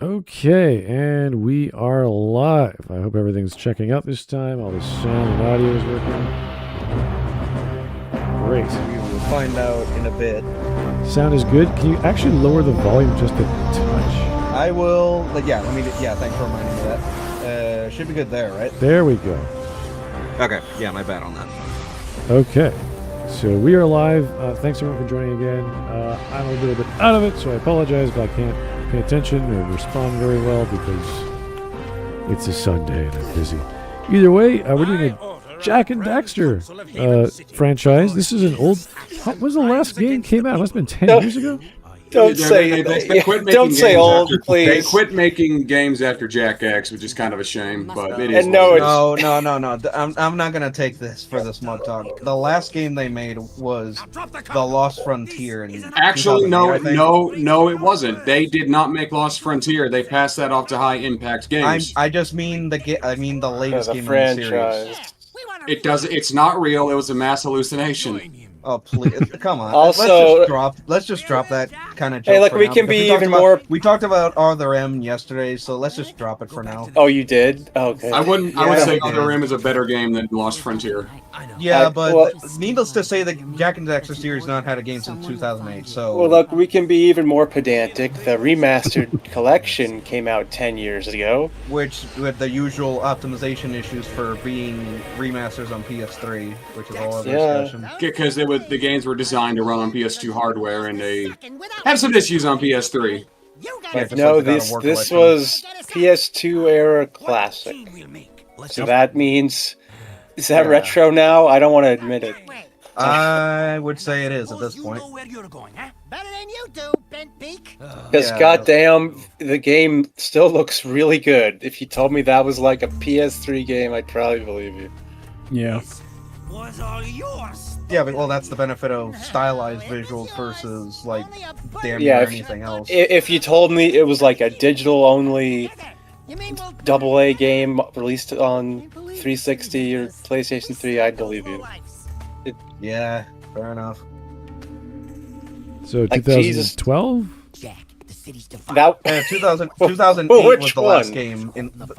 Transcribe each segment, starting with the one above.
Okay, and we are live. I hope everything's checking out this time. All the sound and audio is working. Great. We will find out in a bit. Sound is good. Can you actually lower the volume just a touch? I will. Thanks for reminding me of that. Should be good there, right? There we go. Okay. Yeah, my bad on that. Okay, so we are live. Thanks everyone for joining again. I'm a little bit out of it, so I apologize, but I can't pay attention or respond very well because it's a Sunday and I'm busy. Either way, we're doing a Jak and Daxter franchise. This is an old... When was the last game came out? It must have been 10 years ago? Don't say old, please. They quit making games after Jak X, which is kind of a shame, but it is. No. I'm not gonna take this for the Smudtalk. The last game they made was The Lost Frontier. Actually, no, it wasn't. They did not make Lost Frontier. They passed that off to High Impact Games. I just mean the latest game in the series. It does. It's not real. It was a mass hallucination. Oh please, come on. Also, let's just drop that kind of joke. Hey, look, for we now, can be even more. We talked about Other M yesterday, so let's just drop it for now. Oh, you did? Okay. I would say Other Rim is a better game than Lost Frontier. Yeah, but needless to say, the Jak and Daxter series not had a game since 2008. So. Well, look, we can be even more pedantic. The remastered collection came out 10 years ago, which with the usual optimization issues for being remasters on PS3, which is all other discussion. Because the games were designed to run on PS2 hardware, and they have some issues on PS3. No, this was PS2 era classic. So that means, is that retro now? I don't want to admit it. I would say it is at this point. Because goddamn, the game still looks really good. If you told me that was like a PS3 game, I'd probably believe you. Yeah. Yeah, but that's the benefit of stylized visuals versus like damn near anything else. If you told me it was like a digital only AA game released on 360 or PlayStation 3, I'd believe you. Yeah, fair enough. So 2012? That 2008 was the last game.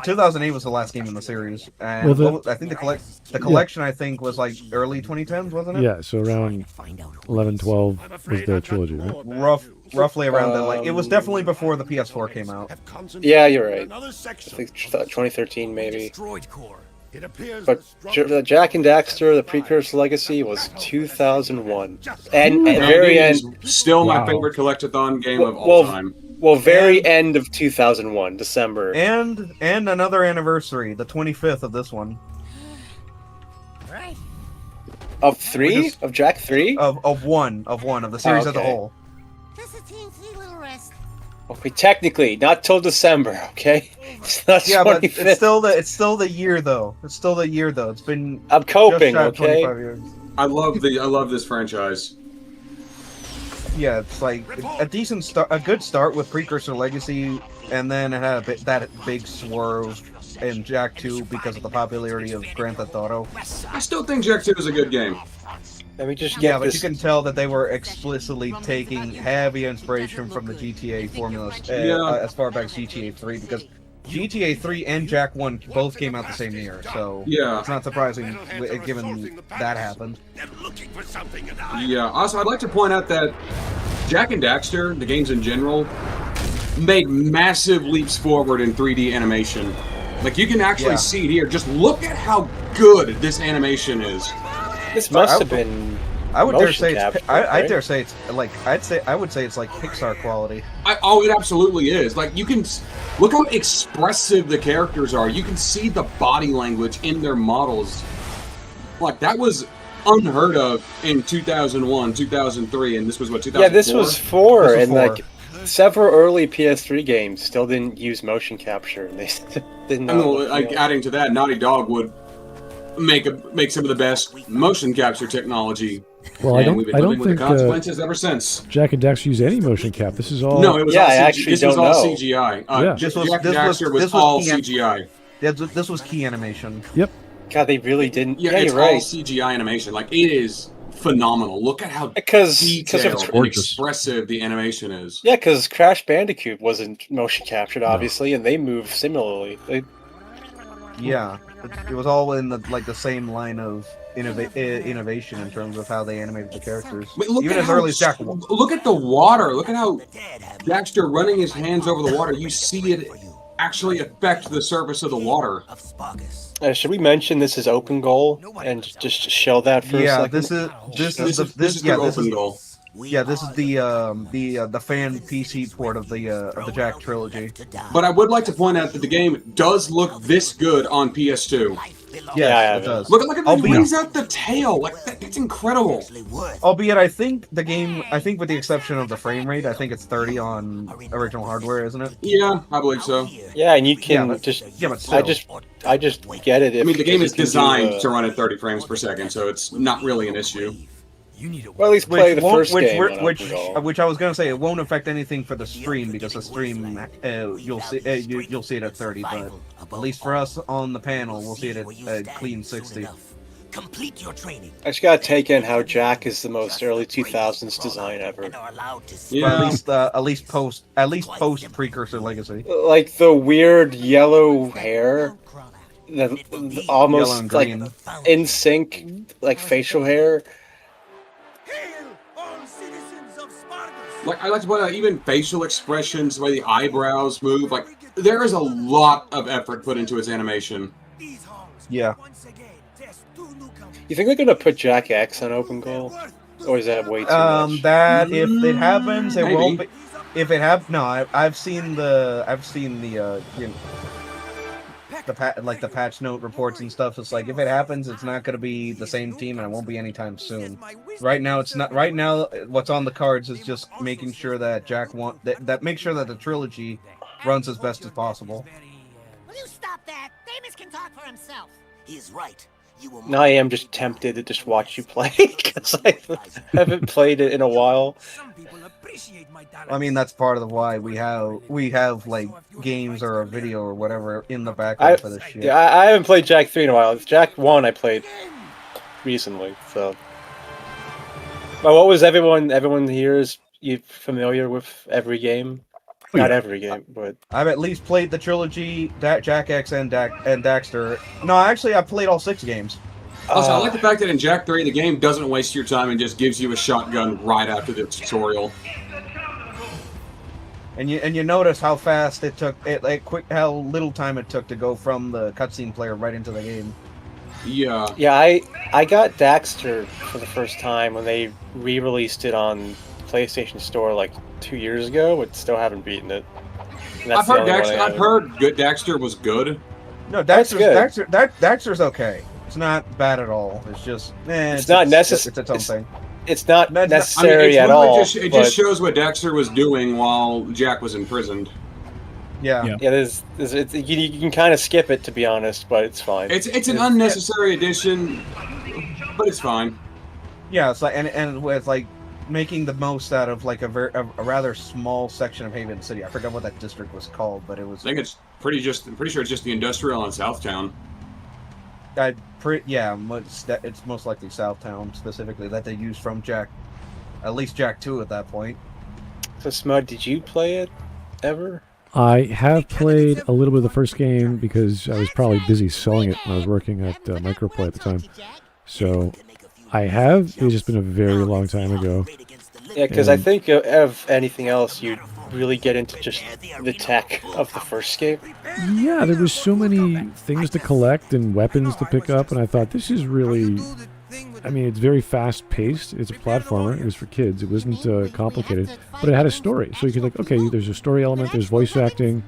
2008 was the last game in the series, and I think the collection I think was like early 2010s, wasn't it? Yeah, so around 11, 12 was the trilogy, right? Roughly around then. Like it was definitely before the PS4 came out. Yeah, you're right. I think 2013 maybe. But Jak and Daxter, the precursor legacy, was 2001, and very end. Still my favorite collectathon game of all time. Well, very end of 2001, December. And another anniversary, the 25th of this one. Of three? Of Jak 3? Of one of the series as a whole. Okay, technically, not till December, okay? It's not 25th. But it's still the year though. It's been I'm coping, just shy of okay? 25 years. I love this franchise. Yeah, it's like a decent start, a good start with Precursor Legacy, and then it had that big swerve in Jak 2 because of the popularity of Grand Theft Auto. I still think Jak 2 is a good game. Let me just get but you can tell that they were explicitly taking heavy inspiration from the GTA formulas as far back as GTA 3, because GTA 3 and Jak 1 both came out the same year, so it's not surprising given that happened. Yeah, also I'd like to point out that Jak and Daxter, the games in general, made massive leaps forward in 3D animation. Like you can actually see it here. Just look at how good this animation is. This must have been. I would dare say capture, it's. right? I dare say it's like. I would say it's like Pixar quality. It absolutely is. Like you can look how expressive the characters are. You can see the body language in their models. Like that was unheard of in 2001, 2003, and this was what 2004. Yeah, this was 4, and like several early PS3 games still didn't use motion capture. And they didn't. Adding to that, Naughty Dog would make some of the best motion capture technology. Well, I don't with the think consequences ever since. Jak and Daxter use any motion cap. This is all. No, it was all this was all know. CGI. This Jak and Daxter was all CGI. This was key animation. Yep. God, they really didn't. Yeah, it's you're right. all CGI animation. Like it is phenomenal. Look at how detailed and expressive the animation is. Yeah, because Crash Bandicoot wasn't motion captured, obviously, and they move similarly. Yeah, it was all in the same line of innovation in terms of how they animated the characters. Even as early as Jak 1. Look at the water. Look at how Daxter running his hands over the water. You see it actually affect the surface of the water. Should we mention this is open goal and just show that for a second? This is the open goal. Yeah, this is the fan PC port of the Jak trilogy. But I would like to point out that the game does look this good on PS2. Yeah, it does. Look at the brings out the tail. Like that's incredible. Albeit, I think with the exception of the frame rate, I think it's 30 on original hardware, isn't it? Yeah, I believe so. Yeah, and you can but still. I just get it. I mean, the game is designed to run at 30 frames per second, so it's not really an issue. Well, at least play the first game. Which I was gonna say, it won't affect anything for the stream because the stream you'll see it at 30, but at least for us on the panel, we'll see it at clean 60. Complete your training. I just gotta take in how Jak is the most early 2000s design ever. Yeah, at least post Precursor Legacy. Like the weird yellow hair, the almost like in sync, like facial hair. Like I like to point out, even facial expressions, the way the eyebrows move. Like there is a lot of effort put into its animation. Yeah. You think they're gonna put Jak X on open goal, or is that way too much? That if it happens, it won't be. If it I've seen the the patch note reports and stuff. It's like if it happens, it's not going to be the same team, and it won't be anytime soon. Right now, it's not. Right now, what's on the cards is just making sure that make sure that the trilogy runs as best as possible. Will you stop that? Davis can talk for himself. He's right. Now I am just tempted to just watch you play because I haven't played it in a while. I mean, that's part of why we have like games or a video or whatever in the background for this shit. Yeah, I haven't played Jak 3 in a while. Jak 1 I played recently, so. But what was everyone here is you familiar with every game? Not every game, but I've at least played the trilogy, Jak X and Daxter. No, actually, I've played all 6 games. Also, I like the fact that in Jak 3, the game doesn't waste your time and just gives you a shotgun right after the tutorial. And you notice how fast it took, how little time it took to go from the cutscene player right into the game. Yeah. Yeah, I got Daxter for the first time when they re-released it on PlayStation Store like 2 years ago, but still haven't beaten it. I've heard Daxter was good. No, Daxter's okay. It's not bad at all. It's just it's not necessary. It's its own thing. It's not necessary at all. It just shows what Daxter was doing while Jak was imprisoned. Yeah. You can kind of skip it, to be honest, but it's fine. It's an unnecessary addition, but it's fine. Yeah, it's like and with like making the most out of like a rather small section of Haven City. I forgot what that district was called, but it was. I think I'm pretty sure it's just the industrial in Southtown. It's most likely Southtown specifically that they used from Jak, at least Jak 2 at that point. So Smud, did you play it ever? I have played a little bit of the first game because I was probably busy selling it when I was working at Microplay at the time. So I have. It's just been a very long time ago. Yeah, because I think of anything else, you'd really get into just the tech of the first game. Yeah, there was so many things to collect and weapons to pick up, and I thought this is really. I mean, it's very fast-paced. It's a platformer. It was for kids. It wasn't complicated, but it had a story. So you could like, okay, there's a story element. There's voice acting,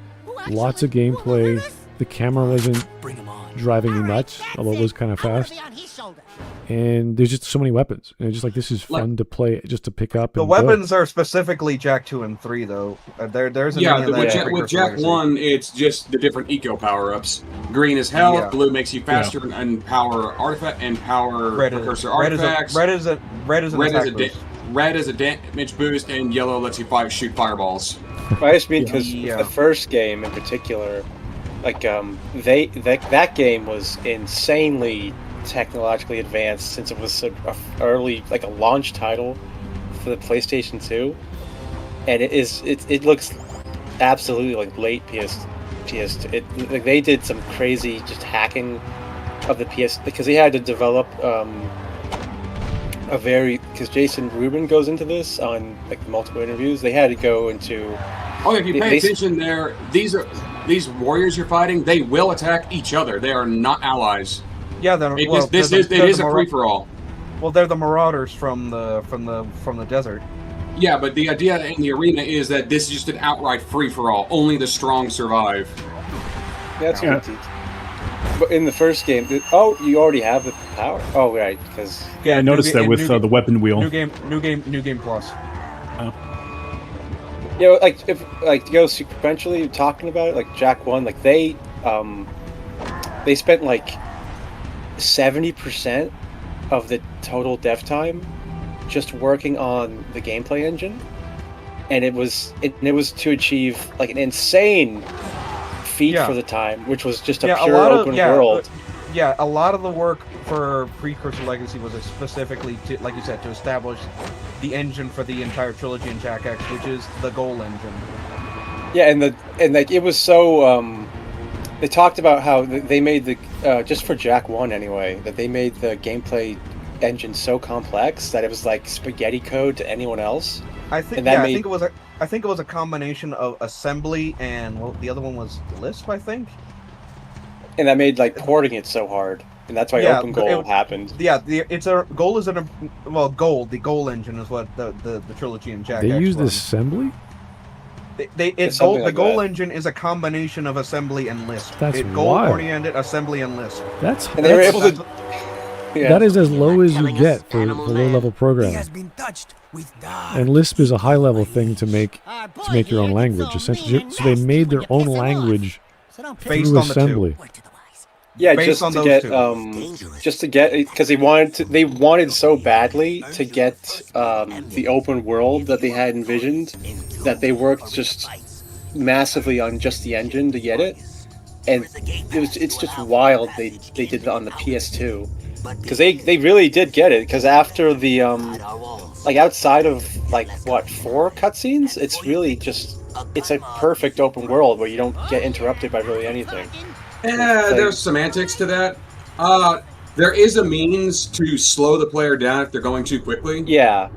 lots of gameplay. The camera wasn't driving me nuts, although it was kind of fast. And there's just so many weapons. And it's just like, this is fun to play, just to pick up. The weapons are specifically Jak 2 and 3, though. There's with Jak 1, it's just the different eco power-ups. Green is health, blue makes you faster and power artifact and power precursor artifacts. Red is a damage boost, and yellow lets you shoot fireballs. I just mean because the first game in particular, like that game was insanely technologically advanced since it was a early, like a launch title for the PlayStation 2, and it looks absolutely like late PS2. Like they did some crazy just hacking of the PS because they had to develop because Jason Rubin goes into this on like multiple interviews. They had to go into. Oh, if you pay attention there, these warriors you're fighting. They will attack each other. They are not allies. Yeah, it is a free for all. Well, they're the marauders from the desert. Yeah, but the idea in the arena is that this is just an outright free for all. Only the strong survive. Yeah, that's right. But in the first game, you already have the power. Oh, right, because I noticed that with the weapon wheel. New game plus. You know, like if to go sequentially talking about it, like Jak 1, like they spent like 70% of the total dev time just working on the gameplay engine, and it was to achieve like an insane feat for the time, which was just a pure open world. A lot of the work for Precursor Legacy was specifically to, like you said, to establish the engine for the entire trilogy in Jak X, which is the goal engine. Yeah, and like it was so. They talked about how they made the just for Jak 1 anyway, that they made the gameplay engine so complex that it was like spaghetti code to anyone else. I think it was a combination of assembly and the other one was Lisp, I think. And that made like porting it so hard, and that's why Open Goal happened. Yeah, the goal engine is what the trilogy in Jak X. They used assembly. The goal engine is a combination of assembly and Lisp. That's goal-oriented assembly and Lisp. And they were able to. Yeah. That is as low as you get for low-level programming. And Lisp is a high-level thing to make your own language, essentially. So they made their own language based through on assembly. Yeah, just to get because they wanted so badly to get the open world that they had envisioned, that they worked just massively on just the engine to get it, and it's just wild they did it on the PS2, because they really did get it, because after the like outside of like 4 cutscenes, it's really just it's a perfect open world where you don't get interrupted by really anything. There's semantics to that. There is a means to slow the player down if they're going too quickly. Yeah.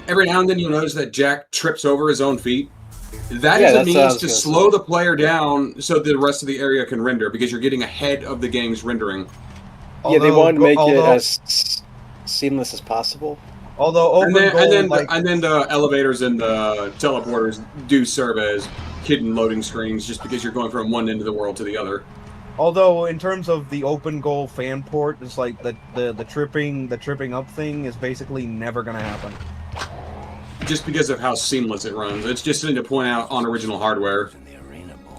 Every now and then you'll notice that Jak trips over his own feet. That is a means to slow the player down so the rest of the area can render, because you're getting ahead of the game's rendering. They wanted to make it as seamless as possible. Although and then the elevators and the teleporters do serve as hidden loading screens, just because you're going from one end of the world to the other. Although in terms of the open goal fan port, it's like the tripping up thing is basically never gonna happen. Just because of how seamless it runs. It's just something to point out on original hardware.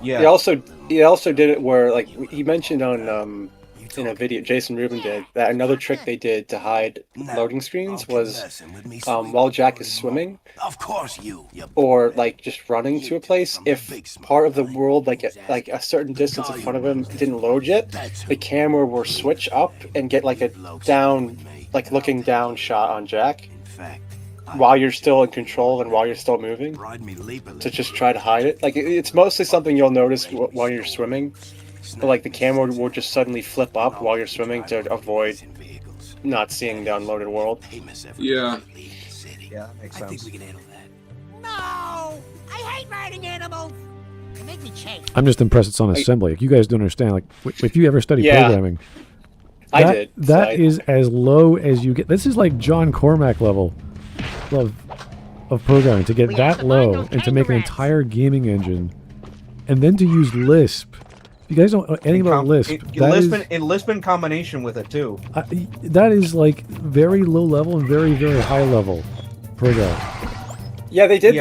Yeah. He also did it where, like he mentioned on in a video Jason Rubin did, that another trick they did to hide loading screens was while Jak is swimming, or like just running to a place, if part of the world like a certain distance in front of him didn't load yet, the camera will switch up and get like a down, like looking down shot on Jak while you're still in control and while you're still moving, to just try to hide it. Like it's mostly something you'll notice while you're swimming. But like the camera will just suddenly flip up while you're swimming to avoid not seeing the unloaded world. Yeah. Yeah, makes sense. No! I hate riding animals! They make me chase. I'm just impressed it's on assembly. Like, you guys don't understand. Like, if you ever study programming, I did. That is as low as you get. This is like John Cormack level of programming, to get that low and to make an entire gaming engine, and then to use Lisp. You guys don't know anything about Lisp. Lisp in combination with it too. That is like very low level and very, very high level programming. Yeah, they did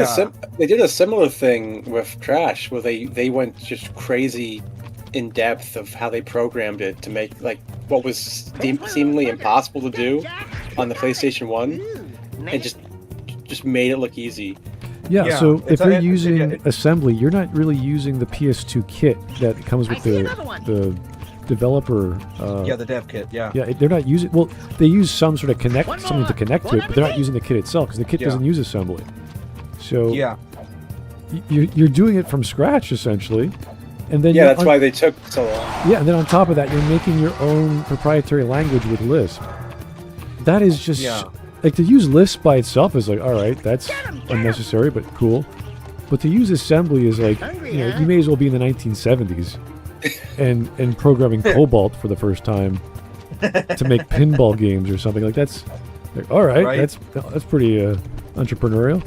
they did a similar thing with Crash, where they went just crazy in depth of how they programmed it to make like what was seemingly impossible to do on the PlayStation 1, and just made it look easy. Yeah, so if you're using assembly, you're not really using the PS2 kit that comes with the developer. The dev kit. Yeah. Yeah, they're not using. Well, they use some sort of something to connect to it, but they're not using the kit itself because the kit doesn't use assembly. So you're doing it from scratch essentially, and then that's why they took so long. Yeah, and then on top of that, you're making your own proprietary language with Lisp. That is just like to use Lisp by itself is like, all right, that's unnecessary but cool. But to use assembly is like, you may as well be in the 1970s and programming Cobalt for the first time to make pinball games or something. Like that's like, all right, that's pretty entrepreneurial.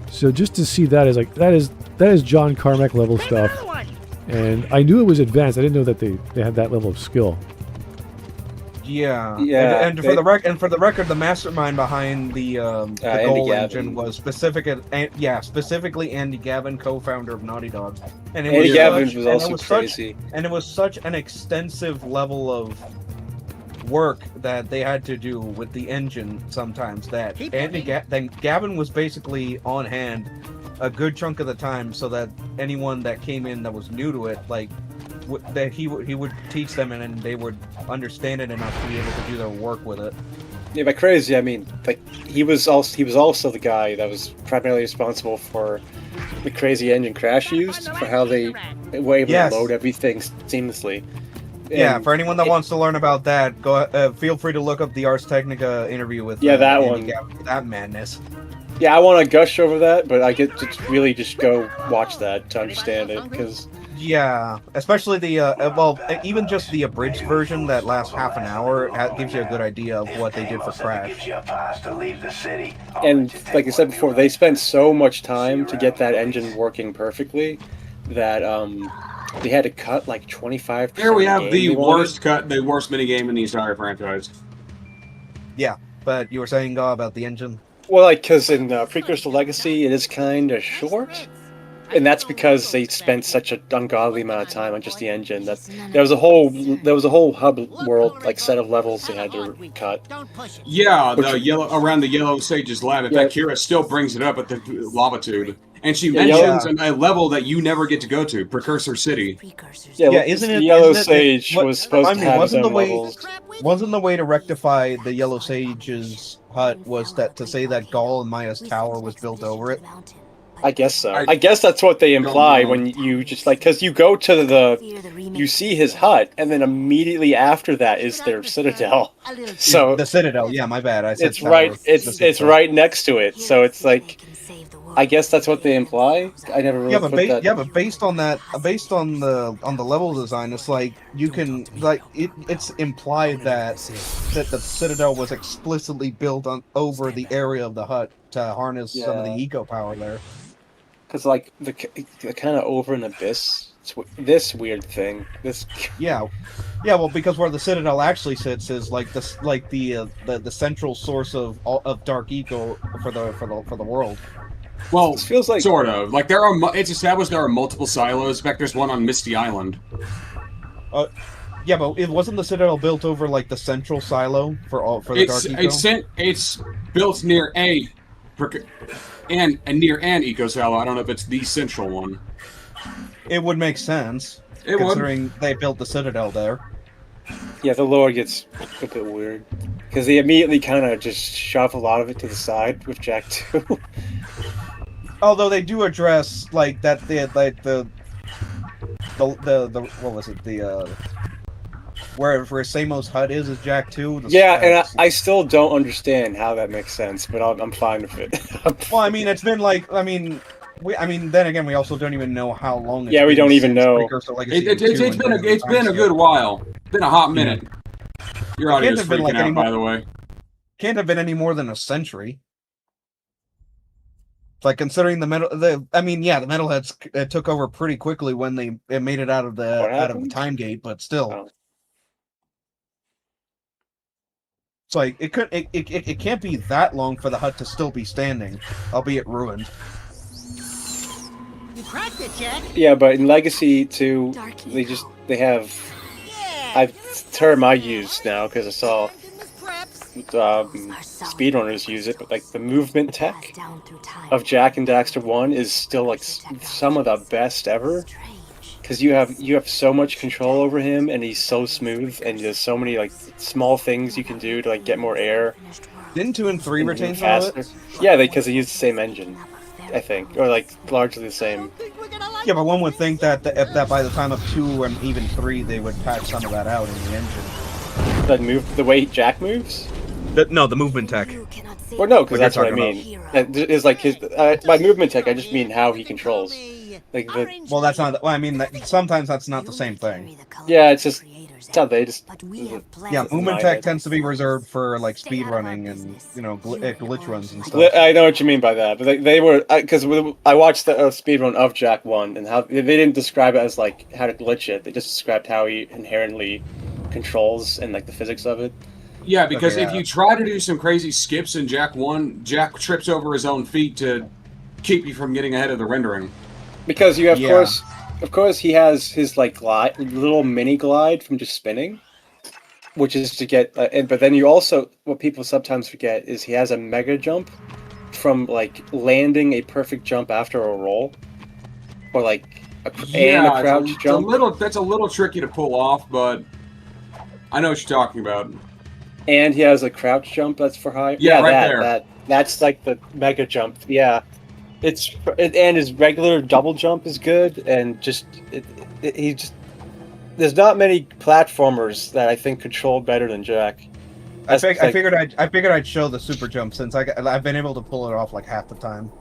So just to see that is like that is John Carmack level stuff. And I knew it was advanced. I didn't know that they had that level of skill. Yeah. And for the record, the mastermind behind the goal engine was specifically Andy Gavin, co-founder of Naughty Dog. And Andy Gavin was also crazy. And it was such an extensive level of work that they had to do with the engine sometimes that Gavin was basically on hand a good chunk of the time, so that anyone that came in that was new to it, like that he would teach them and then they would understand it enough to be able to do their work with it. Yeah, but crazy. I mean, like he was also the guy that was primarily responsible for the crazy engine Crash used, for how they were able to load everything seamlessly. And for anyone that wants to learn about that, go feel free to look up the Ars Technica interview with that Andy one. Gavin for that madness. Yeah, I want to gush over that, but I get to really just go watch that to understand it, because... Yeah, especially the, even just the abridged version that lasts half an hour gives you a good idea of what they did for Crash. And, like I said before, they spent so much time to get that engine working perfectly that, they had to cut like 25%. Here we have the worst minigame in the entire franchise. Yeah, but you were saying, about the engine? Well, like, because in Precursor Legacy, it is kind of short, and that's because they spent such an ungodly amount of time on just the engine that there was a whole hub world, like, set of levels they had to cut. Yeah, around the Yellow Sage's lab. In fact, Kira still brings it up at the Lavitude. And she mentions a level that you never get to go to, Precursor City. Isn't it Yellow Sage was supposed to have his own levels? Wasn't the way to rectify the Yellow Sage's hut was that to say that Gaul and Maya's tower was built over it? I guess so. I guess that's what they imply when you just like, because you go to you see his hut, and then immediately after that is their citadel. So the citadel, yeah, my bad. I said it's right. It's right next to it. So it's like, I guess that's what they imply. I never really put that. Yeah, but based on that, based on the level design, it's like you can it's implied that the citadel was explicitly built over the area of the hut to harness some of the eco power there. Because like the kind of over an abyss, this weird thing. Well, because where the citadel actually sits is like the central source of dark eco for the world. Well, it feels like sort of like it's established there are multiple silos. In fact, there's one on Misty Island. Yeah, but it wasn't the citadel built over like the central silo for the dark eco. It's built near near an eco silo. I don't know if it's the central one. It would make sense considering they built the citadel there. Yeah, the lore gets a bit weird because they immediately kind of just shove a lot of it to the side with Jak 2. Although they do address like that the what was it, where Samo's hut is Jak 2. And I still don't understand how that makes sense, but I'm fine with it. Well, I mean, it's been like then again, we also don't even know how long. It's we don't even know. It's been a good while. It's been a hot minute. Your audio is freaking out, by the way. Can't have been any more than a century. Like considering the Metalheads took over pretty quickly when they made it out of the time gate, but still. Oh. It's like it can't be that long for the hut to still be standing, albeit ruined. You cracked it, Jak. Yeah, but in Legacy 2, they have a term I use now because I saw speedrunners use it, but like the movement tech of Jak and Daxter 1 is still like some of the best ever. because you have so much control over him, and he's so smooth, and there's so many like small things you can do to like get more air. Didn't 2 and 3 retain some of it? Yeah, because they use the same engine, I think, or like largely the same. Yeah, but one would think that that by the time of 2 and even 3, they would patch some of that out in the engine. The way Jak moves? No, the movement tech. Well, no, because that's what I mean. It's like his by movement tech. I just mean how he controls. Like well, that's not. Well, I mean, sometimes that's not the same thing. Yeah, it's just. It's how they just. Yeah, movement tech tends to be reserved for like speed running and glitch runs and stuff. I know what you mean by that, but they were because I watched the speed run of Jak 1 and how they didn't describe it as like how to glitch it. They just described how he inherently controls and like the physics of it. Yeah, because if you try to do some crazy skips in Jak 1, Jak trips over his own feet to keep you from getting ahead of the rendering. Because you have, of course, he has his like little mini glide from just spinning, which is to get. But then you also, what people sometimes forget is he has a mega jump from like landing a perfect jump after a roll, or like a crouch jump. That's a little tricky to pull off, but I know what you're talking about. And he has a crouch jump that's for high. Yeah, right there. That's like the mega jump. Yeah. And his regular double jump is good, and there's not many platformers that I think control better than Jak. I figured I'd show the super jump since I've been able to pull it off like half the time.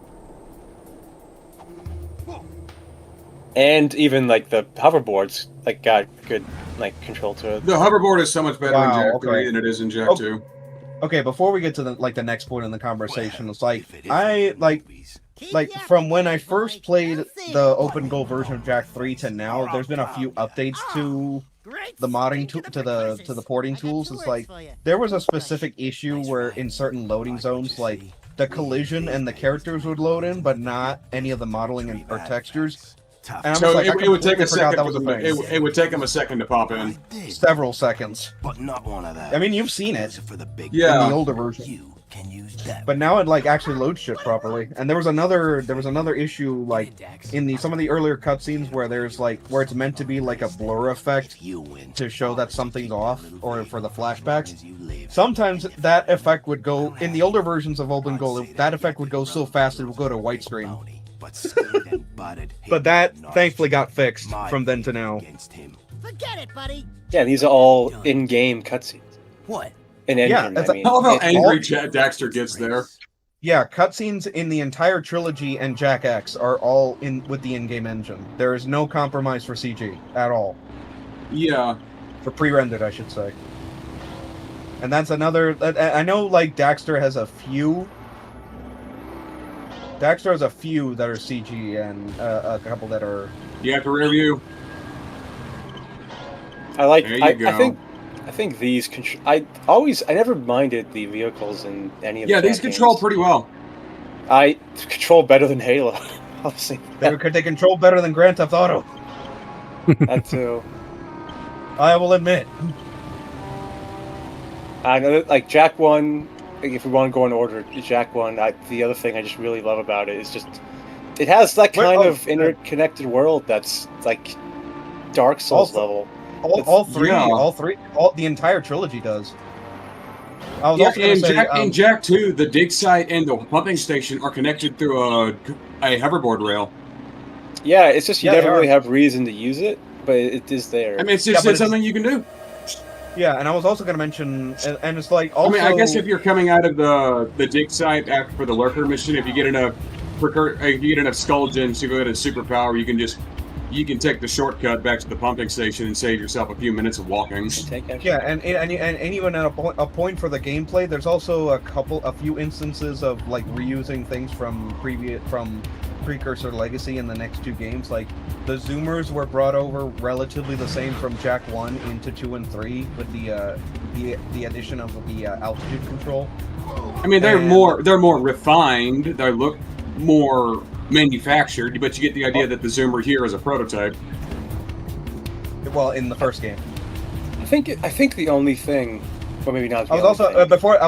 And even like the hoverboards like got good like control to it. The hoverboard is so much better in Jak 3 than it is in Jak 2. Okay, before we get to the next point in the conversation, it's like from when I first played the open goal version of Jak 3 to now, there's been a few updates to the modding to the porting tools. It's like there was a specific issue where in certain loading zones, like the collision and the characters would load in, but not any of the modeling or textures. And so it would take a second. It would take him a second to pop in. Several seconds. But not one of that. I mean, you've seen it. Yeah. In the older version. But now it like actually loads shit properly. And there was another issue like in some of the earlier cutscenes where there's like where it's meant to be like a blur effect to show that something's off or for the flashbacks. Sometimes that effect would go in the older versions of Open Goal. That effect would go so fast it would go to widescreen. But that thankfully got fixed from then to now. Forget it, buddy. Yeah, these are all in-game cutscenes. What? In engine, I mean. How angry Daxter gets there. Yeah, cutscenes in the entire trilogy and Jak X are all in with the in-game engine. There is no compromise for CG at all. Yeah. For pre-rendered, I should say. And that's another. I know, like Daxter has a few. Daxter has a few that are CG and a couple that are. You have to rear view. I think these I never minded the vehicles in any of the these control pretty well. I control better than Halo. I'll say they control better than Grand Theft Auto. That too. I will admit. I know, like Jak 1. If we want to go in order, Jak 1. The other thing I just really love about it is just it has that kind of interconnected world that's like Dark Souls level. All three, the entire trilogy does. I was also in Jak 2, the dig site and the pumping station are connected through a hoverboard rail. Yeah, it's just you never really have reason to use it, but it is there. I mean, it's just something you can do. Yeah, and I was also going to mention, and it's like also. I mean, I guess if you're coming out of the dig site for the lurker mission, if you get enough skull gems to go to superpower, you can take the shortcut back to the pumping station and save yourself a few minutes of walking. Yeah, and even at a point for the gameplay, there's also a few instances of like reusing things from Precursor Legacy in the next two games. Like the zoomers were brought over relatively the same from Jak 1 into 2 and 3 with the addition of the altitude control. I mean, they're more refined. They look more manufactured, but you get the idea that the zoomer here is a prototype. Well, in the first game, I think the only thing, well, maybe not. I was also before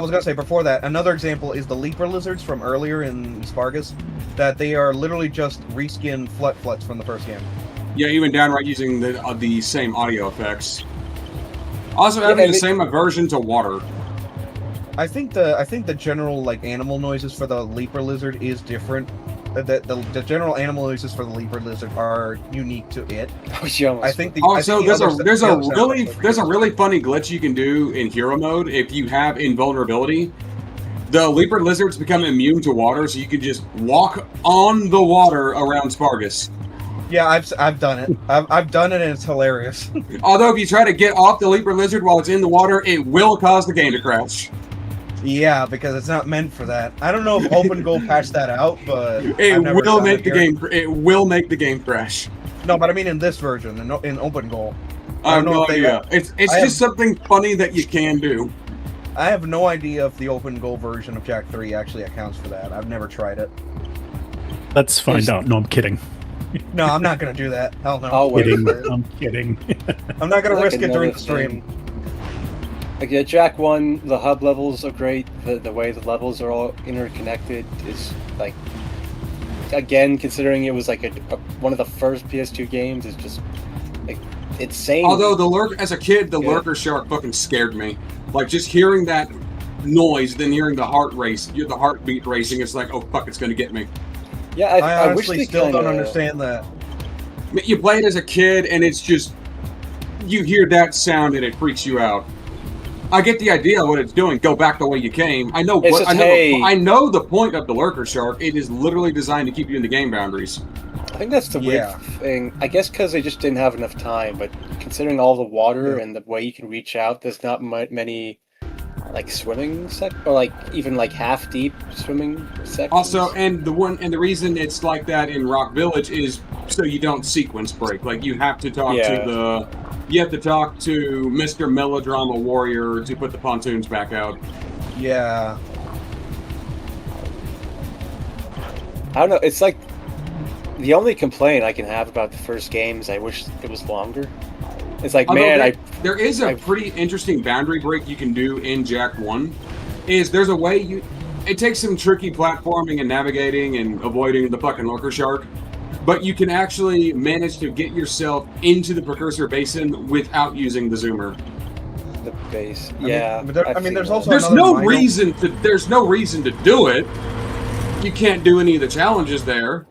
that, another example is the leaper lizards from earlier in Spargus, that they are literally just reskin Fluts from the first game. Yeah, even downright using the same audio effects. Also having the same aversion to water. I think the general like animal noises for the leaper lizard is different. The general animal noises for the leaper lizard are unique to it. I think there's a really funny glitch you can do in hero mode if you have invulnerability. The leaper lizards become immune to water, so you can just walk on the water around Spargus. Yeah, I've done it. I've done it, and it's hilarious. Although if you try to get off the leaper lizard while it's in the water, it will cause the game to crash. Yeah, because it's not meant for that. I don't know if Open Goal patched that out, but it will make the game. It will make the game crash. No, but I mean in this version, in Open Goal. I have no idea. It's just something funny that you can do. I have no idea if the Open Goal version of Jak 3 actually accounts for that. I've never tried it. Let's find out. No, I'm kidding. No, I'm not gonna do that. Hell no. I'm kidding. I'm not gonna risk it during the stream. Like, yeah, Jak 1, the hub levels are great. The way the levels are all interconnected is, like, again, considering it was like one of the first PS2 games, is just, like, insane. Although as a kid, the lurker shark fucking scared me. Like, just hearing that noise, then hearing the heartbeat racing, it's like, oh fuck, it's gonna get me. Yeah, I honestly still don't understand that. You play it as a kid, and it's just, you hear that sound and it freaks you out. I get the idea of what it's doing. Go back the way you came. I know the point of the lurker shark. It is literally designed to keep you in the game boundaries. I think that's the weird thing. I guess because they just didn't have enough time. But considering all the water and the way you can reach out, there's not many like swimming or like even like half deep swimming sections. Also, and the reason it's like that in Rock Village is so you don't sequence break. Like you have to talk to Mr. Melodrama Warrior to put the pontoons back out. Yeah. I don't know. It's like the only complaint I can have about the first game is I wish it was longer. It's like, there is a pretty interesting boundary break you can do in Jak 1. There's a way it takes some tricky platforming and navigating and avoiding the fucking lurker shark, but you can actually manage to get yourself into the precursor basin without using the zoomer. The base, there's no reason to do it. You can't do any of the challenges there.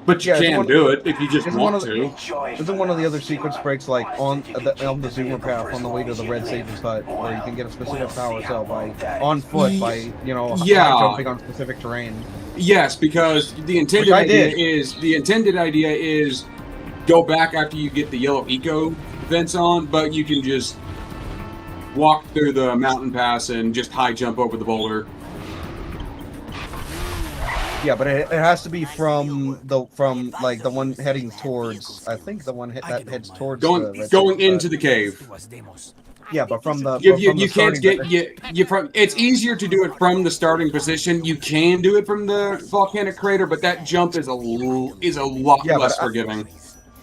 But you can do it if you just want to. Isn't one of the other sequence breaks like on the zoomer path on the way to the Red Sage's hut, where you can get a specific power cell on foot by jumping on specific terrain? Yes, because the intended idea is go back after you get the yellow eco vents on, but you can just walk through the mountain pass and just high jump over the boulder. Yeah, but it has to be from the one heading towards. I think the one that heads towards going into the cave. Yeah, but from the you can't get from. It's easier to do it from the starting position. You can do it from the volcanic crater, but that jump is a lot less forgiving.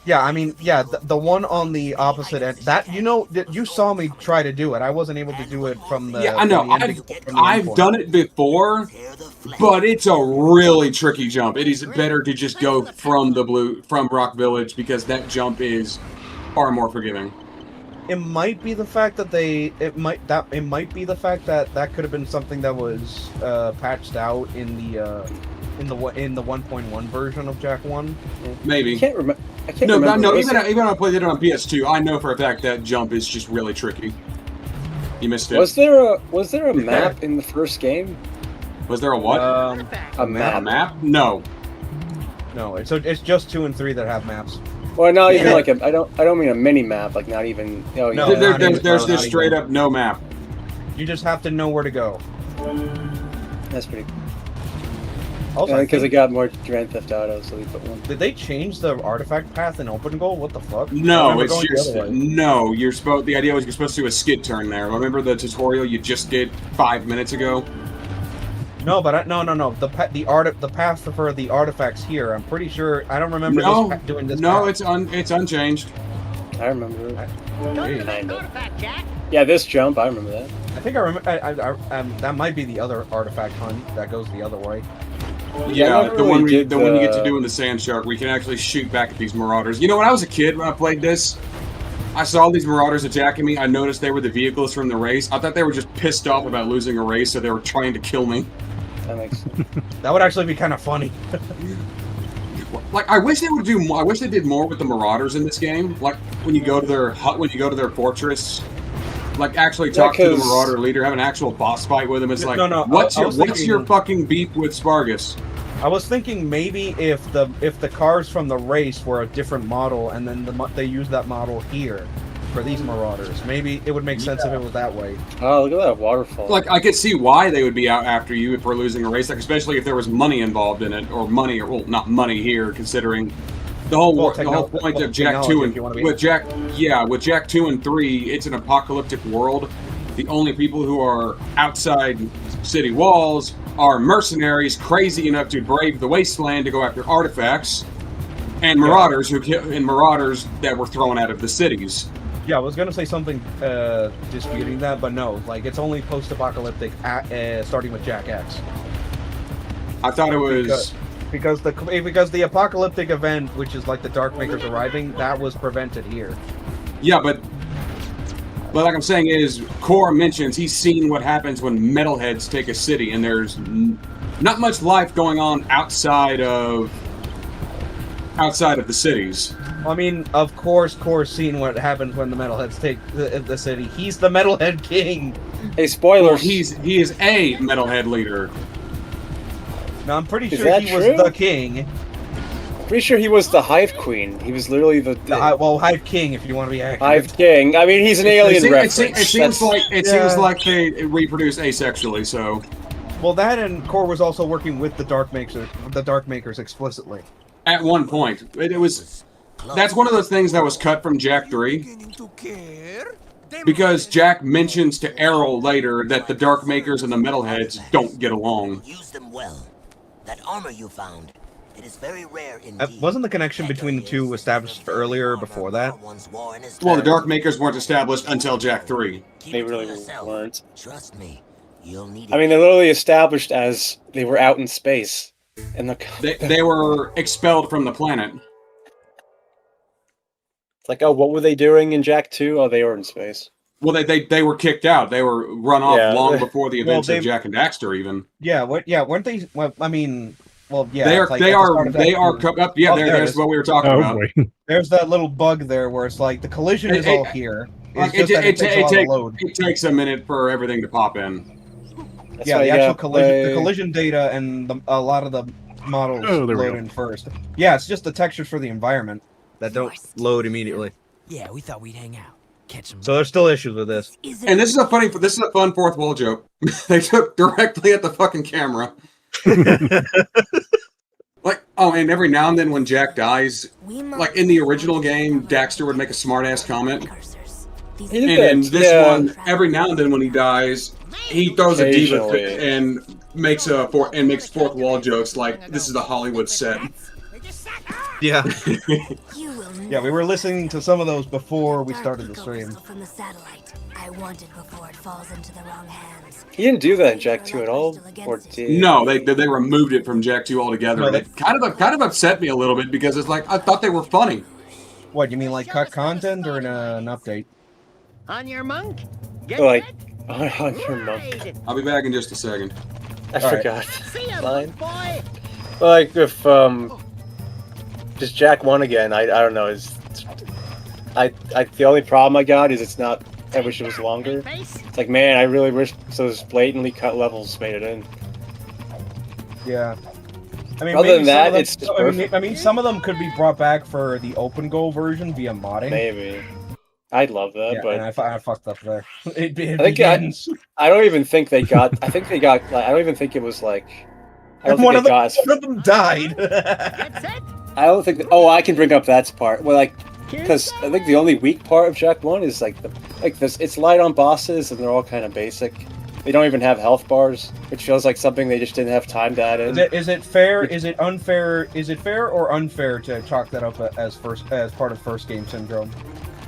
Yeah, I mean, the one on the opposite end. That you saw me try to do it. I wasn't able to do it from the. Yeah, I know. I've done it before, but it's a really tricky jump. It is better to just go from Rock Village because that jump is far more forgiving. It might be the fact that it might be the fact that could have been something that was patched out in the 1.1 version of Jak 1. Maybe. I can't remember. No. Even when I played it on PS2, I know for a fact that jump is just really tricky. You missed it. Was there a map in the first game? Was there a what? A map. A map? No. No. It's just 2 and 3 that have maps. Well, not even like I don't mean a mini map. Like not even. There's just straight up no map. You just have to know where to go. That's pretty cool. Also, because it got more Grand Theft Auto, so we put one. Did they change the artifact path in Open Goal? What the fuck? No, it's just You're supposed. The idea was you're supposed to do a skid turn there. Remember the tutorial you just did 5 minutes ago? No, but no. The path for the artifacts here. I'm pretty sure. I don't remember doing this. No, path. it's unchanged. I remember it. Yeah, this jump. I remember that. I think I remember. That might be the other artifact hunt that goes the other way. Yeah, the one you get to do in the Sand Shark, we can actually shoot back at these Marauders. You know, when I was a kid, when I played this, I saw these Marauders attacking me. I noticed they were the vehicles from the race. I thought they were just pissed off about losing a race, so they were trying to kill me. That makes sense. That would actually be kind of funny. Like, I wish they would do more. I wish they did more with the Marauders in this game. Like, when you go to their hut, when you go to their fortress, like actually talk to the Marauder leader, have an actual boss fight with him. It's like, what's your fucking beef with Spargus? I was thinking maybe if the cars from the race were a different model, and then they use that model here for these Marauders. Maybe it would make sense if it was that way. Oh, look at that waterfall. Like, I could see why they would be out after you if we're losing a race, like especially if there was money involved in it, or money, or well, not money here, considering the whole point of Jak 2 and with Jak 2 and 3, it's an apocalyptic world. The only people who are outside city walls are mercenaries crazy enough to brave the wasteland to go after artifacts, and marauders marauders that were thrown out of the cities. Yeah, I was gonna say something disputing that, but no, like it's only post-apocalyptic, starting with Jak X. I thought it was because the apocalyptic event, which is like the Darkmakers arriving, that was prevented here. Yeah, but like I'm saying is, Core mentions he's seen what happens when metalheads take a city, and there's not much life going on outside of the cities. I mean, of course, Core's seen what happens when the metalheads take the city. He's the metalhead king. Hey, spoilers. Well, he is a metalhead leader. No, I'm pretty sure he was the king. Pretty sure he was the Hive Queen. He was literally the Hive King, if you want to be accurate. Hive King. I mean, he's an alien reference. It seems like they reproduce asexually. So. Well, that and Core was also working with the Darkmakers explicitly. At one point, it was. That's one of those things that was cut from Jak 3. Because Jak mentions to Errol later that the Darkmakers and the Metalheads don't get along. Use them well. That armor you found, it is very rare indeed. Wasn't the connection between the two established earlier or before that? Well, the Darkmakers weren't established until Jak 3. They really weren't. Trust me, you'll need it. I mean, they're literally established as they were out in space. And they were expelled from the planet. It's like, oh, what were they doing in Jak 2? Oh, they were in space. Well, they were kicked out. They were run off long before the events of Jak and Daxter, even. Yeah, weren't they? Well, I mean, well, yeah. They are coming up. Yeah, there's what we were talking about. Boy. There's that little bug there where it's like the collision is all here. It takes a minute for everything to pop in. That's yeah, the actual collision data and a lot of the models load in first. Yeah, it's just the textures for the environment that don't load immediately. Yeah, we thought we'd hang out. Catch them. So there's still issues with this. And this is a fun fourth wall joke. They took directly at the fucking camera. Like, oh, and every now and then when Jak dies, like in the original game, Daxter would make a smart-ass comment. And in this one, every now and then when he dies, he throws a diva and makes fourth wall jokes like, this is the Hollywood set. Yeah. Yeah, we were listening to some of those before we started the stream. From the satellite. I want it before it falls into the wrong hands. He didn't do that in Jak 2 at all, or did? No, they removed it from Jak 2 altogether. No, it kind of upset me a little bit because it's like I thought they were funny. What, you mean like cut content or an update? On your monk? On your monk. I'll be back in just a second. I forgot. Fine. Like if just Jak 1 again, I don't know. The only problem I got is it's not. I wish it was longer. It's like, man, I really wish those blatantly cut levels made it in. Yeah. I mean, other than that, it's just I mean, some of them could be brought back for the open goal version via modding. Maybe. I'd love that, yeah, but and I fucked up there. I don't even think they got. I think they got. Like, I don't even think it was like. One of them died. I don't think. I can bring up that part. Well, like, because I think the only weak part of Jak 1 is like this. It's light on bosses, and they're all kind of basic. They don't even have health bars, which feels like something they just didn't have time to add in. Is it fair? Is it unfair? Is it fair or unfair to chalk that up as part of first game syndrome?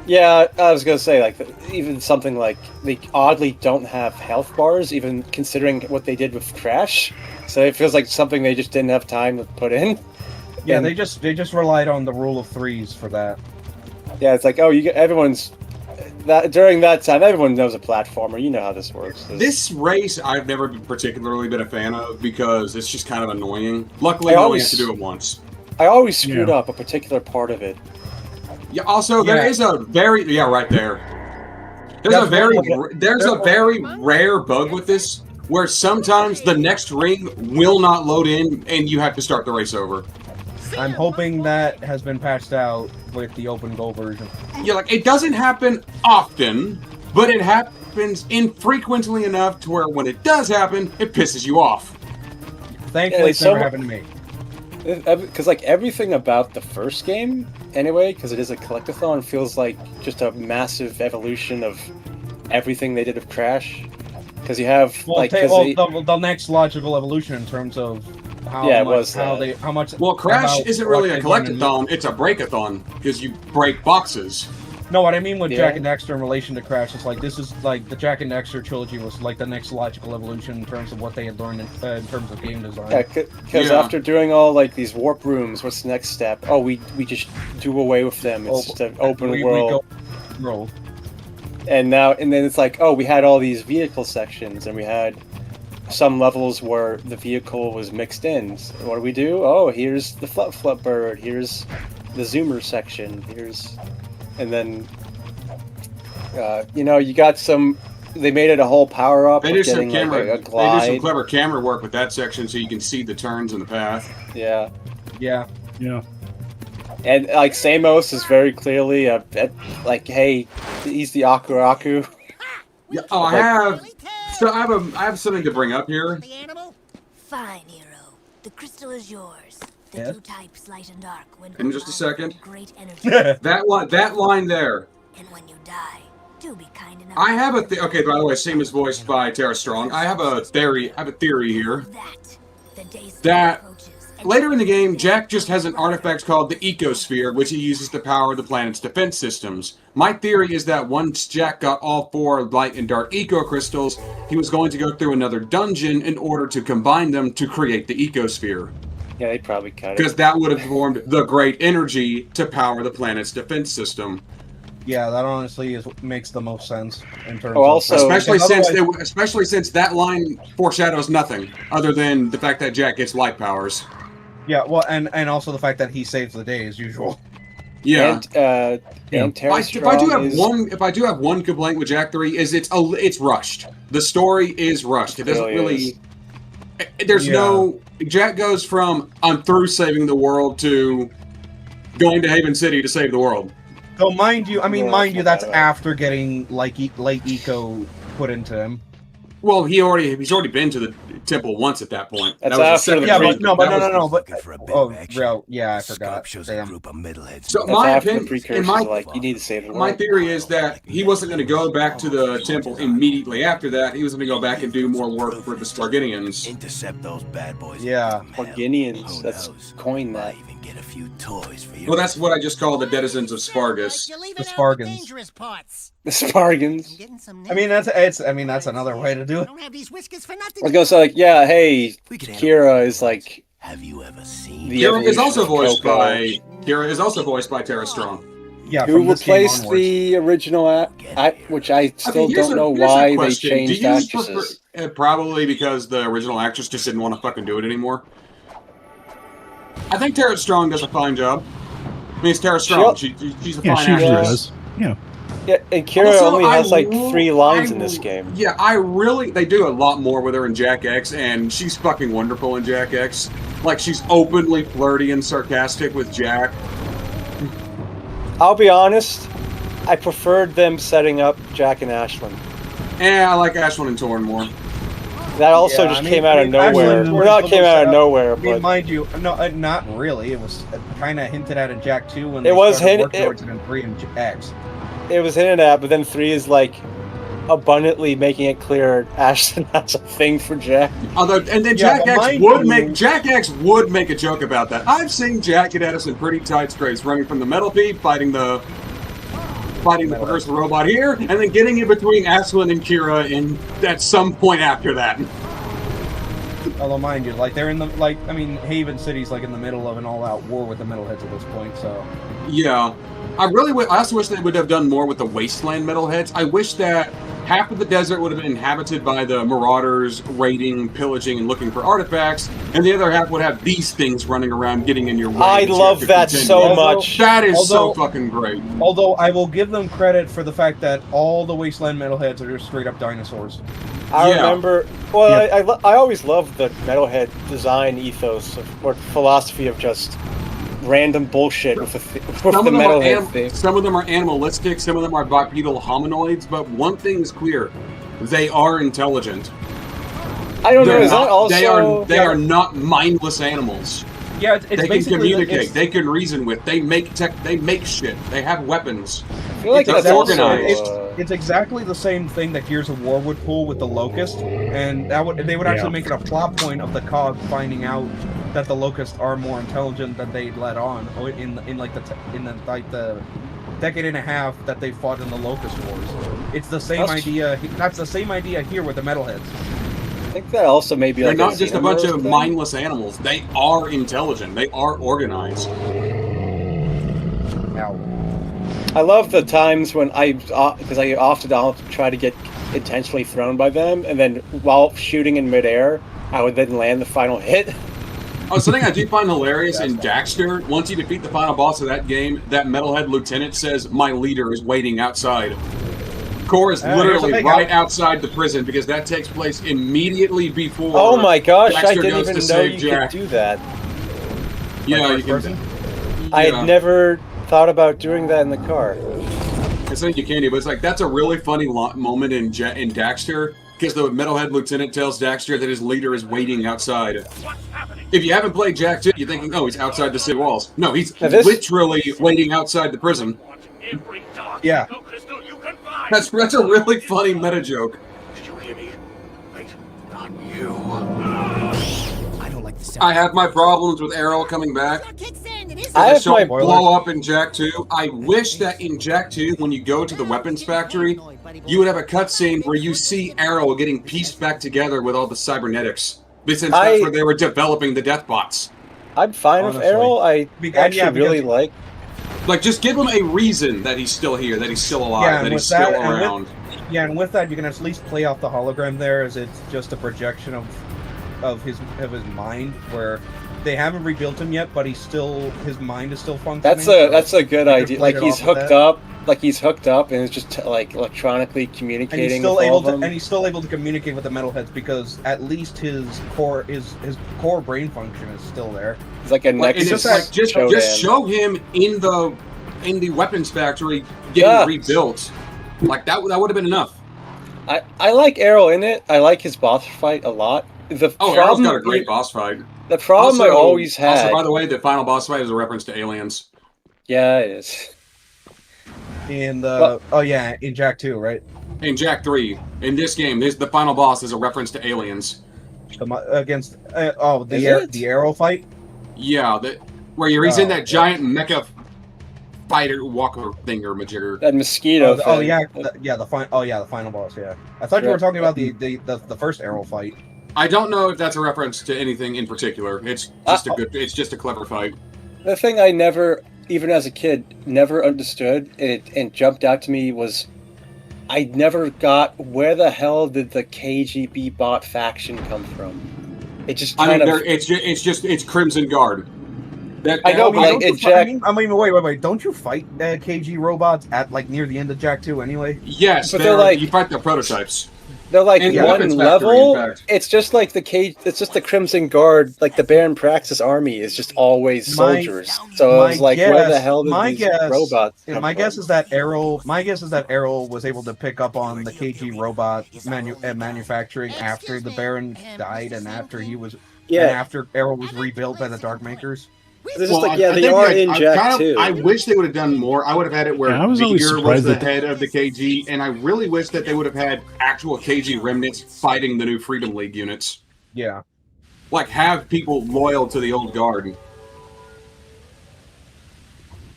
Yeah, I was gonna say, like, even something like they oddly don't have health bars, even considering what they did with Crash. So it feels like something they just didn't have time to put in. Yeah, And- they just relied on the rule of threes for that. Yeah, it's like, oh, everyone's during that time, everyone knows a platformer. You know how this works. This race, I've never particularly been a fan of because it's just kind of annoying. Luckily, I only have to do it once. I always screwed up a particular part of it. Yeah. Also, there is a very right there. There's a very rare bug with this where sometimes the next ring will not load in and you have to start the race over. I'm hoping that has been patched out with the open goal version. Yeah, like it doesn't happen often, but it happens infrequently enough to where when it does happen, it pisses you off. Thankfully, it's never happened to me. Because like everything about the first game, anyway, because it is a collectathon, feels like just a massive evolution of everything they did with Crash. Because you have the next logical evolution in terms of how much. Well, Crash isn't really a collectathon; it's a breakathon because you break boxes. No, what I mean with Jak and Daxter in relation to Crash is like this is like the Jak and Daxter trilogy was like the next logical evolution in terms of what they had learned in terms of game design. Yeah, because after doing all like these warp rooms, what's the next step? Oh, we just do away with them. It's just an open world. And then it's like, oh, we had all these vehicle sections, and we had some levels where the vehicle was mixed in. So what do? Oh, here's the flip bird. Here's the zoomer section. And then, you got some. They made it a whole power up. They did some a glide. They did some clever camera work with that section, so you can see the turns in the path. Yeah. And like Samos is very clearly hey, he's the Aku. Yeah. Oh, I have something to bring up here. Fine, hero. The crystal is yours. The two types, light and dark. In just a second. Great energy. that line there. And when you die, do be kind enough. I have a okay. By the way, same is voiced by Tara Strong. I have a theory. Here. That later in the game, Jak just has an artifact called the Ecosphere, which he uses to power the planet's defense systems. My theory is that once Jak got all 4 light and dark eco crystals, he was going to go through another dungeon in order to combine them to create the Ecosphere. Yeah, they probably cut it. Because that would have formed the great energy to power the planet's defense system. Yeah, that honestly makes the most sense in terms especially since that line foreshadows nothing other than the fact that Jak gets light powers. Yeah, well, and also the fact that he saves the day as usual. Yeah. And if I do have one complaint with Jak 3 is it's rushed. The story is rushed. It doesn't really. There's no. Jak goes from I'm through saving the world to going to Haven City to save the world. So mind you, that's after getting late eco put into him. Well, he's already been to the temple once at that point. That's after I forgot. So you need to save the world. My theory is that he wasn't going to go back to the temple immediately after that. He was going to go back and do more work for the Sparginians. Intercept those bad boys. Yeah, Sparginians. That's coin that. Get a few toys for you. Well, that's what I just call the denizens of Spargus. The Spargans. The Spargans. That's another way to do it. I was gonna say hey, Kira is like. Have you ever seen? Kira is also voiced by Tara Strong. Yeah, who replaced the original which I still don't know why they changed actresses. Probably because the original actress just didn't want to fucking do it anymore. I think Tara Strong does a fine job. I mean, it's Tara Strong. She's a fine actress. Does. Yeah. Yeah, and Kira only has 3 lines in this game. Yeah, they do a lot more with her in Jak X, and she's fucking wonderful in Jak X. Like, she's openly flirty and sarcastic with Jak. I'll be honest, I preferred them setting up Jak and Ashlyn. I like Ashlyn and Torn more. That also came out of nowhere. Came out of nowhere. But mind you, no, not really. It was kind of hinted at in Jak 2 when it was hinted in 3 and X. It was hinted at, but then 3 is abundantly making it clear Ashlyn has a thing for Jak. Jak X would make a joke about that. I've seen Jak get at us in pretty tight scrapes, running from the metal peep, fighting the precursor robot here, and then getting in between Ashlyn and Kira at some point after that. Although, mind you, like they're in the Haven City's like in the middle of an all-out war with the metalheads at this point. So yeah, I also wish they would have done more with the wasteland metalheads. I wish that half of the desert would have been inhabited by the marauders, raiding, pillaging, and looking for artifacts, and the other half would have these things running around, getting in your way. I love that so much. That is so fucking great. Although I will give them credit for the fact that all the wasteland metalheads are just straight up dinosaurs. I remember. Well, I always loved the metalhead design ethos or philosophy of just random bullshit with the metalhead thing. Some of them are animalistic, some of them are bipedal hominoids, but one thing is clear: they are intelligent. I don't know. Is that also? They are not mindless animals. Yeah, they can communicate. They can reason with. They make shit. They have weapons. I feel like that's organized. It's exactly the same thing that Gears of War would pull with the Locust, and they would actually make it a plot point of the COG finding out that the Locusts are more intelligent than they let on in the decade and a half that they fought in the Locust Wars. It's the same idea. That's the same idea here with the metalheads. I think that also may be They're like not just a bunch of mindless animals. They are intelligent. They are organized. Ow. I love the times when because I often try to get intentionally thrown by them, and then while shooting in midair, I would then land the final hit. Oh, something I do find hilarious in Daxter, once you defeat the final boss of that game, that metalhead lieutenant says, "My leader is waiting outside." Core is literally right outside the prison because that takes place immediately before. Oh my gosh! Daxter I didn't goes even to know save you Jack. could do that. Yeah, you can. I had never thought about doing that in the car. It's something you can do, but it's like that's a really funny moment in Daxter because the metalhead lieutenant tells Daxter that his leader is waiting outside. If you haven't played Jak 2, you're thinking, oh, he's outside the city walls. No, he's literally waiting outside the prison. Yeah. That's a really funny meta joke. Did you hear me? Wait, not you. I don't like the sound. I have my problems with Arrow coming back. I have my blow up in Jak 2. I wish that in Jak 2, when you go to the weapons factory, you would have a cutscene where you see Arrow getting pieced back together with all the cybernetics. Since that's where they were developing the death bots. I'm fine with Arrow. I actually really like. Like, just give him a reason that he's still here, that he's still alive, that he's still around. And with that, you can at least play off the hologram there, as it's just a projection of his mind, where they haven't rebuilt him yet, but his mind is still functioning. That's a good idea. Like he's hooked up. Like he's hooked up and is just like electronically communicating. And he's still able to communicate with the metalheads because at least his core brain function is still there. It's like a nexus. Just show him in the weapons factory getting rebuilt. Like that would have been enough. I like Arrow in it. I like his boss fight a lot. Arrow's got a great boss fight. The problem I always had. Also, by the way, the final boss fight is a reference to Aliens. Yeah, it is. In in Jak 2, right? In Jak 3, in this game, the final boss is a reference to Aliens. Against the Arrow fight. Yeah, where he's in that giant mecha fighter walker thinger majigger. That mosquito. The final boss. Yeah, I thought you were talking about the first Arrow fight. I don't know if that's a reference to anything in particular. It's just it's just a clever fight. The thing I never, even as a kid, never understood and jumped out to me was I never got where the hell did the KGB bot faction come from? It just it's Crimson Guard. I know, but wait. Don't you fight KG robots at near the end of Jak 2 anyway? Yes, but they're you fight their prototypes. They're one level. It's just like it's just the Crimson Guard, like the Baron Praxis army is just always soldiers. So I was like, where the hell did these robots come my guess is that Arrow was able to pick up on the KG robot manufacturing after the Baron died and after after Arrow was rebuilt by the Darkmakers. They are in Jak 2. I wish they would have done more. I would have had it where Vigor was the head of the KG, and I really wish that they would have had actual KG remnants fighting the new Freedom League units. Yeah. Like, have people loyal to the old guard.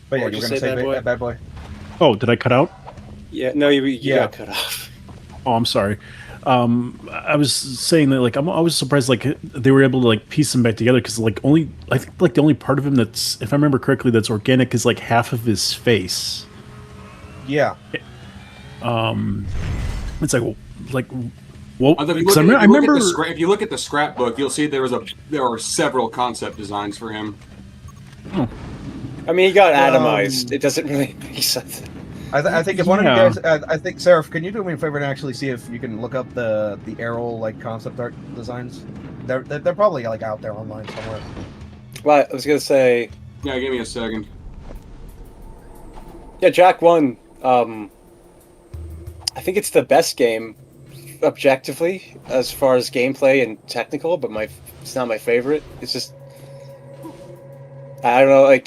But yeah, you're going to say bad boy? Oh, did I cut out? Yeah, no, you got cut off. Oh, I'm sorry. I was saying that like I was surprised like they were able to like piece them back together because like I think like the only part of him that's, if I remember correctly, that's organic is like half of his face. Yeah. It's like well, if you look at the scrapbook, you'll see there are several concept designs for him. Oh. I mean, he got atomized. It doesn't really make sense. I think if one of you guys, I think Seraph, can you do me a favor and actually see if you can look up the Arrow like concept art designs? They're probably like out there online somewhere. Well, I was gonna say. Yeah, give me a second. Yeah, Jak 1. I think it's the best game, objectively, as far as gameplay and technical. But it's not my favorite. It's just. I don't know. Like,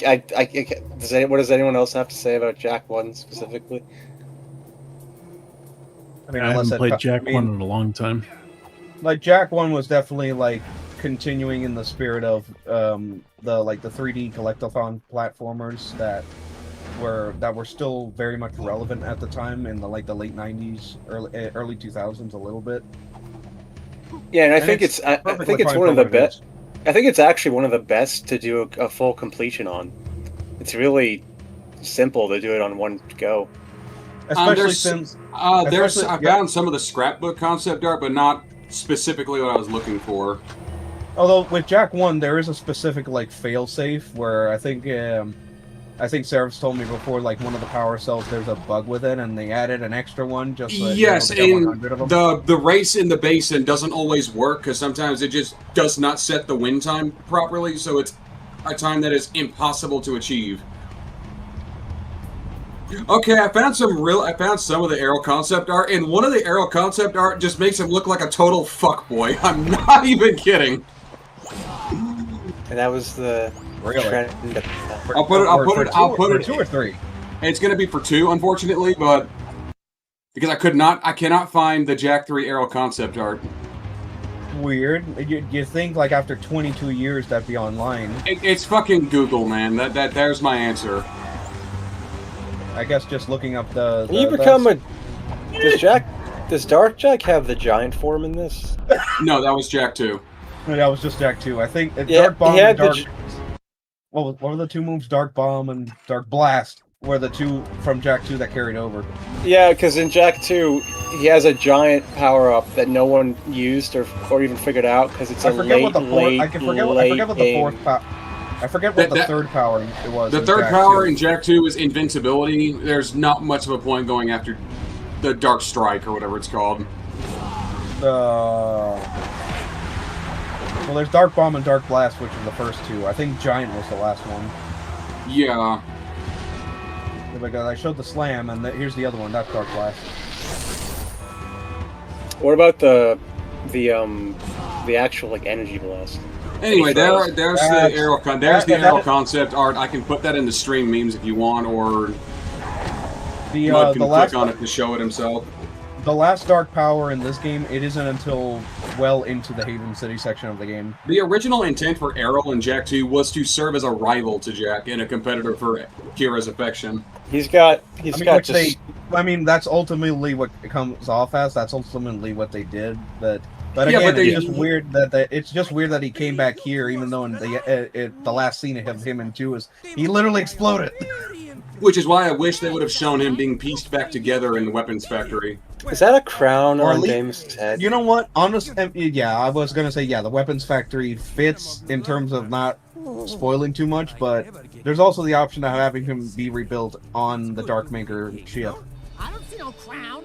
what does anyone else have to say about Jak 1 specifically? I mean, I haven't played Jak 1 in a long time. Like, Jak 1 was definitely like continuing in the spirit of the 3D collectathon platformers that were still very much relevant at the time in the late 90s, early 2000s a little bit. Yeah, and I think it's one of the best. I think it's actually one of the best to do a full completion on. It's really simple to do it on one go. Especially since I found some of the scrapbook concept art, but not specifically what I was looking for. Although with Jak 1, there is a specific like failsafe where I think Seraph's told me before, like one of the power cells, there's a bug with it, and they added an extra one just so yes, and the race in the basin doesn't always work because sometimes it just does not set the win time properly, so it's a time that is impossible to achieve. Okay, I found some of the Arrow concept art, and one of the Arrow concept art just makes him look like a total fuckboy. I'm not even kidding. And that was the. Really? I'll put it 2 or 3. It's gonna be for 2, unfortunately, but because I cannot find the Jak 3 Arrow concept art. Weird. You think like after 22 years that'd be online? It's fucking Google, man. There's my answer. I guess just looking up Does Dark Jak have the giant form in this? No, that was Jak 2. No, that was just Jak 2. I think Dark Bomb and Dark. What were the 2 moves? Dark Bomb and Dark Blast were the 2 from Jak 2 that carried over. Yeah, because in Jak 2, he has a giant power-up that no one used or even figured out because it's I forget what the third power it was. The third power in Jak 2 is invincibility. There's not much of a point going after the Dark Strike or whatever it's called. Well, there's Dark Bomb and Dark Blast, which are the first 2. I think Giant was the last one. Yeah. Because I showed the Slam, and here's the other one. That's Dark Blast. What about the actual like energy blast? Anyway, there's the Arrow concept art. I can put that in the stream memes if you want, or Mud can click on it to show it himself. The last Dark Power in this game, it isn't until well into the Haven City section of the game. The original intent for Arrow in Jak 2 was to serve as a rival to Jak and a competitor for Kira's affection. I mean, that's ultimately what it comes off as. That's ultimately what they did. But again, it's just weird that he came back here, even though in the last scene of him in 2 is he literally exploded. Which is why I wish they would have shown him being pieced back together in the weapons factory. Is that a crown on Dame's head? You know what? Honestly, yeah, I was gonna say the weapons factory fits in terms of not spoiling too much, but there's also the option of having him be rebuilt on the Darkmaker ship.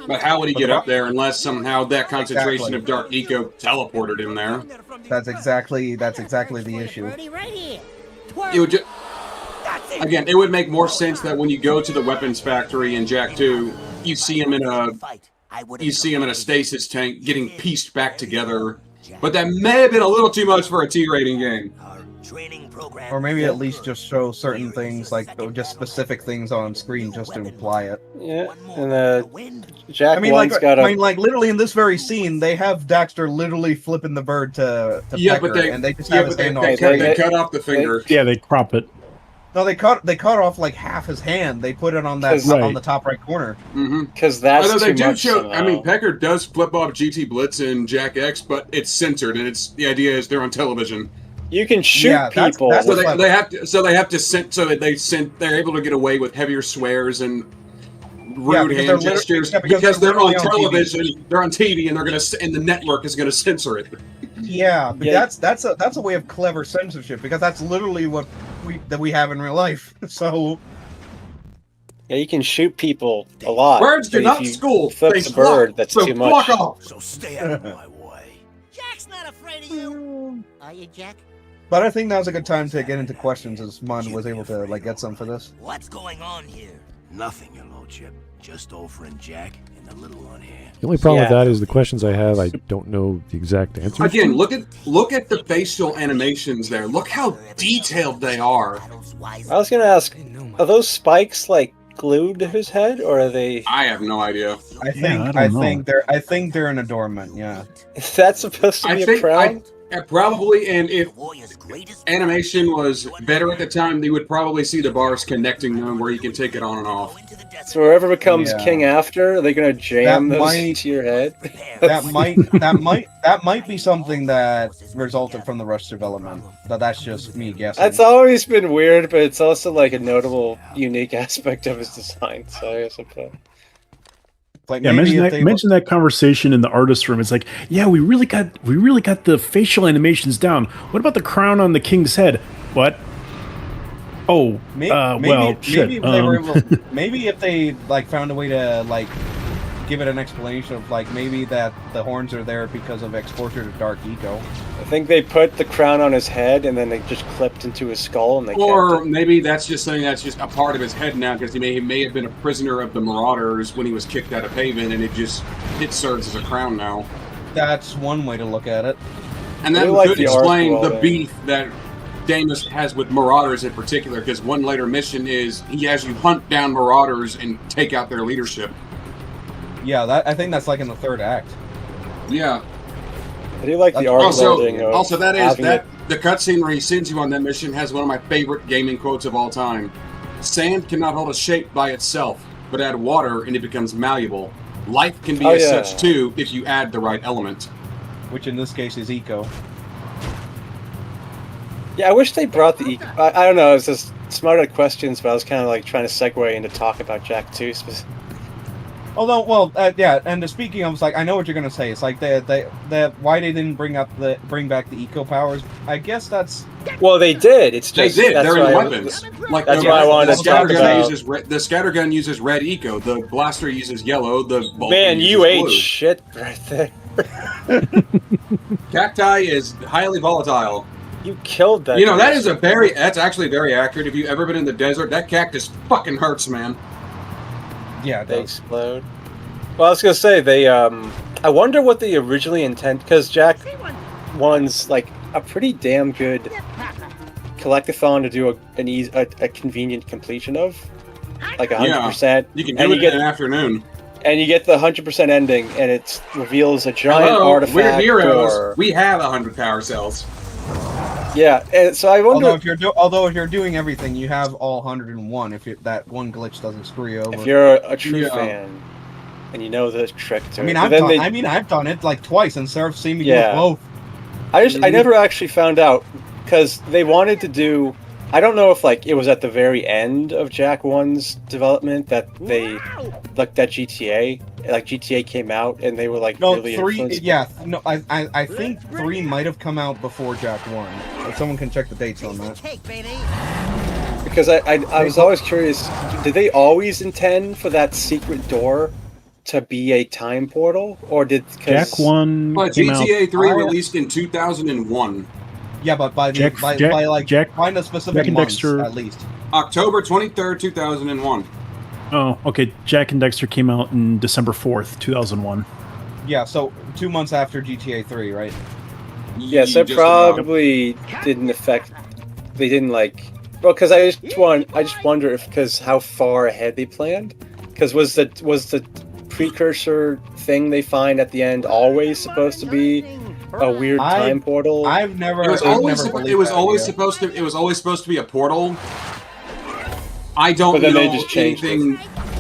But how would he get up there unless somehow that concentration of Dark Eco teleported him there? That's exactly the issue. It would again, it would make more sense that when you go to the weapons factory in Jak 2, you see him in a stasis tank getting pieced back together. But that may have been a little too much for a T-rating game. Or maybe at least just show certain things, like just specific things on screen, just to imply it. Yeah, and Jak 1's got like literally in this very scene, they have Daxter literally flipping the bird to Pecker, and they just have his hand on. They cut off the finger. Yeah, they crop it. No, they cut off like half his hand. They put it on that on the top right corner. Because that's although they too do much show. somehow. I mean, Pecker does flip off GT Blitz and Jack X, but it's censored, and it's the idea is they're on television. You can shoot people. So they have to. So they have to. So they're able to get away with heavier swears and rude hand gestures because they're on television. They're on TV, and and the network is gonna censor it. Yeah, but that's a way of clever censorship because that's literally what we have in real life. So yeah, you can shoot people a lot. Birds do not school. Flip They the bird. That's so too much. Fuck off. So stay out of my way. Jack's not afraid of you. Are you, Jack? But I think now's a good time to get into questions, as Mon was able to get some for this. What's going on here? Nothing, your lordship. Just old friend Jack and the little one here. The only problem with that is the questions I have, I don't know the exact answers. Again, look at the facial animations there. Look how detailed they are. I was gonna ask, are those spikes like glued to his head, or are they? I have no idea. I think they're an adornment. Yeah. Is that supposed to be a crown? Probably, and if animation was better at the time, they would probably see the bars connecting them where you can take it on and off. So whoever becomes king after, are they gonna jam those into your head? That might be something that resulted from the rush development. But that's just me guessing. That's always been weird, but it's also like a notable, unique aspect of his design. So I suppose. Like yeah, mention that conversation in the artist room. It's like, yeah, we really got the facial animations down. What about the crown on the king's head? What? Oh, shit. Maybe if they like found a way to like give it an explanation of like maybe that the horns are there because of exposure to dark eco. I think they put the crown on his head and then they just clipped into his skull and they or maybe that's just something that's just a part of his head now because he may have been a prisoner of the Marauders when he was kicked out of Haven and it serves as a crown now. That's one way to look at it. And that could explain the beef that Damus has with Marauders in particular because one later mission is he has you hunt down Marauders and take out their leadership. Yeah, I think that's like in the third act. Yeah. I do like the art building. Also, the cutscene where he sends you on that mission has one of my favorite gaming quotes of all time. Sand cannot hold a shape by itself, but add water and it becomes malleable. Life can be as such too if you add the right element. Which in this case is eco. Yeah, I wish they brought the eco. I don't know, it's just smarter questions, but I was kind of like trying to segue into talk about Jack 2 specifically. Although, and speaking, I was like, I know what you're gonna say. It's like why they didn't bring back the eco powers. I guess that's. Well, they did. It's just they did. They're in the weapons. That's why I wanted to talk about. The scattergun uses red eco. The blaster uses yellow. The man, you ate shit right there. Cacti is highly volatile. You killed that. You know that's actually very accurate. If you've ever been in the desert, that cactus fucking hurts, man. Yeah, they explode. Well, I was gonna say they. I wonder what they originally intend because Jack 1's like a pretty damn good collectathon to do a convenient completion of, like 100%. You can do it in an afternoon. And you get the 100% ending, and it reveals a giant artifact. We're heroes. We have 100 power cells. Yeah, and so I wonder. Although if you're doing everything, you have all 101. If that one glitch doesn't screw you over. If you're a true fan, and you know the trick to it. I've done it like twice, and Seraph seen me do it both. I never actually found out because they wanted to do. I don't know if like it was at the very end of Jack 1's development that they like that GTA came out and they were like really 3 I think 3 might have come out before Jack 1. If someone can check the dates on that. Because I was always curious, did they always intend for that secret door to be a time portal, or did Jack 1 GTA 3 released in 2001? Yeah, but by find a specific month at least. October 23rd, 2001. Oh, okay. Jak and Daxter came out in December 4th, 2001. Yeah, so 2 months after GTA 3, right? Yes, that probably didn't affect. They didn't like. Well, because I just wonder if because how far ahead they planned. Because was the precursor thing they find at the end always supposed to be a weird time portal? It was always supposed to be a portal, I don't But then know they just changed anything.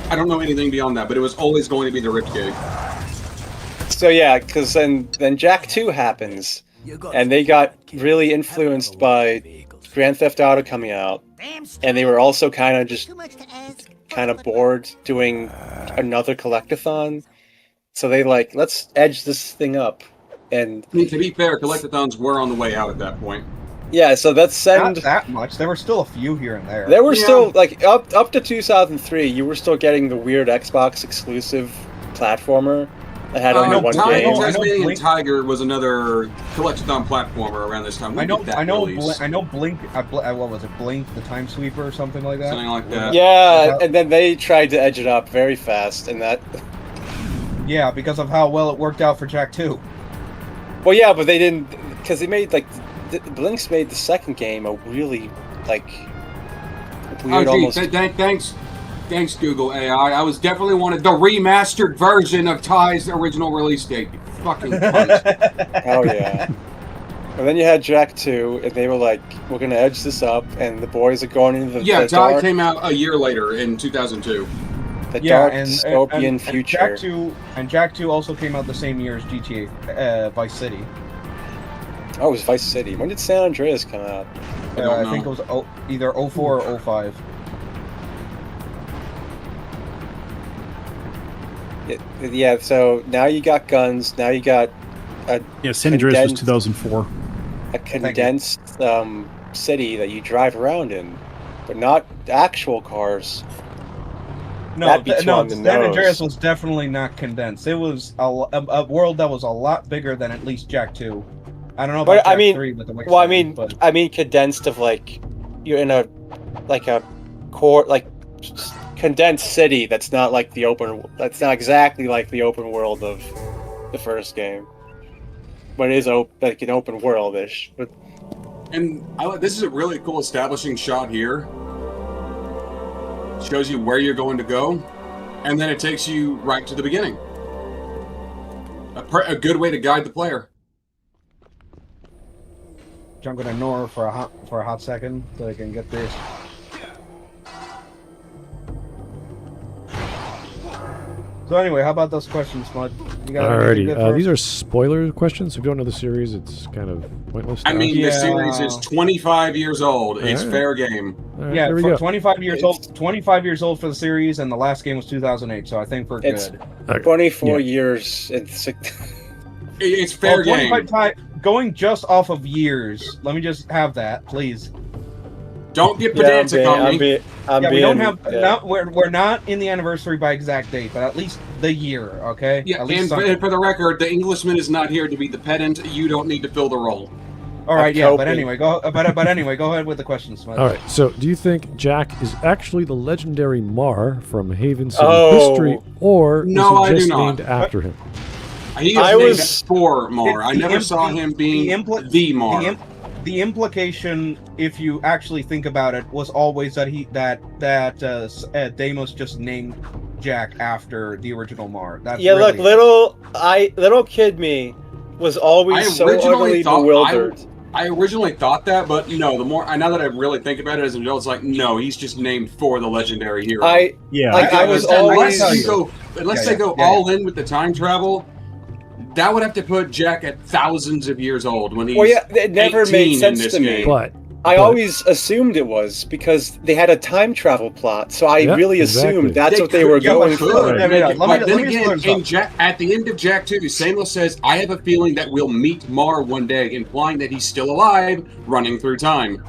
I don't know anything beyond that, but it was always going to be the Riptide. So yeah, because then Jak 2 happens, and they got really influenced by Grand Theft Auto coming out, and they were also kind of bored doing another collectathon. So they let's edge this thing up. And I mean, to be fair, collectathons were on the way out at that point. yeah, so let's send. Not that much. There were still a few here and there. There were still up to 2003. You were still getting the weird Xbox exclusive platformer that had only one game. Tasmanian and Tiger was another collectathon platformer around this time. I know Blink. What was it? Blink, the Time Sweeper, or something like that. Something like that. Yeah, and then they tried to edge it up very fast, and that. Yeah, because of how well it worked out for Jak 2. Well, yeah, but they didn't, because they made Blinks made the second game a really weird almost. Thanks, Google AI. I was definitely wanted the remastered version of Ty's original release date. You fucking cunt. Oh yeah. And then you had Jak 2, and they were like, "We're gonna edge this up," and the boys are going into the Ty came out a year later in 2002. The dark dystopian future. And Jak 2 also came out the same year as GTA Vice City. Oh, it was Vice City. When did San Andreas come out? I think it was either 04 or 05. Yeah, so now you got guns. Now you got San Andreas was 2004. A condensed city that you drive around in, but not actual cars. No, San Andreas was definitely not condensed. It was a world that was a lot bigger than at least Jak 2. I don't know about Jak 3 with the way. Well, I mean condensed of you're in a core condensed city that's not like the open. That's not exactly like the open world of the first game, but it is like an open world-ish. But and this is a really cool establishing shot here. Shows you where you're going to go, and then it takes you right to the beginning. A good way to guide the player. Jumping to Nora for a hot second so I can get this. So anyway, how about those questions, Smud? Alrighty, these are spoiler questions. If you don't know the series, it's kind of pointless. I mean, the series is 25 years old. It's fair game. Yeah, 25 years old. 25 years old for the series, and the last game was 2008. So I think we're good. 24 years. It's fair game. Going just off of years. Let me just have that, please. Don't get pedantic on me. We don't have. We're not in the anniversary by exact date, but at least the year, okay? Yeah, and for the record, the Englishman is not here to be the pedant. You don't need to fill the role. All right, yeah, but anyway, go ahead with the questions. All right, so do you think Jak is actually the legendary Mar from Haven City history, or is he just named after him? He was named for Mar. I never saw him being the Mar. The implication, if you actually think about it, was always that Deimos just named Jak after the original Mar. That's little kid me was always so utterly bewildered. I originally thought that, but now that I really think about it as an adult, it's like, no, he's just named for the legendary hero. Unless they go all in with the time travel. That would have to put Jak at thousands of years old when he's it never made sense to me. But I always assumed it was because they had a time travel plot, so I really assumed that's what they were going for. At the end of Jak 2, Samuel says, "I have a feeling that we'll meet Mar one day," implying that he's still alive, running through time.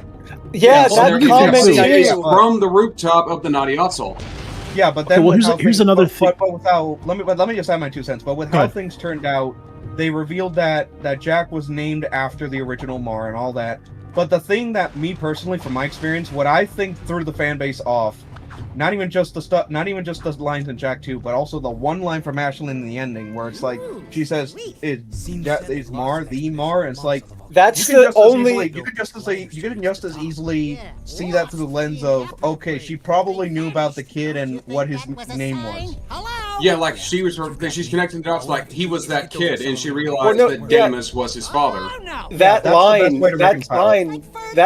Yeah, that comment is from the rooftop of the Nadi Atzal. Yeah, but then here's another thing. Let me just add my 2 cents. But with how things turned out, they revealed that Jak was named after the original Mar and all that. But the thing that me personally, from my experience, what I think threw the fan base off, not even just the lines in Jak 2, but also the one line from Ashlyn in the ending where it's like she says, "Is Mar the Mar?" And it's like that's the only. You can just as easily see that through the lens of, okay, she probably knew about the kid and what his name was. Yeah, like she's connecting the dots. Like he was that kid, and she realized that Damus was his father. That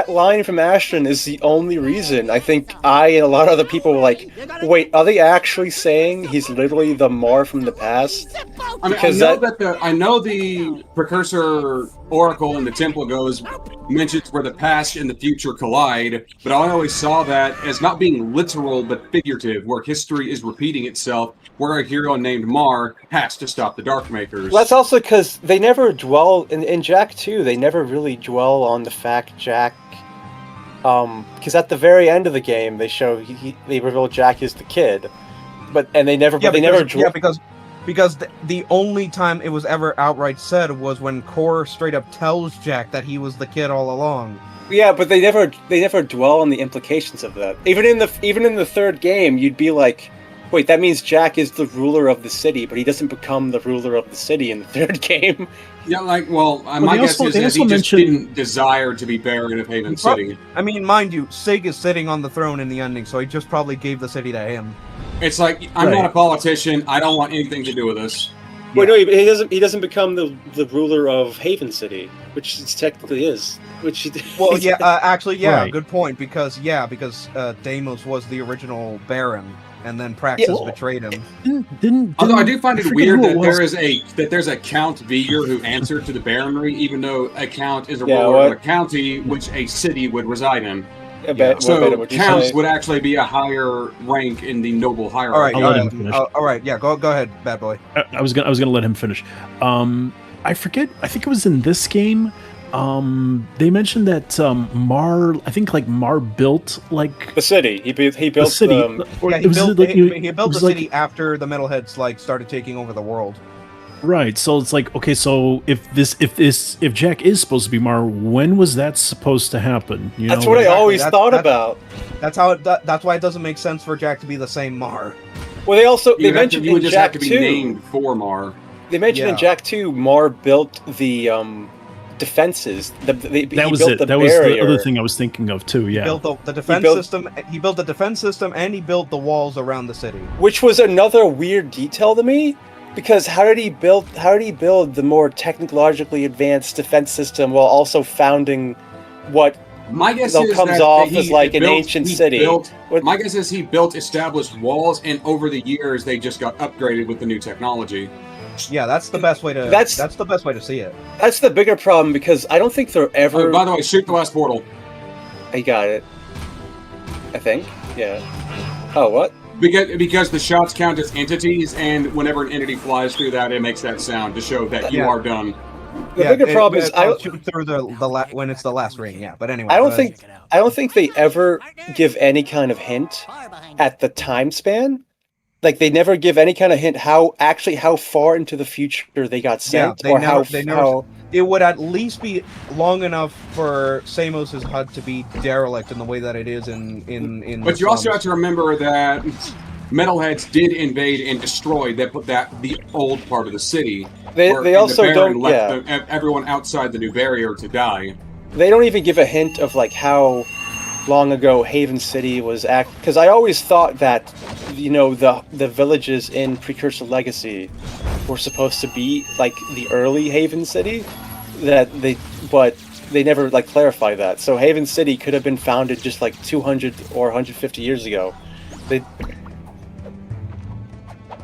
line from Ashton is the only reason I think I and a lot of other people were like, wait, are they actually saying he's literally the Mar from the past? I mean, I know the precursor oracle in the temple mentions where the past and the future collide, but I always saw that as not being literal but figurative, where history is repeating itself, where a hero named Mar has to stop the Darkmakers. Well, that's also because they never dwell in Jak 2. They never really dwell on the fact Jak, because at the very end of the game they show they reveal Jak is the kid, because the only time it was ever outright said was when Core straight up tells Jak that he was the kid all along. Yeah, but they never dwell on the implications of that. Even in the third game, you'd be like, wait, that means Jak is the ruler of the city, but he doesn't become the ruler of the city in the third game. Yeah, my guess is that he just didn't desire to be Baron of Haven City. I mean, mind you, Sig is sitting on the throne in the ending, so he just probably gave the city to him. It's like, I'm not a politician, I don't want anything to do with this. Wait, no, he doesn't become the ruler of Haven City, which he technically is. Well, yeah, actually, yeah, Right. good point, because Deimos was the original Baron, and then Praxis betrayed him. Although I do find it weird that there's a Count Viger who answered to the Baronry, even though a Count is a ruler of a county which a city would reside in. So Counts would actually be a higher rank in the noble hierarchy. All right, yeah, go ahead, bad boy. I was gonna let him finish. I forget. I think it was in this game. They mentioned that Mar built the city. He built the city. He built the city after the Metalheads started taking over the world. Right. So it's like, okay, so if Jak is supposed to be Mar, when was that supposed to happen? That's what I always thought about. That's why it doesn't make sense for Jak to be the same Mar. Well, they mentioned in Jak 2 be named for Mar. They mentioned in Jak 2 Mar built the defenses. That was it. That was the other thing I was thinking of too. Yeah. He built the defense system. He built the defense system, and he built the walls around the city. Which was another weird detail to me, because how did he build the more technologically advanced defense system while also founding what my guess comes off as like an ancient city? My guess is he built established walls, and over the years they just got upgraded with the new technology. Yeah, that's the best way to. That's the best way to see it. That's the bigger problem, because I don't think they're ever. Oh, by the way, shoot the last portal. I got it. I think. Yeah. Oh, what? Because the shots count as entities, and whenever an entity flies through that, it makes that sound to show that you are done. The bigger problem is I shoot through when it's the last ring. Yeah, but anyway. I don't think they ever give any kind of hint at the time span. Like, they never give any kind of hint how far into the future they got sent, it would at least be long enough for Samos's HUD to be derelict in the way that it is in. But you also have to remember that Metalheads did invade and destroy the old part of the city. They also don't left everyone outside the new barrier to die. They don't even give a hint of like how long ago Haven City was because I always thought that the villages in Precursor Legacy were supposed to be like the early Haven City, but they never like clarify that. So Haven City could have been founded just like 200 or 150 years ago. It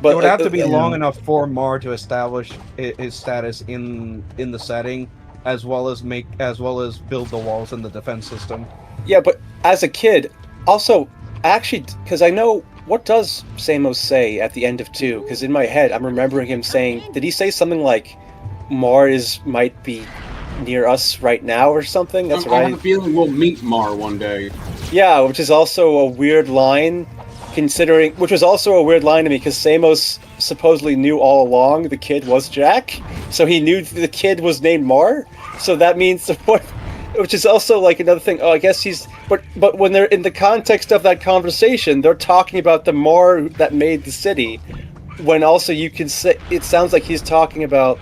would have to be long enough for Mar to establish his status in the setting, as well as build the walls and the defense system. Yeah, but as a kid, also, actually, because I know, what does Samos say at the end of 2? Because in my head, I'm remembering him saying, did he say something like, Mar might be near us right now or something? That's right. I have a feeling we'll meet Mar one day. Yeah, which is also a weird line, which was also a weird line to me, because Samos supposedly knew all along the kid was Jak, so he knew the kid was named Mar, so that means what... Which is also like another thing. Oh, I guess but when they're in the context of that conversation, they're talking about the Mar that made the city. When also you can say, it sounds like he's talking about,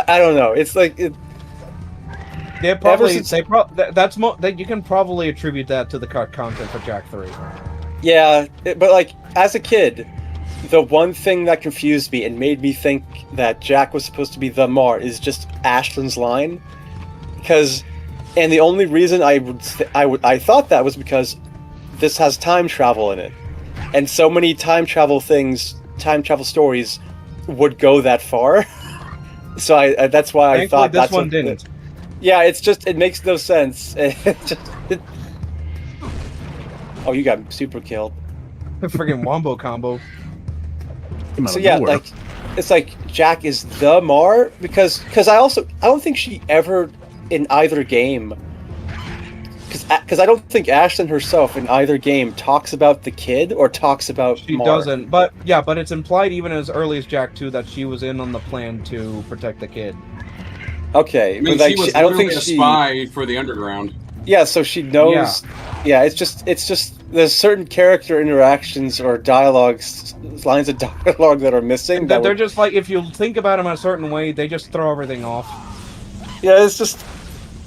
I don't know. It's like you can probably attribute that to the content for Jak 3. Yeah, but like as a kid, the one thing that confused me and made me think that Jack was supposed to be the Mar is just Ashlyn's line, and the only reason I thought that was because this has time travel in it, and so many time travel stories would go that far. So that's why I thought this one didn't. Yeah, it makes no sense. Oh, you got super killed. Friggin' wombo combo. So yeah, like it's like Jack is the Mar because I don't think she ever in either game, because I don't think Ashlyn herself in either game talks about the kid or talks about she Mar. doesn't, but it's implied even as early as Jak 2 that she was in on the plan to protect the kid. Okay, I mean, but like, she was I don't think a spy for the Underground. Yeah, so she knows. Yeah, it's just there's certain character interactions or lines of dialogue that are missing. They're just like, if you think about them a certain way, they just throw everything off. Yeah, it's just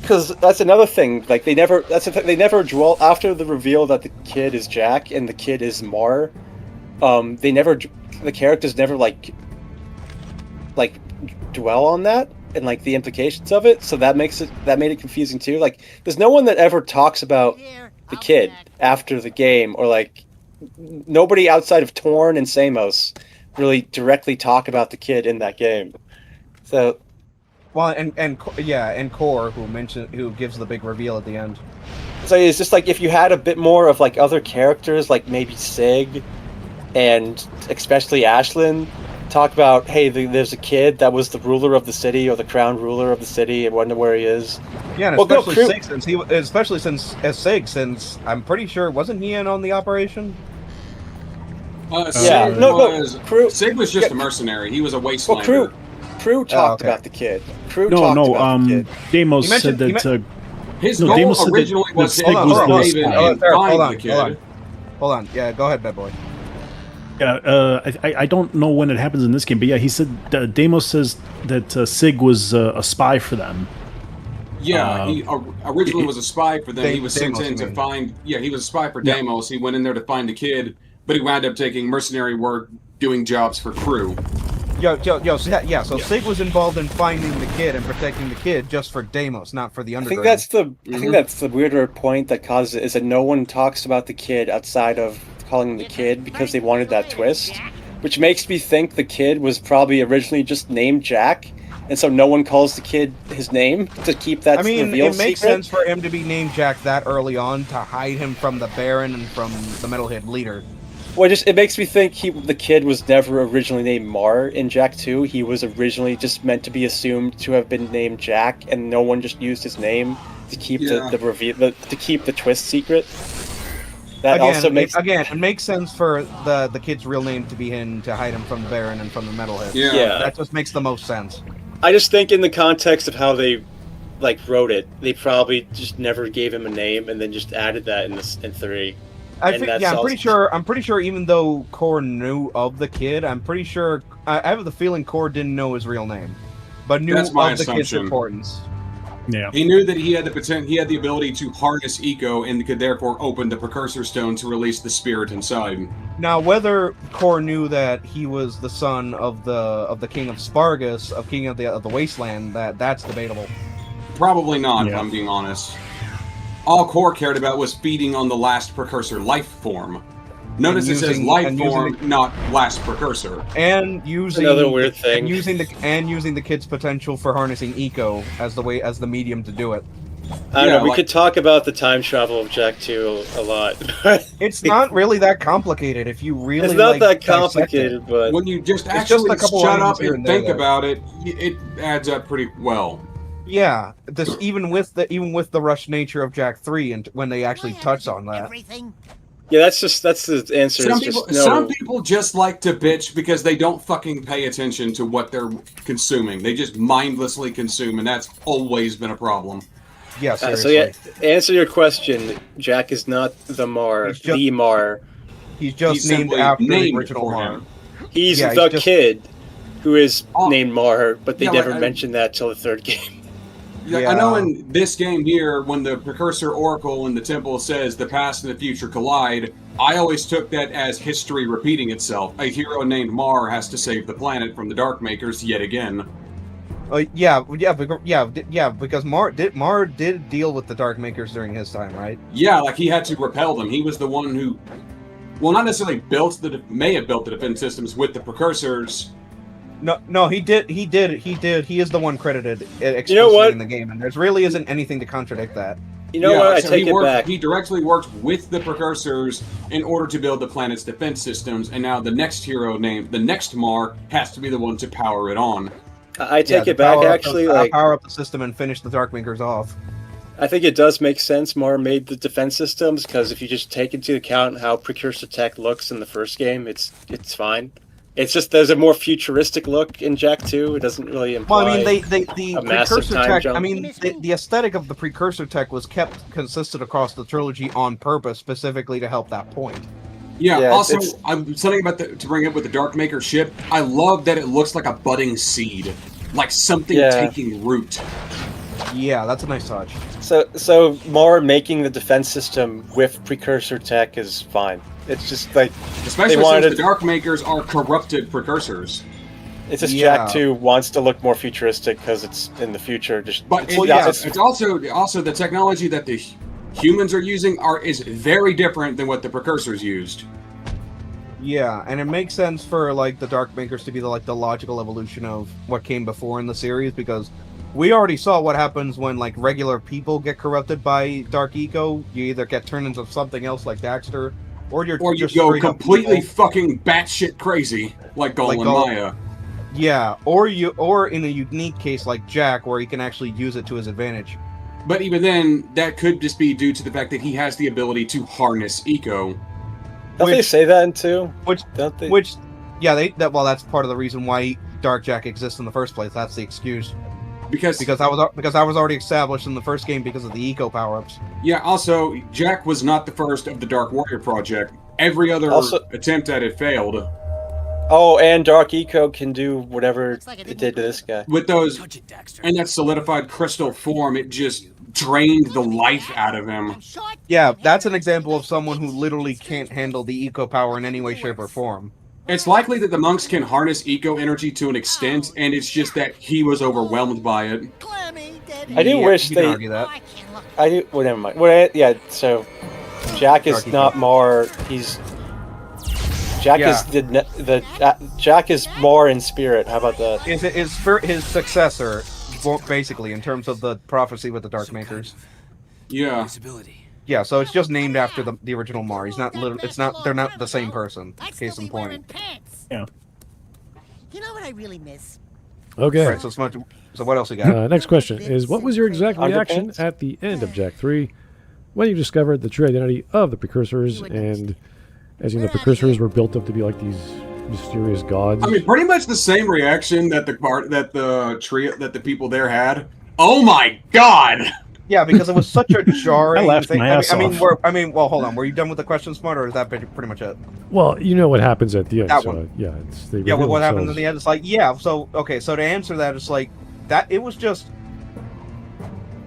because that's another thing. Like they never dwell after the reveal that the kid is Jack and the kid is Mar. The characters never like dwell on that and like the implications of it. So that made it confusing too. Like there's no one that ever talks about the kid after the game, or like nobody outside of Torn and Samos really directly talk about the kid in that game. So, well, and Core who gives the big reveal at the end. So it's just like if you had a bit more of like other characters, like maybe Sig, and especially Ashlyn, talk about, hey, there's a kid that was the ruler of the city or the crown ruler of the city and wonder where he is. Yeah, and especially since I'm pretty sure wasn't he in on the operation? Sig was just a mercenary. He was a wastelander. Well, Crew talked about the kid. Damos said that. His goal originally was to find the kid. Hold on. Yeah, go ahead, bad boy. Yeah, I don't know when it happens in this game, but yeah, he said Damos says that Sig was a spy for them. Yeah, he originally was a spy for them. He was sent in to find. Yeah, he was a spy for Damos. He went in there to find the kid, but he wound up taking mercenary work, doing jobs for Crew. So Sig was involved in finding the kid and protecting the kid just for Damos, not for the Underground. I think that's the weirder point that causes it, is that no one talks about the kid outside of calling him the kid because they wanted that twist, which makes me think the kid was probably originally just named Jack, and so no one calls the kid his name to keep that reveal it makes secret. sense for him to be named Jack that early on to hide him from the Baron and from the Metalhead leader. Well, it makes me think the kid was never originally named Mar in Jak 2. He was originally just meant to be assumed to have been named Jack, and no one just used his name to keep the reveal, to keep the twist secret. It makes sense for the kid's real name to be him to hide him from the Baron and from the Metalhead. Yeah, that just makes the most sense. I just think in the context of how they wrote it, they probably just never gave him a name and then just added that in 3. I'm pretty sure even though Core knew of the kid, I'm pretty sure I have the feeling Core didn't know his real name, but knew of the kid's importance. Yeah, he knew that he had the ability to harness Eco and could therefore open the Precursor Stone to release the spirit inside. Now, whether Core knew that he was the son of the King of Spargus, of King of the Wasteland, that's debatable. Probably not, if I'm being honest. All Core cared about was feeding on the last Precursor life form. Notice it says life form, not last Precursor. And using another weird thing. And using the kid's potential for harnessing Eco as the medium to do it. I don't know. We could talk about the time travel of Jak 2 a lot. It's not really that complicated if you really. It's not that complicated, but when you just actually shut up and think about it, it adds up pretty well. Yeah, even with the rush nature of Jak 3, and when they actually touch on that. Yeah, that's the answer. Some people just like to bitch because they don't fucking pay attention to what they're consuming. They just mindlessly consume, and that's always been a problem. Yeah, seriously. Answer your question. Jak is not the Mar, the Mar. He's just named after the original Mar. He's the kid who is named Mar, but they never mentioned that till the 3rd game. I know in this game here, when the Precursor Oracle in the temple says the past and the future collide, I always took that as history repeating itself. A hero named Mar has to save the planet from the Darkmakers yet again. Because Mar did deal with the Darkmakers during his time, right? Yeah, like he had to repel them. He was the one who, well, not necessarily may have built the defense systems with the Precursors. No, he did. He is the one credited explicitly in the game, and there really isn't anything to contradict that. You know what? I take it back. He directly worked with the Precursors in order to build the planet's defense systems, and now the next hero named the next Mar has to be the one to power it on. I take it back, actually. Power up the system and finish the Darkmakers off. I think it does make sense Mar made the defense systems, because if you just take into account how Precursor tech looks in the first game, it's fine. It's just there's a more futuristic look in Jak 2. It doesn't really imply the Precursor tech. Jump. I mean, the aesthetic of the Precursor tech was kept consistent across the trilogy on purpose, specifically to help that point. Yeah. Also, something about to bring up with the Darkmaker ship. I love that it looks like a budding seed, like something taking root. Yeah, that's a nice touch. So Mar making the defense system with Precursor tech is fine. It's just like, especially since the Darkmakers are corrupted Precursors. It's just Jak 2 wants to look more futuristic because it's in the future. It's also the technology that the humans are using is very different than what the Precursors used. Yeah, and it makes sense for like the Darkmakers to be the logical evolution of what came before in the series, because we already saw what happens when like regular people get corrupted by Dark Eco. You either get turned into something else like Daxter, or you go completely fucking batshit crazy like Gol and Maya. Yeah, or in a unique case like Jak, where he can actually use it to his advantage. But even then, that could just be due to the fact that he has the ability to harness Eco. Don't they say that in 2? That's part of the reason why Dark Jak exists in the first place. That's the excuse. Because I was already established in the first game because of the Eco power-ups. Yeah, also, Jak was not the first of the Dark Warrior project. Every other attempt at it failed. Oh, and Dark Eco can do whatever it did to this guy. With those, and that solidified crystal form, it just drained the life out of him. Yeah, that's an example of someone who literally can't handle the Eco power in any way, shape, or form. It's likely that the monks can harness Eco energy to an extent, and it's just that he was overwhelmed by it. I do wish they... argue that. I do... Well, never mind. So Jak is not Mar. He's... Jak is Jak is Mar in spirit. How about that? His successor, basically, in terms of the prophecy with the Darkmakers. Yeah. Yeah, so it's just named after the original Mar. He's not. They're not the same person. Case in point. Yeah. You know what I really miss? Okay. Right, so what else you got? Next question is: what was your exact reaction at the end of Jak 3 when you discovered the true identity of the Precursors? And as you know, the Precursors were built up to be like these mysterious gods. I mean, pretty much the same reaction that the people there had. Oh my god! Yeah, because it was such a jarring I laughed thing. my ass off. Well, hold on. Were you done with the question, Smart, or is that pretty much it? Well, you know what happens at the end. That so, one. Yeah, what happens in the end? It's like, so to answer that, it's like that. It was just.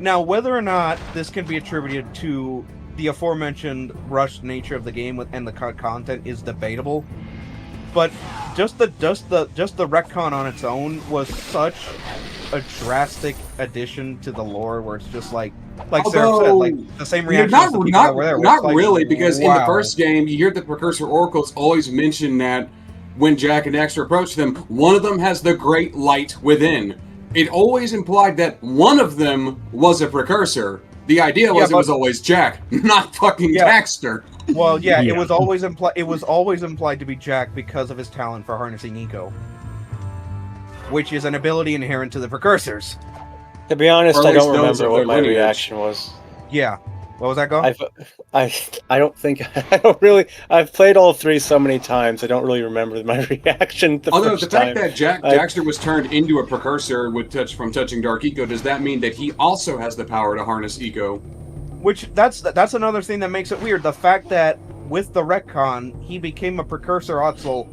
Now, whether or not this can be attributed to the aforementioned rushed nature of the game and the content is debatable, but just the retcon on its own was such a drastic addition to the lore, where it's just like Sarah said, like the same reaction. Not really, because in the first game, you hear the Precursor Oracles always mention that when Jak and Daxter approach them, one of them has the great light within. It always implied that one of them was a Precursor. The idea was it was always Jak, not fucking Daxter. Well, it was always implied. It was always implied to be Jak because of his talent for harnessing Eco, which is an ability inherent to the Precursors. To be honest, I don't remember what my reaction was. Yeah. What was that, Go? I don't think... I don't really... I've played all 3 so many times, I don't really remember my reaction the fact that Daxter was turned into a Precursor from touching Dark Eco, does that mean that he also has the power to harness Eco? Which, that's another thing that makes it weird. The fact that, with the retcon, he became a Precursor Otzel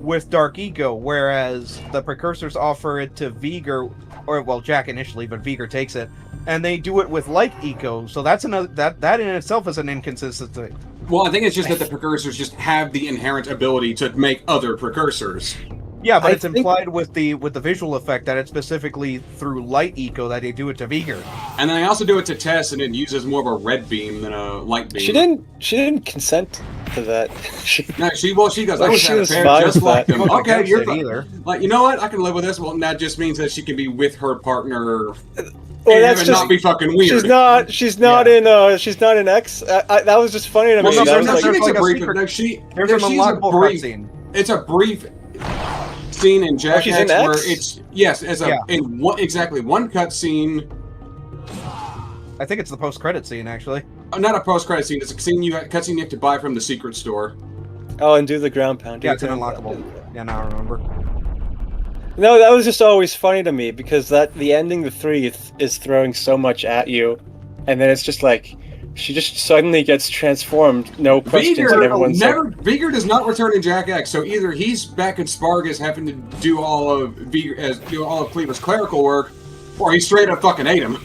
with Dark Eco, whereas the precursors offer it to Vigor, or well, Jak initially, but Vigor takes it, and they do it with Light Eco. So that's another that in itself is an inconsistency. Well, I think it's just that the precursors just have the inherent ability to make other precursors. Yeah, but it's implied with the visual effect that it's specifically through Light Eco that they do it to Vigor. And then they also do it to Tess, and it uses more of a red beam than a light beam. She didn't consent to that. No, she goes, I she was pair fine just with like that. them. Okay, you're fine. Either. Like, you know what? I can live with this. Well, that just means that she can be with her partner. Well, that's just not be fucking weird. She's not in X. That was just funny to me. Well, That there's was she like, gets a brief. There's an unlockable cutscene. It's a brief scene in Jak she's X in where X? it's in one cutscene. I think it's the post-credit scene, actually. Not a post-credit scene. It's a cutscene you have to buy from the secret store. oh, and do the ground pound. Yeah, it's an unlockable. Yeah, now I remember. No, that was just always funny to me because the ending to 3 is throwing so much at you, and then it's just like she just suddenly gets transformed, no questions, and everyone's Vigor does not return in Jak X, so either he's back in Spargus having to do all of Cleaver's clerical work, or he straight up fucking ate him.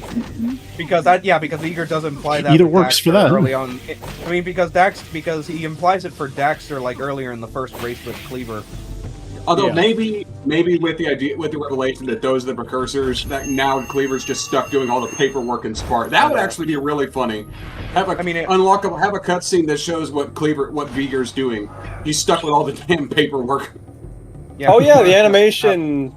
Because Vigor does imply that Either works for them. early on. I mean, because he implies it for Daxter like earlier in the first race with Cleaver. Although maybe with the revelation that those are the precursors, that now Cleaver's just stuck doing all the paperwork and Spark. That would actually be really funny. Have a cutscene that shows what Vigor's doing. He's stuck with all the damn paperwork. Yeah. Oh yeah, the animation.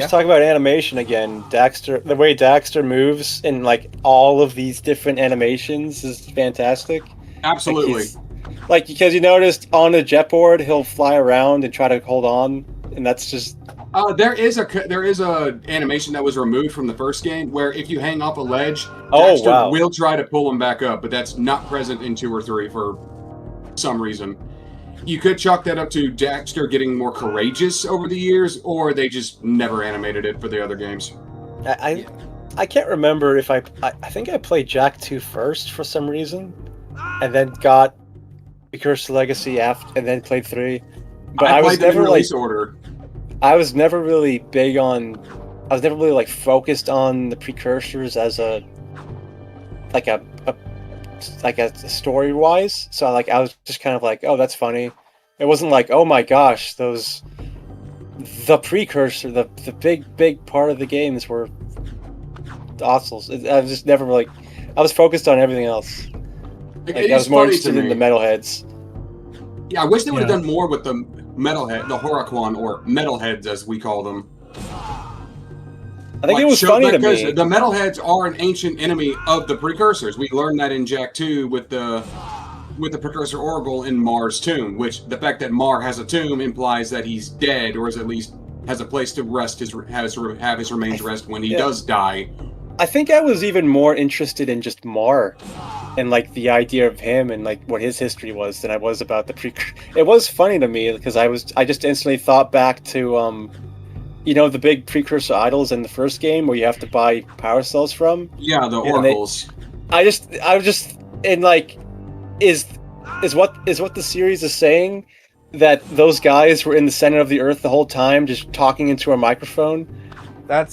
Talk about animation again. Daxter, the way Daxter moves in like all of these different animations is fantastic. Absolutely. Like because you noticed on the jetboard, he'll fly around and try to hold on, and that's just. There is a animation that was removed from the first game where if you hang off a ledge, Oh, Daxter wow. will try to pull him back up, but that's not present in 2 or 3 for some reason. You could chalk that up to Daxter getting more courageous over the years, or they just never animated it for the other games. I can't remember if I think I played Jak 2 first for some reason, and then got Precursor Legacy after, and then played 3. But I was never order. I was never really big on. I was never really like focused on the precursors as a story wise. So like I was just kind of like, oh, that's funny. It wasn't like, oh my gosh, the precursor, the big part of the games were fossils. I was just never like. I was focused on everything else. Like, I was more interested in the metalheads. Yeah, I wish they would have done more with the metalhead, the Horaquan, or metalheads as we call them. I think it was funny to me. The metalheads are an ancient enemy of the precursors. We learned that in Jak 2 with the precursor Oracle in Mar's tomb, which the fact that Mar has a tomb implies that he's dead, or is at least has a place to rest have his remains rest when he does die. I think I was even more interested in just Mar and like the idea of him and like what his history was than I was about the precursor. It was funny to me because I just instantly thought back to the big precursor idols in the first game where you have to buy power cells from. Yeah, the oracles. I was just in like is what the series is saying, that those guys were in the center of the earth the whole time just talking into a microphone. That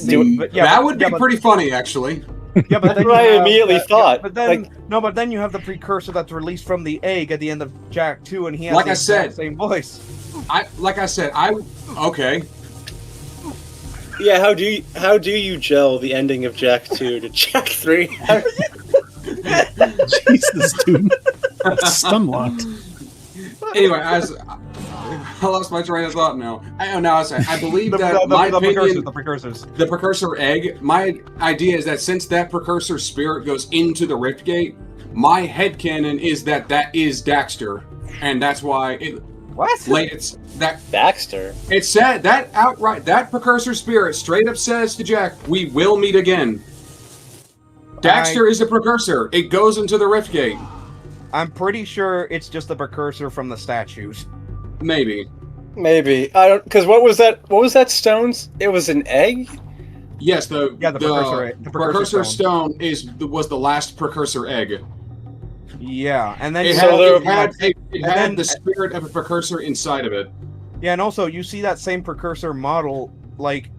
would be pretty funny, actually. Yeah, but that's what I immediately thought. But then you have the precursor that's released from the egg at the end of Jak 2, and he has the same voice. Okay. Yeah, how do you gel the ending of Jak 2 to Jak 3? Jesus, dude. Stunlocked. Anyway, I lost my train of thought now. I believe that my opinion, the precursors. The precursor egg, my idea is that since that precursor spirit goes into the Rift Gate, my headcanon is that is Daxter. And that's why it... What? Daxter? It said that outright, that precursor spirit straight up says to Jak, we will meet again. Daxter is a precursor. It goes into the Rift Gate. I'm pretty sure it's just the precursor from the statues. Maybe. I don't, because what was that stones? It was an egg? Yes, the precursor stone was the last precursor egg. Yeah, and then it had the spirit of a precursor inside of it. Yeah, and also you see that same precursor model like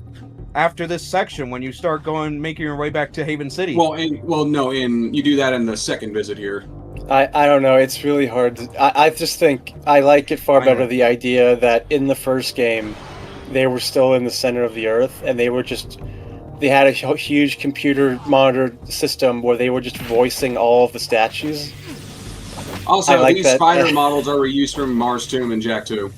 after this section when you start making your way back to Haven City. You do that in the second visit here. I don't know. It's really hard. I just think I like it far better. The idea that in the first game, they were still in the center of the Earth, and they had a huge computer monitored system where they were just voicing all of the statues. Also, these spider models are reused from Mars Tomb and Jak 2.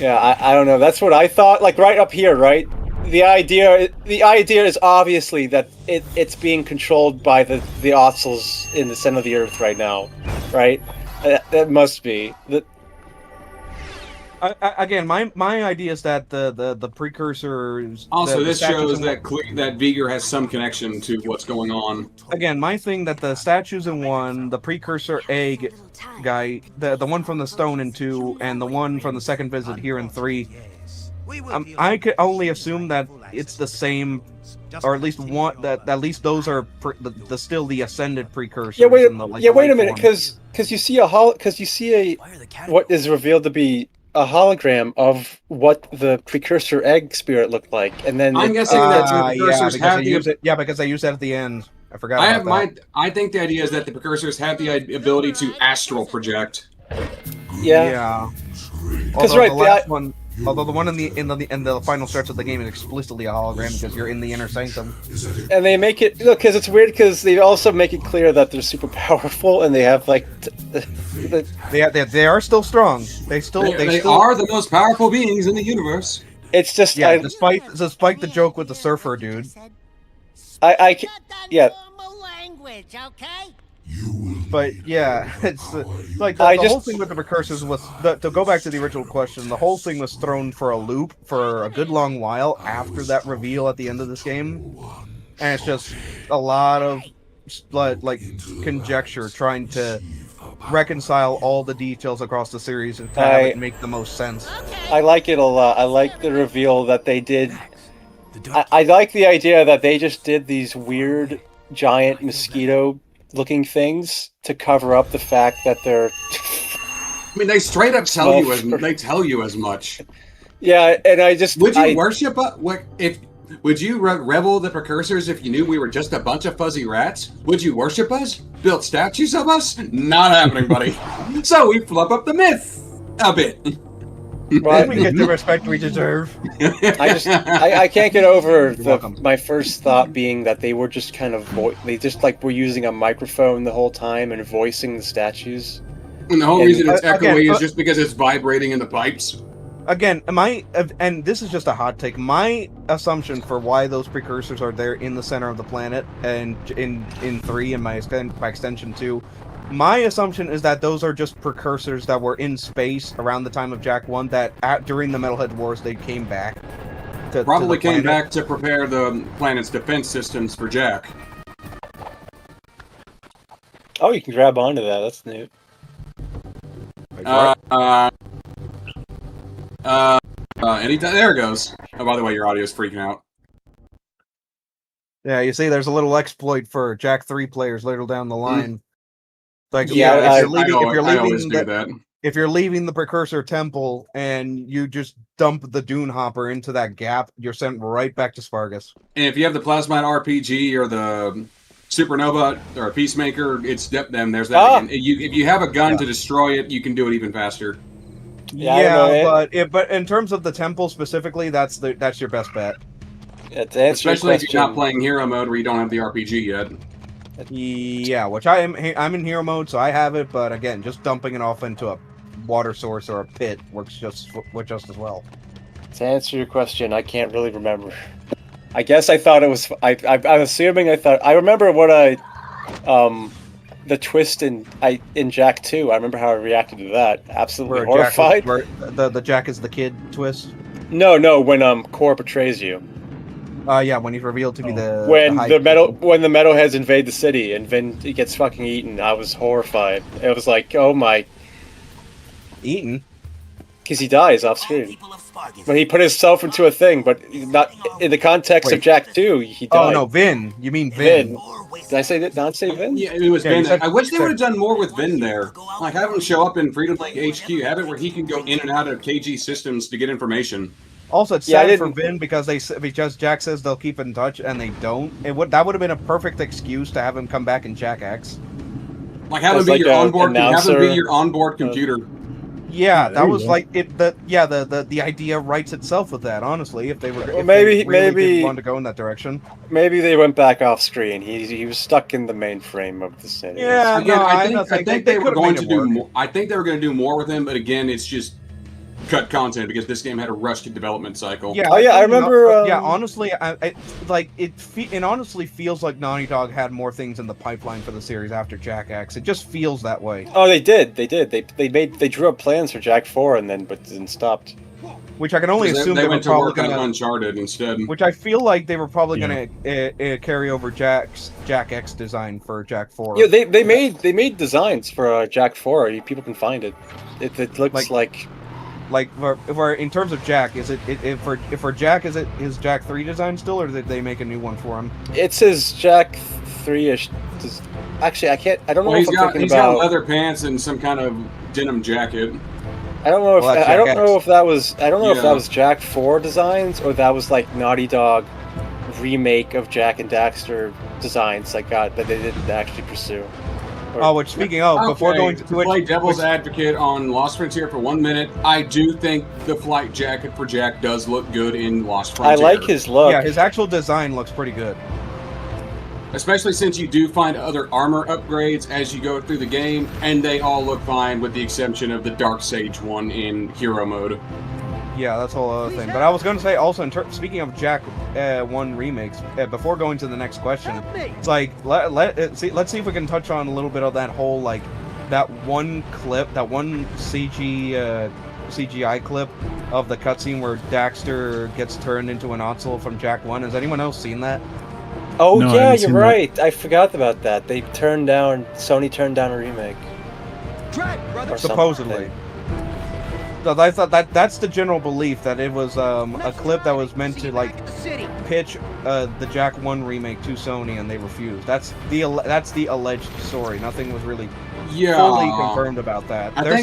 Yeah, I don't know. That's what I thought. Like right up here, right? The idea is obviously that it's being controlled by the Otzels in the center of the Earth right now, right? That must be. Again, my idea is that the precursors. Also, this shows that Veigar has some connection to what's going on. Again, my thing that the statues in 1, the precursor egg guy, the one from the stone in 2, and the one from the second visit here in 3. I could only assume that it's the same, or at least one. That at least those are still the ascended precursors. Yeah, wait a minute, because you see what is revealed to be a hologram of what the precursor egg spirit looked like, and then I'm guessing that the precursors because they use that at the end. I forgot. I think the idea is that the precursors have the ability to astral project. Yeah. Because the last one. Although the one in the final stretch of the game is explicitly a hologram because you're in the inner sanctum. And they make it because it's weird because they also make it clear that they're super powerful and they have like they are still strong. They are the most powerful beings in the universe. It's just despite the joke with the surfer dude. Language, okay? But yeah, it's like the whole thing with the precursors was to go back to the original question. The whole thing was thrown for a loop for a good long while after that reveal at the end of this game, and it's just a lot of like conjecture trying to reconcile all the details across the series and have it make the most sense. I like it a lot. I like the reveal that they did. I like the idea that they just did these weird giant mosquito looking things to cover up the fact that they're I mean, they straight up tell you as much. Yeah, and I just would you worship would you revel the precursors if you knew we were just a bunch of fuzzy rats? Would you worship us? Build statues of us? Not happening, buddy. So we flip up the myth a bit. Well, we get the respect we deserve. I can't get over my first thought being that they were just kind of they just like were using a microphone the whole time and voicing the statues. And the whole reason it's echoing is just because it's vibrating in the pipes. Again, and this is just a hot take. My assumption for why those precursors are there in the center of the planet and in 3 and by extension 2. My assumption is that those are just precursors that were in space around the time of Jak 1 that during the Metalhead Wars they came back. Probably came back to prepare the planet's defense systems for Jak. Oh, you can grab onto that. That's neat. Anytime. There it goes. Oh, by the way, your audio is freaking out. Yeah, you see, there's a little exploit for Jak 3 players later down the line. Like, if you're leaving the precursor temple and you just dump the Dune Hopper into that gap, you're sent right back to Spargus. And if you have the Plasmide RPG or the Supernova or a Peacemaker, it's them. There's that again. If you have a gun to destroy it, you can do it even faster. But in terms of the temple specifically, that's your best bet. Especially if you're not playing hero mode where you don't have the RPG yet. Yeah, which I'm in hero mode, so I have it. But again, just dumping it off into a water source or a pit works just as well. To answer your question, I can't really remember. I guess I thought it was. I'm assuming I thought. I remember what the twist in Jak 2. I remember how I reacted to that. Absolutely horrified. The Jak is the kid twist. No, when Core betrays you. Yeah, when he's revealed to be when the metalheads invade the city and Vin gets fucking eaten, I was horrified. It was like, oh my. Eaten? Because he dies off screen. When he put himself into a thing, but not in the context of Jak 2, he died. Oh no, Vin. You mean Vin? Did I say that? Not say Vin? Yeah, it was Vin. I wish they would have done more with Vin there. Like have him show up in Freedom League HQ, have it where he can go in and out of KG systems to get information. Also, it's sad for Vin because Jak says they'll keep in touch and they don't. That would have been a perfect excuse to have him come back in Jak X. Like have him be your onboard computer. Yeah, that was like it. The idea writes itself with that. Honestly, if they were maybe didn't want to go in that direction, maybe they went back off screen. He was stuck in the mainframe of the city. Yeah, again, I think they were going to do more. I think they were going to do more with him, but again, it's just cut content because this game had a rushed development cycle. Yeah, I remember. Honestly, it honestly feels like Naughty Dog had more things in the pipeline for the series after Jak X. It just feels that way. Oh, they did. They drew up plans for Jak 4 but then stopped. Which I can only assume they went to work on Uncharted instead. Which I feel like they were probably going to carry over Jak X design for Jak 4. Yeah, they made designs for Jak 4. People can find it. It looks like. Like for in terms of Jak, is it for Jak is Jak 3 design still, or did they make a new one for him? It's his Jak 3-ish. Actually, I don't know if he's got leather pants and some kind of denim jacket. I don't know if that was Jak 4 designs or that was like Naughty Dog remake of Jak and Daxter designs that they didn't actually pursue. Which speaking of, before going to play devil's advocate on Lost Frontier for 1 minute, I do think the flight jacket for Jak does look good in Lost Frontier. I like his look. Yeah, his actual design looks pretty good. Especially since you do find other armor upgrades as you go through the game, and they all look fine with the exception of the Dark Sage one in hero mode. Yeah, that's a whole other thing. But I was going to say also, speaking of Jak 1 remakes, before going to the next question, it's like let's see if we can touch on a little bit of that whole that one clip, that one CGI clip of the cutscene where Daxter gets turned into an Otzel from Jak 1. Has anyone else seen that? Oh no, yeah, you're right. I forgot about that. Sony turned down a remake. Supposedly. So I thought that's the general belief, that it was a clip that was meant to pitch the Jak 1 remake to Sony, and they refused. That's the alleged story. Nothing was really fully confirmed about that. I don't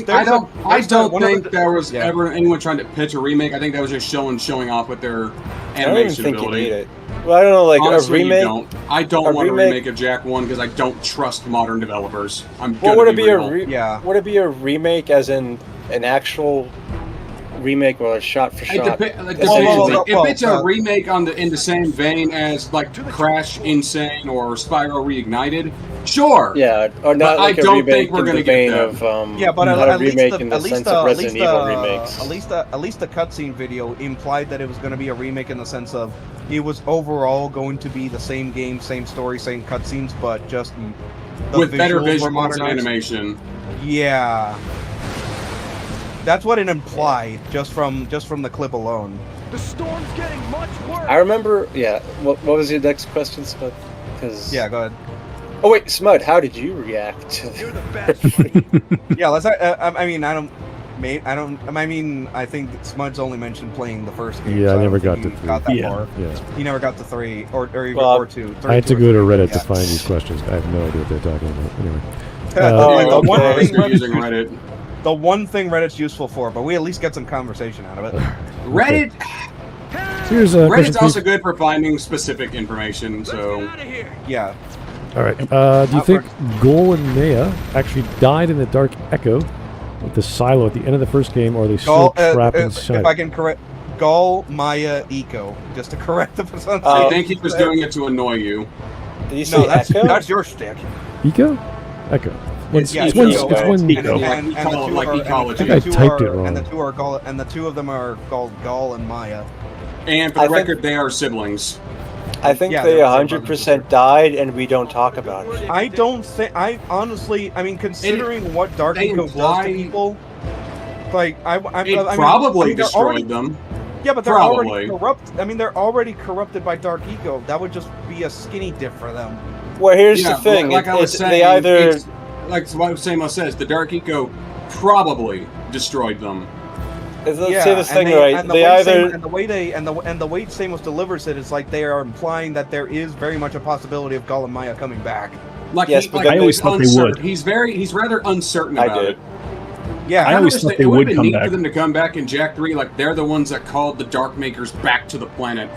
think there was ever anyone trying to pitch a remake. I think that was just showing off with their animation ability. You need it. Well, I don't know, honestly, a remake. I don't want a remake of Jak 1 because I don't trust modern developers. Would it be a remake as in an actual remake or a shot for shot? If it's a remake in the same vein as Crash Insane or Spyro Reignited, sure. Yeah, or not. I don't think we're going to get that. But at least the cutscene video implied that it was going to be a remake in the sense of it was overall going to be the same game, same story, same cutscenes, but just with better visuals and animation. Yeah. That's what it implied, just from the clip alone. The storm's getting much worse. I remember. Yeah. What was your next question, Smud? Yeah, go ahead. Oh wait, Smud, how did you react to? You're the best. Yeah, let's. I think Smud's only mentioned playing the first game. Yeah, I never got to 3. Got that far. Yeah. He never got to 3 or even or 2. I had to go to Reddit to find these questions. I have no idea what they're talking about. Anyway. The one thing Reddit's useful for, but we at least get some conversation out of it. Reddit. Reddit's also good for finding specific information. So yeah. All right. Do you think Gol and Maya actually died in the Dark Echo with the silo at the end of the first game, or are they still trapped inside? If I can correct, Gol, Maya, Eco, just to correct the pronunciation. I think he was doing it to annoy you. Did you say Echo? That's your shtick. Eco? Echo. It's one Eco. I think I typed it wrong. And the two of them are called Gol and Maya. And for the record, they are siblings. I think they 100% died, and we don't talk about it. I don't think. Considering what Dark Eco does to people, probably destroyed them. Yeah, but they're already corrupt. They're already corrupted by Dark Eco. That would just be a skinny dip for them. Well, here's the thing. Like I was saying, like what Samo says, the Dark Eco probably destroyed them. Let's say this thing and right. They either and the way Samos delivers it is like they are implying that there is very much a possibility of Golem Maya coming back. Like yes, but I always thought they would. He's rather uncertain about it. Yeah, I always thought they would come back. It would have been neat for them to come back in Jak 3. Like they're the ones that called the Darkmakers back to the planet.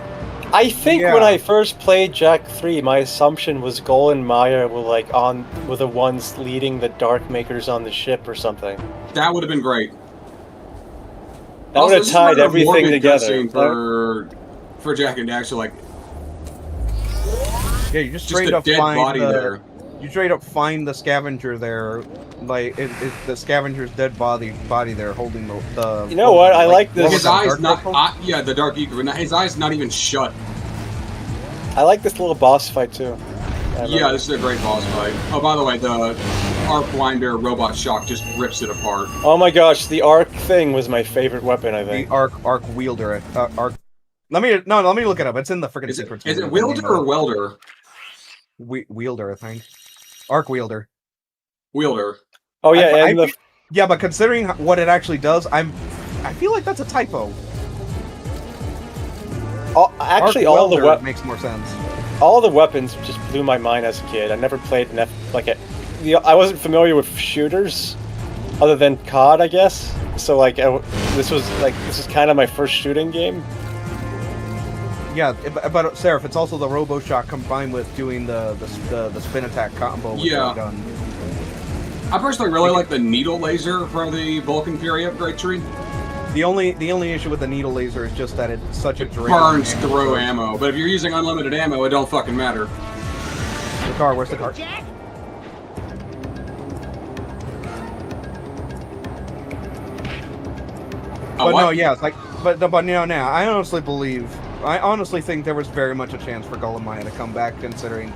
I think when I first played Jak 3, my assumption was Gol and Maya were the ones leading the Darkmakers on the ship or something. That would have been great. That would have tied everything together. For Jak and Daxter, like yeah, you just straight a up dead find body there. You straight up find the scavenger there, like the scavenger's dead body there holding the. You know what? I like this. His eyes the Dark Eagle. His eyes not even shut. I like this little boss fight too. Yeah, this is a great boss fight. Oh, by the way, the Arc Winder Robot Shock just rips it apart. Oh my gosh, the Arc thing was my favorite weapon. I think the Arc Wielder. Arc. Let me look it up. It's in the freaking secrets. Is it Wielder or Welder? Wielder, I think. Arc Wielder. Wielder. Oh yeah, yeah, but considering what it actually does, I feel like that's a typo. Actually, all the weapons makes more sense. All the weapons just blew my mind as a kid. I never played I wasn't familiar with shooters, other than COD, I guess. So this is kind of my first shooting game. Yeah, but Seraph, it's also the Robo Shock combined with doing the spin attack combo with the gun. I personally really like the needle laser for the Vulcan Fury upgrade tree. The only issue with the needle laser is just that it's such a drain. Burns through ammo, but if you're using unlimited ammo, it don't fucking matter. The car, where's the car? But no, yeah, it's like, but now, I honestly think there was very much a chance for Golem Maya to come back, considering,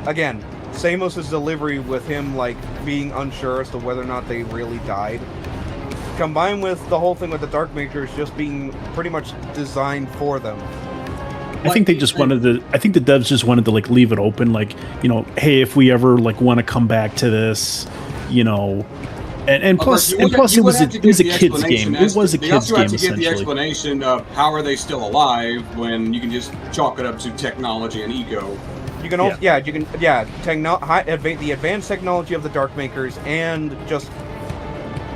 again, Samos's delivery with him being unsure as to whether or not they really died, combined with the whole thing with the Darkmakers just being pretty much designed for them. I think they just wanted to. I think the devs just wanted to leave it open, hey, if we ever want to come back to this, and plus it was a kid's game. It was a kid's game essentially. You have to give the explanation of how are they still alive when you can just chalk it up to technology and ego. You can also, the advanced technology of the Darkmakers and just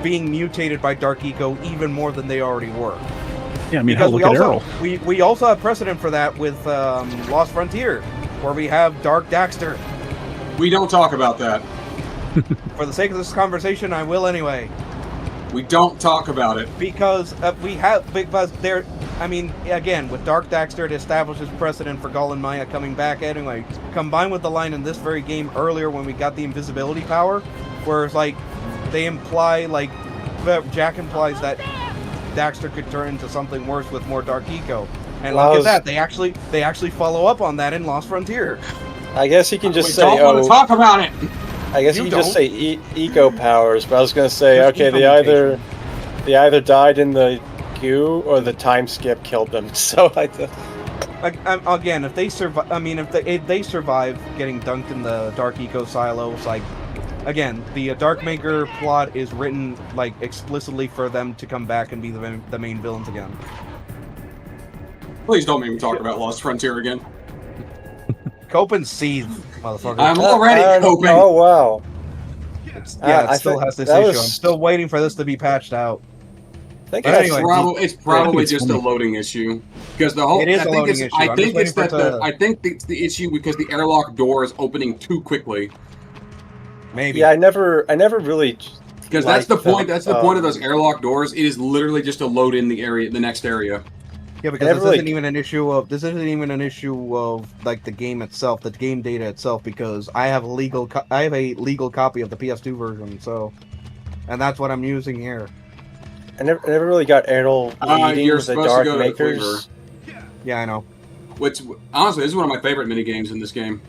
being mutated by Dark Eco even more than they already were. Yeah, I mean, look at Errol. We also have precedent for that with Lost Frontier, where we have Dark Daxter. We don't talk about that. For the sake of this conversation, I will anyway. We don't talk about it. Because again, with Dark Daxter, it establishes precedent for Gol and Maya coming back anyway. Combined with the line in this very game earlier when we got the invisibility power, where it's they imply, Jak implies that Daxter could turn into something worse with more Dark Eco. And look at that, they actually follow up on that in Lost Frontier. I guess you can just say, don't want to talk about it. I guess you can just say eco powers, but I was going to say, okay, they either died in the goo or the time skip killed them. So again, if they survive, if they survive getting dunked in the Dark Eco silos, again, the Darkmaker plot is written explicitly for them to come back and be the main villains again. Please don't make me talk about Lost Frontier again. Cope and seethe, motherfucker. I'm already coping. Oh wow. It still has this issue. I'm still waiting for this to be patched out. It's probably just a loading issue because the whole. It is a loading issue. I think it's the issue because the airlock door is opening too quickly. Maybe. Yeah, I never really. Because that's the point. That's the point of those airlock doors. It is literally just to load in the next area. Yeah, because this isn't even an issue of the game itself, the game data itself. Because I have a legal copy of the PS2 version, and that's what I'm using here. I never really got Errol leading the Darkmakers. Yeah, I know. Which honestly, this is one of my favorite mini games in this game.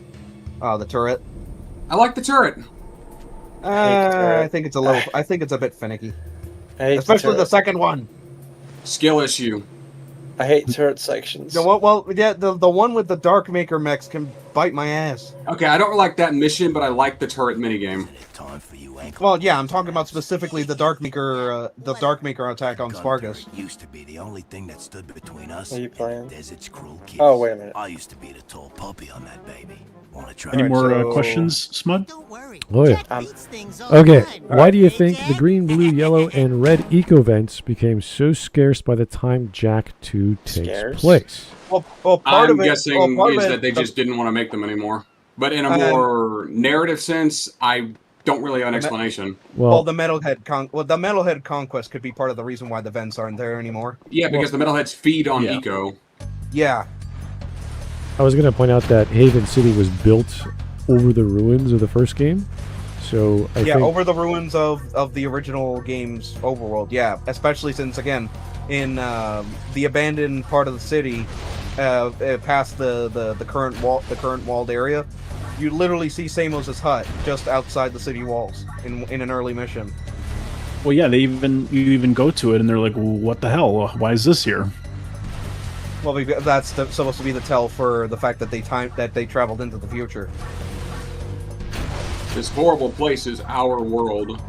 Oh, the turret. I like the turret. I think it's a bit finicky, especially the second one. Skill issue. I hate turret sections. The one with the Dark Maker mechs can bite my ass. Okay, I don't like that mission, but I like the turret minigame. Well, yeah, I'm talking about specifically the Dark Maker attack on Spargus. Used to be the only thing that stood between us. Are you playing? Desert's cruel kids. Oh, wait a minute. I used to be the tall puppy on that baby. Want to try? Any more questions, Smud? Don't worry. Oh yeah. Jack beats things all Okay, the time. why do you Hey, think the Jack? green, blue, yellow, and red eco vents became so scarce by the time Jak 2 takes Scarce? place? Well, part I'm of it, guessing part of is it- that they just didn't want to make them anymore. But in a more narrative sense, I don't really have an explanation. Well, the Metalhead conquest could be part of the reason why the vents aren't there anymore. Yeah, because the metalheads feed on Yeah. eco. Yeah. I was going to point out that Haven City was built over the ruins of the first game. So I think over the ruins of the original game's overworld. Yeah, especially since again, in the abandoned part of the city, past the current walled area, you literally see Samos' hut just outside the city walls in an early mission. Well, yeah, you even go to it and they're like, well, "What the hell? Why is this here?" Well, that's supposed to be the tell for the fact that they traveled into the future. This horrible place is our world.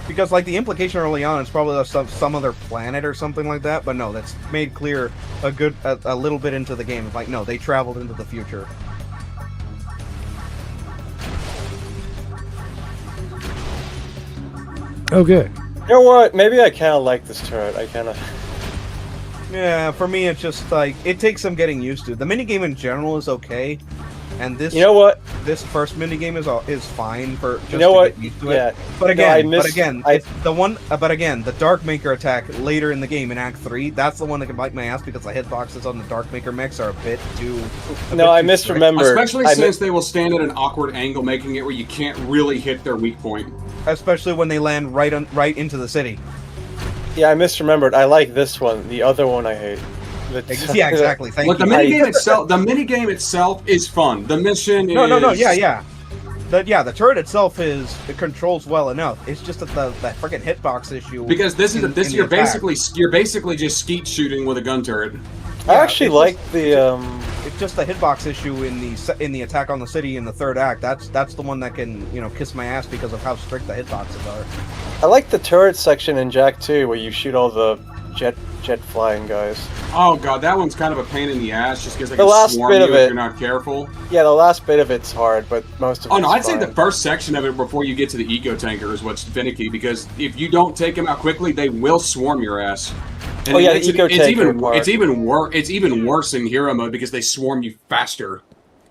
Because like the implication early on is probably some other planet or something like that, but no, that's made clear a little bit into the game. Like no, they traveled into the future. okay. You know what? Maybe I kind of like this turret. I kind of... Yeah, for me it's just like it takes some getting used to. The minigame in general is okay, and this You know what? this first minigame is fine for just You know to what? get used to it. Yeah. But No, again, I the Dark Maker attack later in the game in Act 3, that's the one that can bite my ass because the hitboxes on the Dark Maker mechs are a bit too. No, I misremembered. Especially since they will stand at an awkward angle, making it where you can't really hit their weak point. Especially when they land right into the city. Yeah, I misremembered. I like this one. The other one I hate. Yeah, exactly. Thank Look, you. the minigame itself is fun. The mission is yeah. The turret itself it controls well enough. It's just that that freaking hitbox issue. Because you're basically just skeet shooting with a gun turret. I actually like the It's just the hitbox issue in the attack on the city in the third act. That's the one that can kiss my ass because of how strict the hitboxes are. I like the turret section in Jak 2 where you shoot all the jet flying guys. Oh god, that one's kind of a pain in the ass just because they The can last swarm bit you of if it. you're not careful. Yeah, the last bit of it's hard, but most of Oh it's no, I'd say fine. the first section of it before you get to the eco tanker is what's finicky because if you don't take them out quickly, they will swarm your ass. And Oh, yeah, it's the eco tanker part. it's even worse in hero mode because they swarm you faster.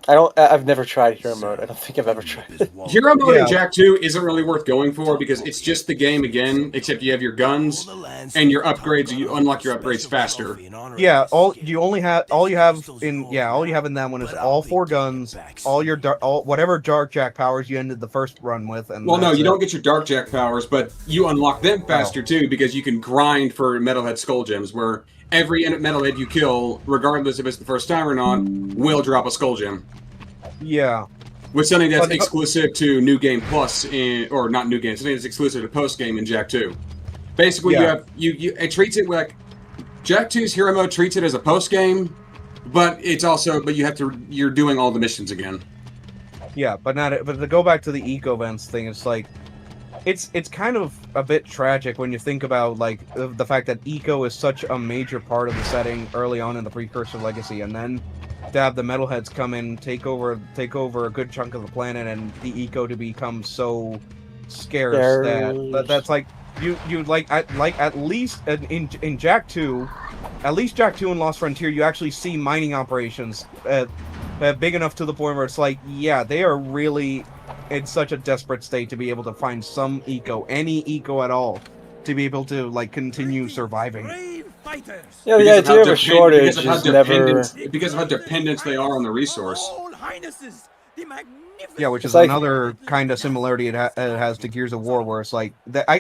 I've never tried hero mode. I don't think I've ever tried it. Hero mode in Jak 2 isn't really worth going for because it's just the game again, except you have your guns and your upgrades. You unlock your upgrades faster. Yeah, all you have in that one is all 4 guns, whatever Dark Jak powers you ended the first run with, and Well, no, you don't get your Dark Jak powers, but you unlock them faster too because you can grind for Metalhead Skull Gems, where every Metalhead you kill, regardless if it's the first time or not, will drop a Skull Gem. Yeah. With something that's exclusive to New Game Plus, or not New Game, something that's exclusive to Post Game in Jak 2. Basically, it treats it like Jak 2's Hero Mode treats it as a post game, but you're doing all the missions again. Yeah, but to go back to the eco events thing, it's like it's kind of a bit tragic when you think about like the fact that eco is such a major part of the setting early on in the Precursor Legacy, and then to have the metalheads come in, take over a good chunk of the planet, and the eco to become so scarce that's like you like at least in Jak 2, at least Jak 2 and Lost Frontier, you actually see mining operations big enough to the point where it's like, yeah, they are really in such a desperate state to be able to find some eco, any eco at all, to be able to like continue surviving. Yeah, the idea of a shortage is never... Because of how dependent they are on the resource. Yeah, which is like... another kind of similarity it has to Gears of War, where it's like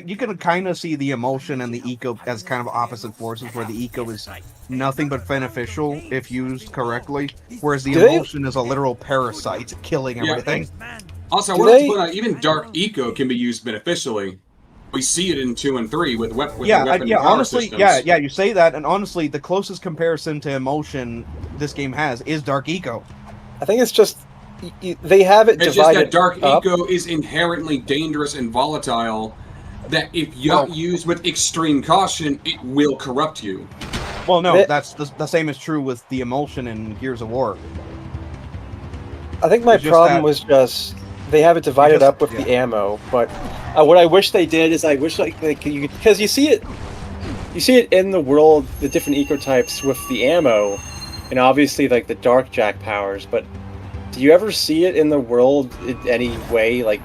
you can kind of see the emotion and the eco as kind of opposite forces, where the eco is nothing but beneficial if used correctly, whereas the emotion is a literal parasite killing everything. Also, I want to point out, even Dark Eco can be used beneficially. We see it in 2 and 3 with weapon honestly, systems. you say that, and honestly, the closest comparison to emotion this game has is Dark Eco. I think it's just they have it divided. It's just that Dark up. Eco is inherently dangerous and volatile. That if used with extreme caution, it will corrupt you. Well, no, that's the same is true with the emulsion in Gears of War. I think my problem was just they have it divided up with the ammo, but what I wish they did is I wish because you see it in the world, the different eco types with the ammo, and obviously like the Dark Jack powers. But do you ever see it in the world in any way? Like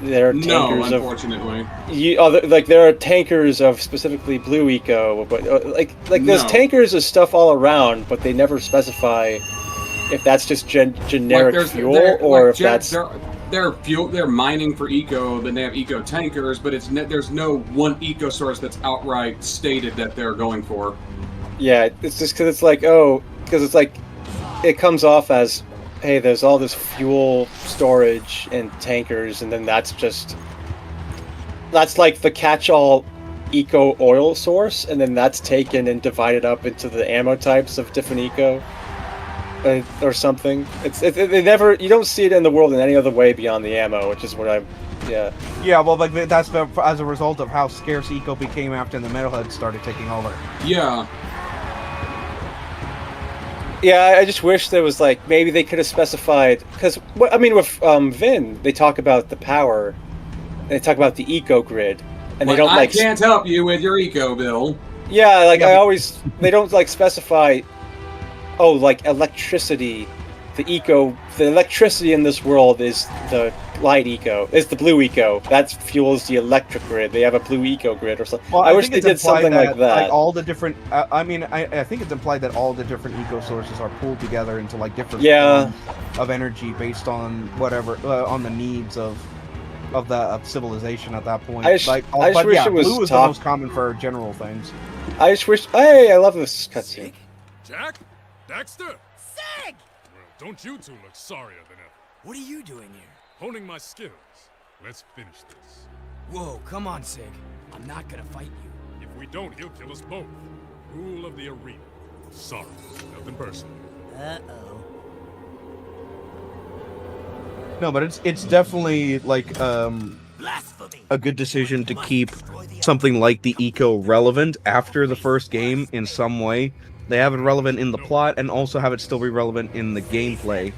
there are tankers unfortunately. There are tankers of specifically blue eco, but there's tankers of stuff all around, but they never specify if that's just generic fuel or if that's. They're mining for eco, then they have eco tankers, but there's no one eco source that's outright stated that they're going for. Yeah, it's just because it comes off as, hey, there's all this fuel storage and tankers, and then that's like the catch-all eco oil source, and then that's taken and divided up into the ammo types of different eco. Or something. They never. You don't see it in the world in any other way beyond the ammo, which is what I. Yeah. Yeah, well, like that's as a result of how scarce eco became after the metalheads started taking over. Yeah. Yeah, I just wish there was maybe they could have specified with Vin they talk about the power, and they talk about the eco grid, and they don't I can't help you with your eco bill. Yeah, they don't specify. Oh, electricity. The electricity in this world is the light eco. Is the blue eco. That fuels the electric grid. They have a blue eco grid or something. Well, I wish they did something like that. Like all the different. I think it's implied that all the different eco sources are pulled together into different forms of energy based on whatever on the needs of civilization at that point. I just wish it was blue is the most common for general things. I just wish. Hey, I love this cutscene. Jak? Daxter? Sig! Well, don't you two look sorrier than ever. What are you doing here? Honing my skills. Let's finish this. Whoa, come on, Sig. I'm not gonna fight you. If we don't, he'll kill us both. Rule of the arena. Sorry, nothing personal. Uh-oh. No, but it's definitely a good decision to keep something like the eco relevant after the first game in some way. They have it relevant in the plot and also have it still be relevant in the gameplay.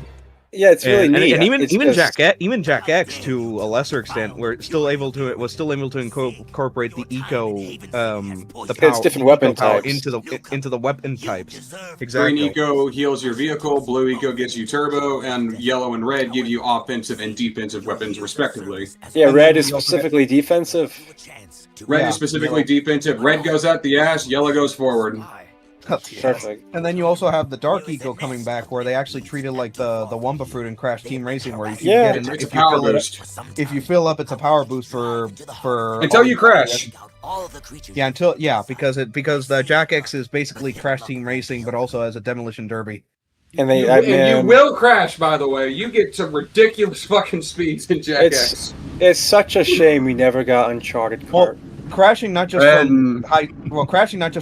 Yeah, it's really neat. And even Jak X to a lesser extent, was still able to incorporate the eco, the power, it's different weapon types into the weapon types. Exactly. Green eco heals your vehicle, blue eco gives you turbo, and yellow and red give you offensive and defensive weapons respectively. Yeah, red is specifically defensive. Red is specifically defensive. Red goes out the ass, yellow goes forward. Perfect. And then you also have the Dark Eco coming back, where they actually treat it like the Wumpa Fruit in Crash Team Racing, where if you fill up, it's a power boost for until you crash. Because the Jak X is basically Crash Team Racing, but also has a demolition derby. And you will crash, by the way. You get some ridiculous fucking speeds in Jak X. It's such a shame we never got Uncharted Kart. Well, crashing not just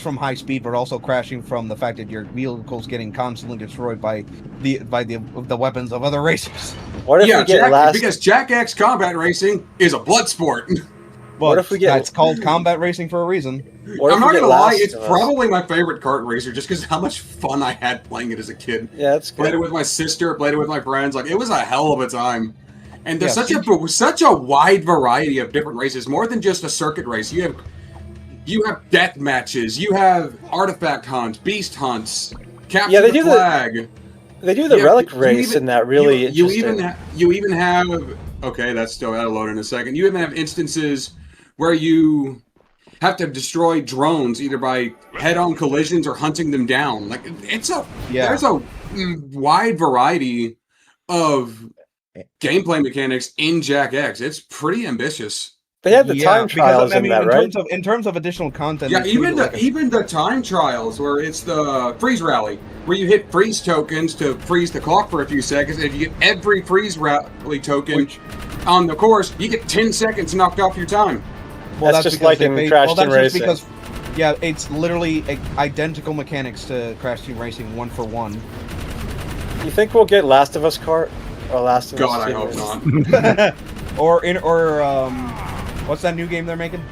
from high speed, but also crashing from the fact that your vehicle's getting constantly destroyed by the weapons of other racers. What if we get because Jak X combat racing is a blood sport. Well, what if we get? It's called combat racing for a reason. I'm not gonna lie, it's probably my favorite kart racer, just because how much fun I had playing it as a kid. Yeah, it's good. Played it with my sister, played it with my friends. It was a hell of a time. And there's such a wide variety of different races, more than just a circuit race. You have death matches, you have artifact hunts, beast hunts, capture the flag. They do the relic race in that really interesting. You even have okay, that's still out of load in a second. You even have instances where you have to destroy drones either by head-on collisions or hunting them down. There's a wide variety of gameplay mechanics in Jak X. It's pretty ambitious. They have the time trials in that, right? In terms of additional content. Yeah, even the time trials where it's the freeze rally, where you hit freeze tokens to freeze the clock for a few seconds. And if you get every freeze rally token on the course, you get 10 seconds knocked off your time. Well, that's just because like they in made- Crash well, Team that's just Racing. because, yeah, it's literally identical mechanics to Crash Team Racing, 1 for 1. You think we'll get Last of Us Kart? Or Last of Us God, I hope series? not. or what's that new game they're making?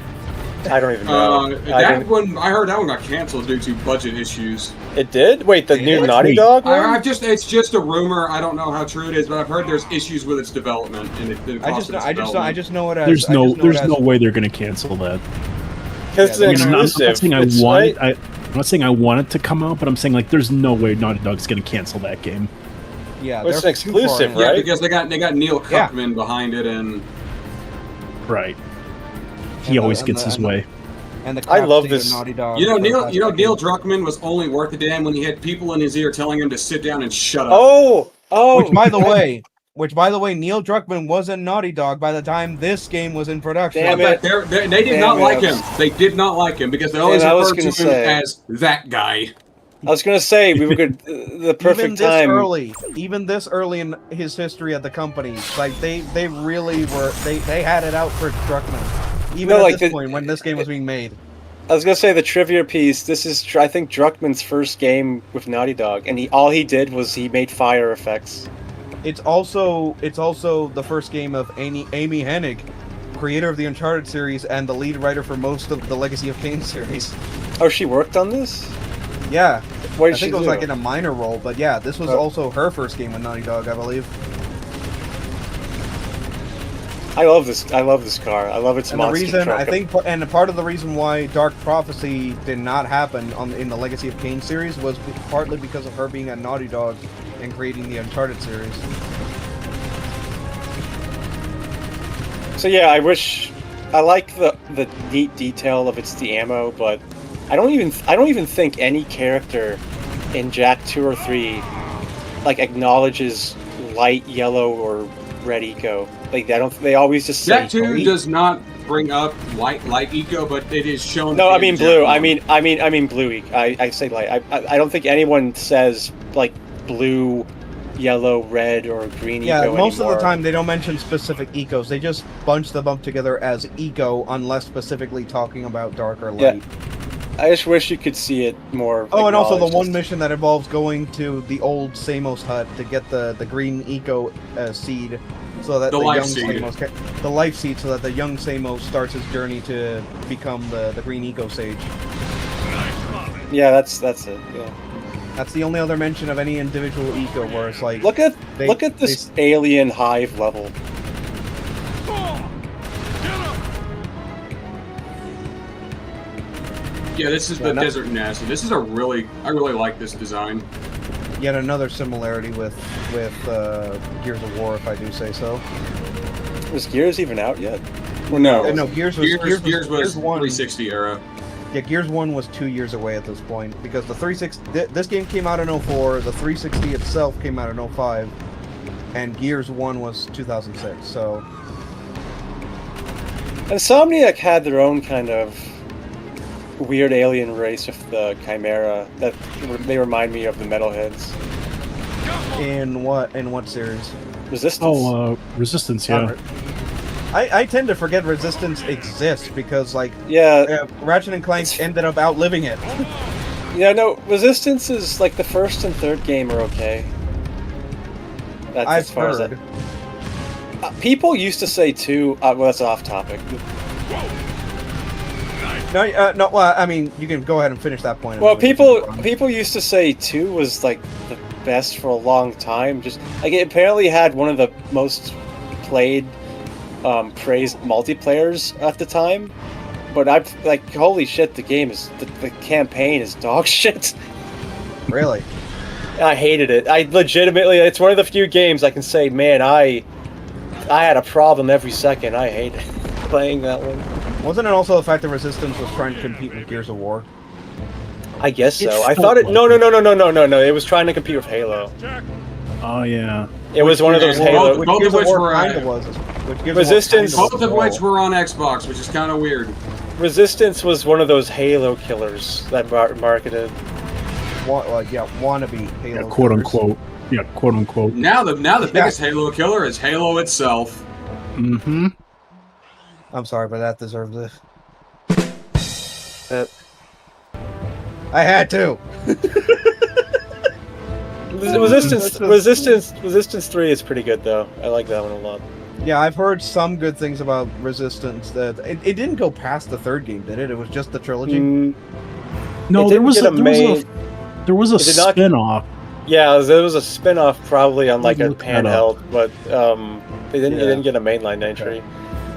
I don't even know. I heard that one got canceled due to budget issues. It did? Wait, the new Naughty Dog one? It's just a rumor. I don't know how true it is, but I've heard there's issues with its development and the cost of its development. I just know it as. There's no way they're going to cancel that. Because it's I'm exclusive. not saying I'm not saying I want it to come out, but I'm saying like there's no way Naughty Dog's going to cancel that game. Yeah, it's an exclusive, right? Yeah, because they got Neil Druckmann behind it, and right. He always gets his way. And I love this. Naughty Dog Neil Druckmann was only worth a damn when he had people in his ear telling him to sit down and shut up. Oh. Which, by the way, Neil Druckmann was in Naughty Dog by the time this game was in production. Damn it. They did not like him. They did not like him because they always referred to him as that guy. I was gonna say we were good. The perfect time. Even this early in his history at the company, like they really were. They had it out for Druckmann. Even at this point, when this game was being made. I was gonna say the trivia piece. This is, I think, Druckmann's first game with Naughty Dog, and all he did was he made fire effects. It's also the first game of Amy Hennig, creator of the Uncharted series and the lead writer for most of the Legacy of Kain series. Oh, she worked on this? Yeah. What did I she think it was do? like in a minor role, but yeah, this was also her first game with Naughty Dog, I believe. I love this. I love this car. I love its And the monster reason truck. I think, and part of the reason why Dark Prophecy did not happen in the Legacy of Kain series was partly because of her being at Naughty Dog and creating the Uncharted series. So yeah, I like the neat detail of the ammo, but I don't even think any character in Jak 2 or 3 like acknowledges light yellow or red eco. Like they always just say Jak 2 does not bring up light eco, but it is shown. No, I mean blue. I mean blue. I say light. I don't think anyone says like blue, yellow, red, or green eco anymore. Yeah, most of the time they don't mention specific ecos. They just bunch them up together as eco, unless specifically talking about dark or light. Yeah. I just wish you could see it more. Oh, and also the one mission that involves going to the old Samos hut to get the green eco seed, so that the young Samos the life seed, so that the young Samos starts his journey to become the green eco sage. Yeah, that's it. Yeah. That's the only other mention of any individual eco where it's like look at this alien hive level. Yeah, this is the Desert Nest. This is I really like this design. Yet another similarity with Gears of War, if I do say so. Was Gears even out yet? Well, no. No, Gears was 360 era. Yeah, Gears 1 was 2 years away at this point, because the 360... This game came out in 04, the 360 itself came out in 05, and Gears 1 was 2006, so... Insomniac had their own kind of weird alien race with the Chimera, that they remind me of the Metalheads. In what series? Resistance. Oh, Resistance, yeah. I tend to forget Resistance exists because, like, Ratchet and Clank ended up outliving it. Yeah, no, Resistance is like the first and third game are okay. That's as far as that. People used to say too. Well, that's off topic. No. Well, I mean, you can go ahead and finish that point. Well, people used to say 2 was like the best for a long time. Just like it apparently had one of the most played, praised multiplayers at the time. But I've like, holy shit, the game is the campaign is dog shit. Really? I hated it. I legitimately, it's one of the few games I can say, man, I had a problem every second. I hated playing that one. Wasn't it also the fact that Resistance was trying to compete with Gears of War? I guess so. I thought it. No. It was trying to compete with Halo. Oh yeah. It was one of those Halo. Both of which were Resistance. Both of which were on Xbox, which is kind of weird. Resistance was one of those Halo killers that marketed. Wannabe Halo. Yeah, quote unquote. Yeah, quote unquote. Now the biggest Halo killer is Halo itself. Mm-hmm. I'm sorry, but that deserves it. I had to. Resistance 3 is pretty good though. I like that one a lot. Yeah, I've heard some good things about Resistance. That it didn't go past the third game, did it? It was just the trilogy. No, there was a spin-off. Yeah, there was a spin-off probably on like a handheld, but it didn't get a mainline entry.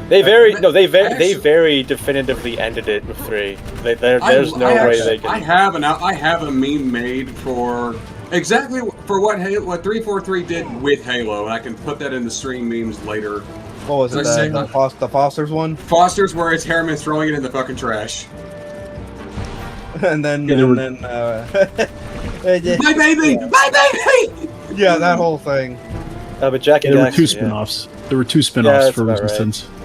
They very definitively ended it with 3. There's no way they can. I have a meme made for exactly for what 343 did with Halo, and I can put that in the stream memes later. What was it? The Foster's one? Foster's, where it's Harriman throwing it in the fucking trash. And then my baby! Yeah, that whole thing. But Jak and There were Daxter, 2 spin-offs. There were 2 spin-offs for Resistance. Right.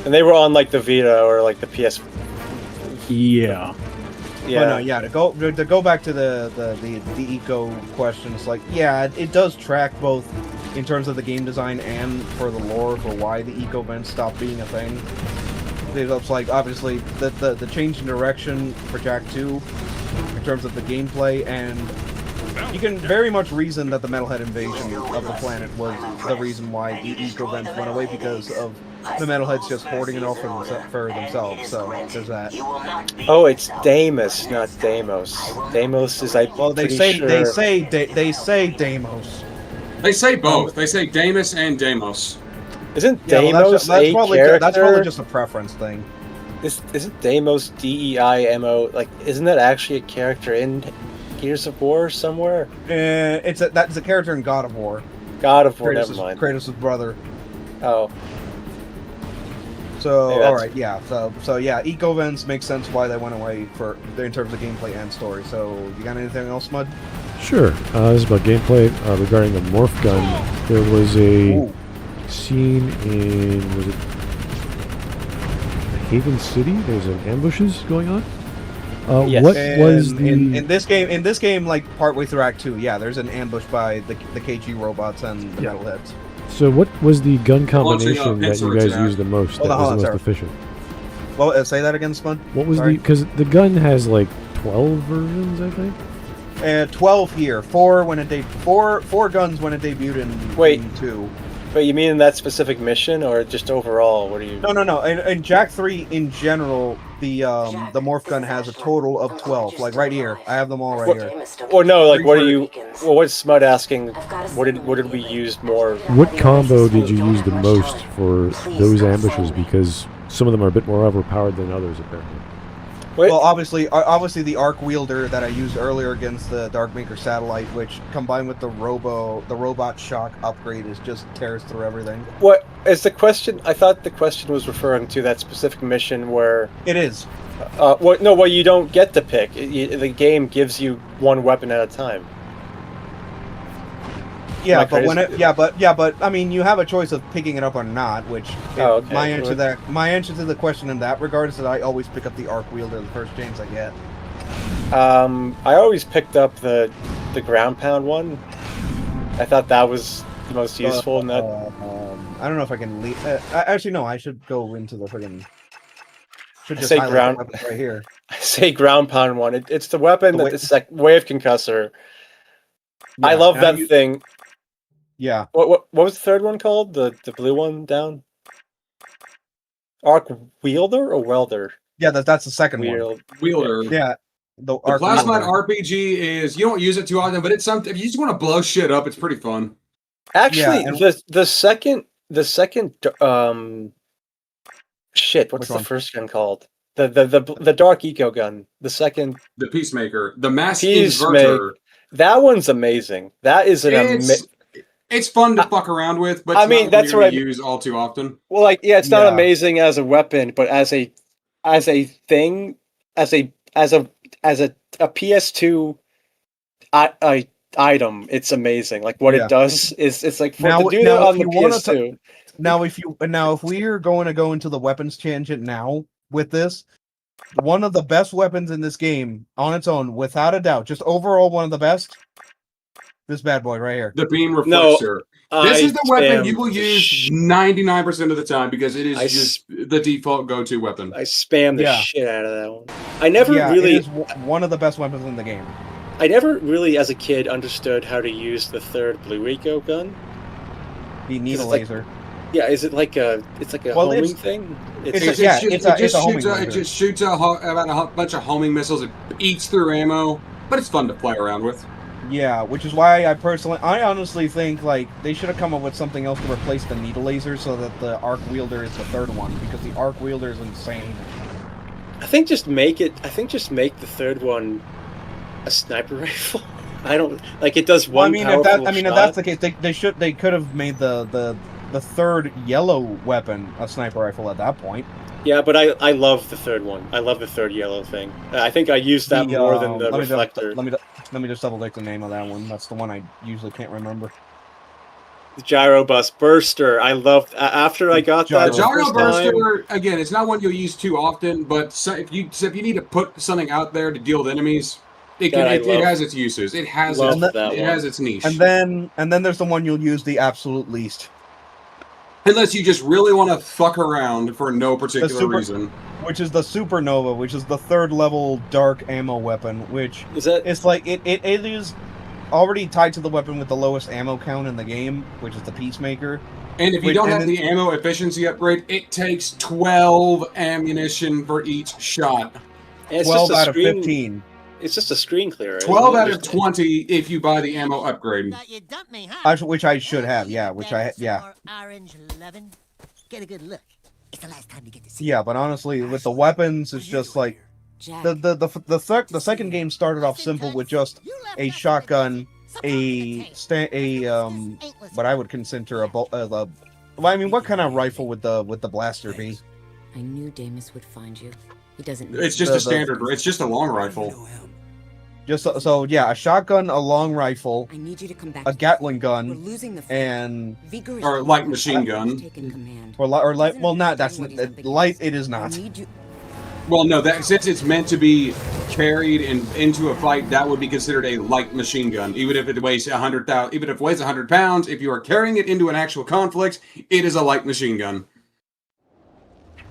And they were on like the Vita or like the PS. Yeah. But no, yeah. To go back to the eco question, it's like, yeah, it does track both in terms of the game design and for the lore for why the eco vents stopped being a thing. It's like obviously the change in direction for Jak 2 in terms of the gameplay, and you can very much reason that the Metalhead invasion of the planet was the reason why the eco vents went away, because of the Metalheads just hoarding it all for themselves. So there's that. Oh, it's Deimos, not Deimos. Deimos is they say Deimos. They say both. They say Deimos and Deimos. Isn't Deimos a character? That's probably just a preference thing. Isn't Deimos Deimo? Like, isn't that actually a character in Gears of War somewhere? That's a character in God of War. God of War, never mind. Kratos' brother. Oh. So alright, yeah. So yeah, eco vents make sense why they went away in terms of gameplay and story. So you got anything else, Smud? Sure. This is about gameplay regarding the morph gun. There was a scene in Haven City. There's an ambushes going on. Yes. What was in this game, like partway through Act 2? Yeah, there's an ambush by the KG robots and the Metalheads. So what was the gun combination that you guys used the most? That was the most efficient. Well, say that again, Spud. What was because the gun has like 12 versions, I think. 12 here. 4 when it four guns when it debuted in 2. But you mean in that specific mission, or just overall? What do you? No. In Jak 3 in general, the morph gun has a total of 12. Like right here, I have them all right here. Or no, like what are you? Well, what's Smud asking? What did we use more? What combo did you use the most for those ambushes? Because some of them are a bit more overpowered than others, apparently. Well, obviously the arc wielder that I used earlier against the Darkmaker satellite, which combined with the robot shock upgrade, is just tears through everything. What is the question? I thought the question was referring to that specific mission where it is. Well, you don't get to pick. The game gives you one weapon at a time. Yeah, but I mean, you have a choice of picking it up or not. Which my answer to the question in that regard is that I always pick up the arc wielder the first chance I get. I always picked up the ground pound one. I thought that was the most useful in that. I don't know if I can leave. Actually, no. I should go into the friggin'. Should just say ground right here. I say ground pound one. It's the weapon it's like wave concussor. Yeah, I love that thing. Yeah. What was the third one called? The blue one down? Arc wielder or welder? Yeah, that's the second one. Wielder. Yeah. The Plasmide RPG is, you don't use it too often, but it's something if you just want to blow shit up, it's pretty fun. Actually, the second shit, what's the first gun called? The dark eco gun. The second, the Peacemaker, the mass inverter. That one's amazing. That is it's fun to fuck around with, but I mean that's what I use all too often. Well, like it's not amazing as a weapon, but as a thing, as a PS2 item, it's amazing. Like what it does is it's like to do that on the PS2. If we are going to go into the weapons tangent now with this, one of the best weapons in this game on its own, without a doubt, just overall one of the best, This bad boy right here. The beam reflector. No, this is the weapon you will use 99% of the time because it is just the default go-to weapon. I spam the shit out of that one. I never really... It is one of the best weapons in the game. I never really, as a kid, understood how to use the third Blue Rico gun. The needle laser. Yeah, is it like a... It's like a homing thing? It just shoots about a bunch of homing missiles. It eats through ammo, but it's fun to play around with. Yeah, which is why I honestly think like they should have come up with something else to replace the needle laser so that the arc wielder is the third one, because the arc wielder is insane. I think just make the third one a sniper rifle. I don't like it does one. If that's the case, they could have made the third yellow weapon a sniper rifle at that point. Yeah, but I love the third one. I love the third yellow thing. I think I used that more than the reflector. Let me just double check the name of that one. That's the one I usually can't remember. The gyro bus burster. I loved after I got that. The gyro burster again. It's not one you'll use too often, but if you need to put something out there to deal with enemies, it has its uses. It has its niche. And then there's the one you'll use the absolute least. Unless you just really want to fuck around for no particular reason. Which is the Supernova, which is the third level dark ammo weapon, which it's like it is already tied to the weapon with the lowest ammo count in the game, which is the Peacemaker. And if you don't have the ammo efficiency upgrade, it takes 12 ammunition for each shot. 12 out of 15. It's just a screen clear. 12 out of 20 if you buy the ammo upgrade. Which I should have, yeah. Orange 11. Get a good look. It's the last time you get to see. Yeah, but honestly, with the weapons, it's just like the second game started off simple with just a shotgun, what I would consider what kind of rifle would the blaster be? I knew Damus would find you. He doesn't. It's just a standard. It's just a long rifle. A shotgun, a long rifle, I need you to come back a Gatling gun, We're losing the and or a light machine gun. Or light. Well, not that's light. It is not. Well, no. That since it's meant to be carried into a fight, that would be considered a light machine gun, even if it weighs 100,000. Even if it weighs 100 pounds, if you are carrying it into an actual conflict, it is a light machine gun.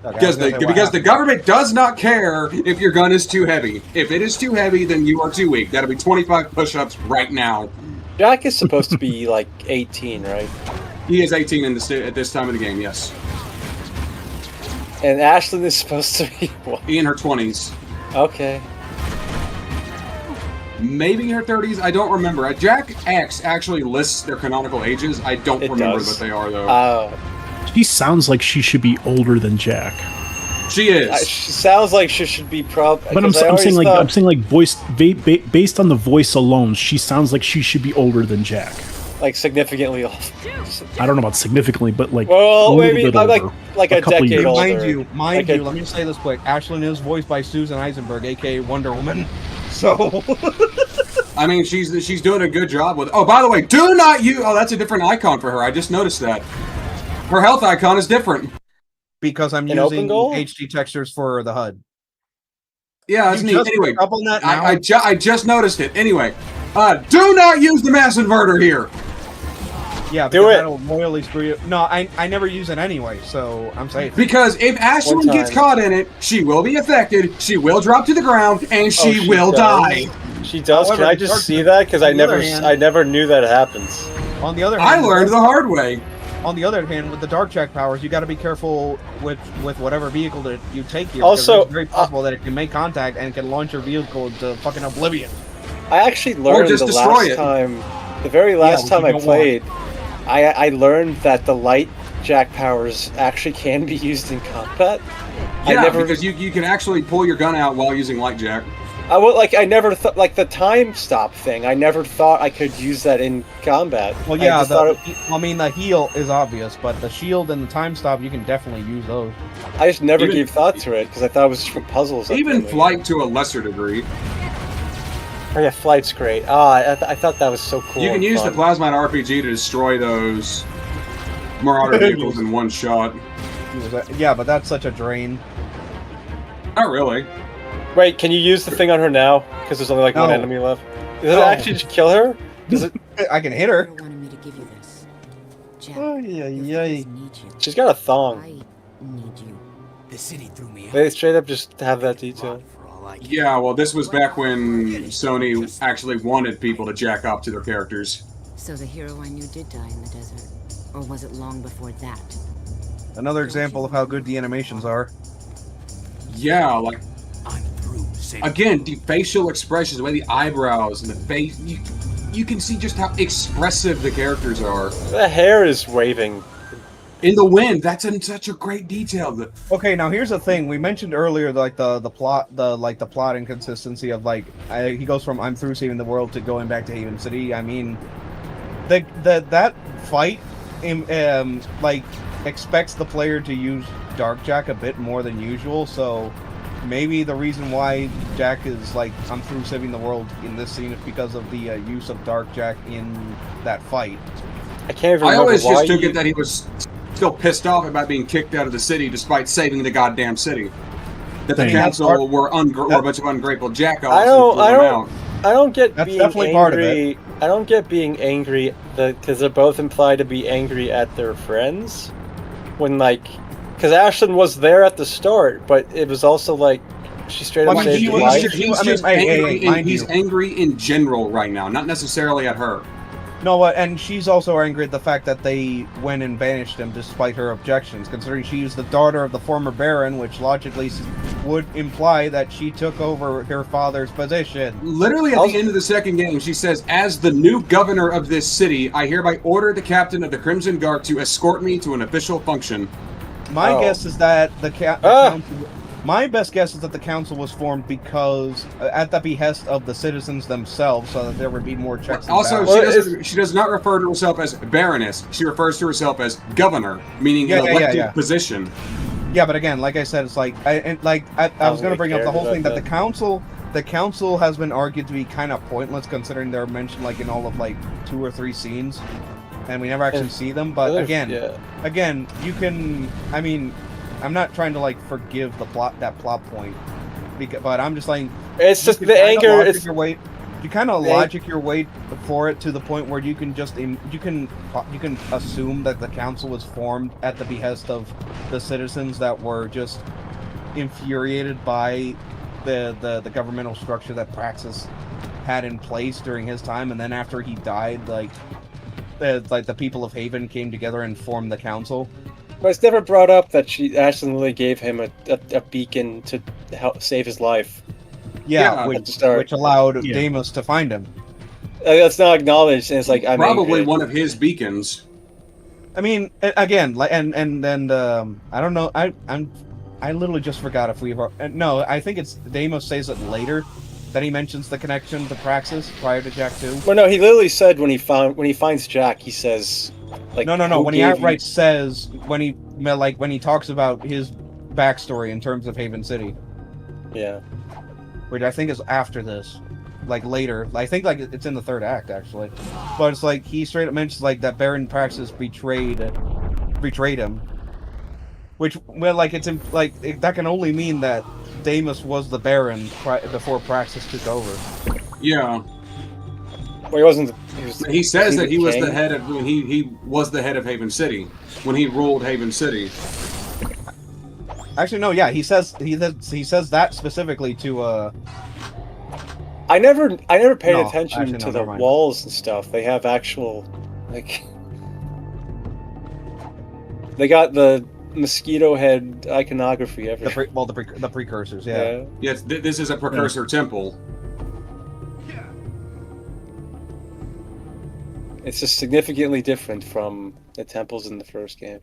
Okay, because the government does not care if your gun is too heavy. If it is too heavy, then you are too weak. That'll be 25 push-ups right now. Jack is supposed to be like 18, right? He is 18 at this time of the game, yes. And Ashlyn is supposed to be what? In her 20s. Okay. Maybe in her 30s. I don't remember. Jack X actually lists their canonical ages. I don't remember what they are, though. She sounds like she should be older than Jack. She is. She sounds like she should be probably. But I'm saying like voice based on the voice alone, she sounds like she should be older than Jack. Like significantly older. I don't know about significantly, but like maybe like a decade older. Mind you, let me say this quick. Ashlyn is voiced by Susan Eisenberg, aka Wonder Woman. So I mean, she's doing a good job with. Oh, by the way, do not use. Oh, that's a different icon for her. I just noticed that. Her health icon is different. Because I'm using HD textures for the HUD. Yeah, that's neat. Anyway, I just noticed it. Anyway, do not use the mass inverter here. Yeah, because that'll royally screw you. No, I never use it anyway, so I'm safe. Because if Ashlyn gets caught in it, she will be affected, she will drop to the ground, and she will die. She does? However, can I just see that? Because I never knew that happens. On the other hand, I learned the hard way. On the other hand, with the dark jack powers, you got to be careful with whatever vehicle that you take here. Also, it's very possible that it can make contact and it can launch your vehicle into fucking oblivion. I actually learned the very last time I played, I learned that the light jack powers actually can be used in combat. Yeah, because you can actually pull your gun out while using light jack. I never thought, like the time stop thing, I never thought I could use that in combat. Well, yeah, the heal is obvious, but the shield and the time stop, you can definitely use those. I just never gave thought to it, because I thought it was just for puzzles. Even flight to a lesser degree. Oh yeah, flight's great. I thought that was so cool. You can use the Plasmide RPG to destroy those Marauder vehicles in one shot. Yeah, but that's such a drain. Not really. Wait, can you use the thing on her now? Because there's only like one enemy left. Does it actually just kill her? Does it? I can hit her. wanted me to give you this. Jack, yeah. need you. She's got a thong. I need you. The city threw me out. They straight up just have that detail. Yeah, well, this was back when Sony actually wanted people to jack up to their characters. So the hero I knew did die in the desert. Or was it long before that? Another example of how good the animations are. Yeah, like, I'm through. again, the facial expressions, the way the eyebrows and the face, you can see just how expressive the characters are. The hair is waving. In the wind, that's such a great detail. Okay, now here's the thing. We mentioned earlier, like the plot inconsistency of like he goes from "I'm through saving the world" to going back to Haven City. I mean, that fight, like expects the player to use Dark Jack a bit more than usual. So maybe the reason why Jack is like "I'm through saving the world" in this scene is because of the use of Dark Jack in that fight. I can't even. I always just took it that he was still pissed off about being kicked out of the city despite saving the goddamn city. That the council were a bunch of ungrateful jackoffs. I don't get That's being definitely angry. part of it. I don't get being angry because they're both implied to be angry at their friends. When because Ashlyn was there at the start, but it was also like she straight up saved his life. He's angry in general right now, not necessarily at her. No, and she's also angry at the fact that they went and banished him despite her objections, considering she is the daughter of the former Baron, which logically would imply that she took over her father's position. Literally at the end of the second game, she says, "As the new governor of this city, I hereby order the captain of the Crimson Guard to escort me to an official function." My guess is that the council... My best guess is that the council was formed because, at the behest of the citizens themselves, so that there would be more checks and Also, she does not refer to herself as Baroness. She refers to herself as Governor, meaning an elected position. Yeah, but again, like I said, it's like I was going to bring up the whole thing that the council has been argued to be kind of pointless, considering they're mentioned like in all of like 2 or 3 scenes, and we never actually see them. But again, you can. I mean, I'm not trying to like forgive that plot point, but I'm just like it's just the anger. You kind of logic your way for it to the point where you can just you can assume that the council was formed at the behest of the citizens that were just infuriated by the governmental structure that Praxis had in place during his time, and then after he died, like the people of Haven came together and formed the council. But it's never brought up that she accidentally gave him a beacon to help save his life. Yeah, which allowed Deimos to find him. That's not acknowledged, and it's like probably one of his beacons. I mean, again, and I don't know. I literally just forgot if we've. No, I think it's Deimos says it later. That he mentions the connection to Praxis prior to Jack 2. Well, no, he literally said when he finds Jack, he says, like, no. When he outright says when he talks about his backstory in terms of Haven City. Yeah. Which I think is after this, like later. I think like it's in the 3rd act actually, but it's like he straight up mentions like that Baron Praxis betrayed him. Which like it's like that can only mean that Deimos was the Baron before Praxis took over. Yeah. Well, he wasn't. He says that he was the head of he was the head of Haven City when he ruled Haven City. Actually, no. Yeah, he says that specifically to. I never paid attention to the walls and stuff. They have actual like. They got the mosquito head iconography everywhere. The precursors, yeah. Yes, this is a precursor temple. It's just significantly different from the temples in the first game.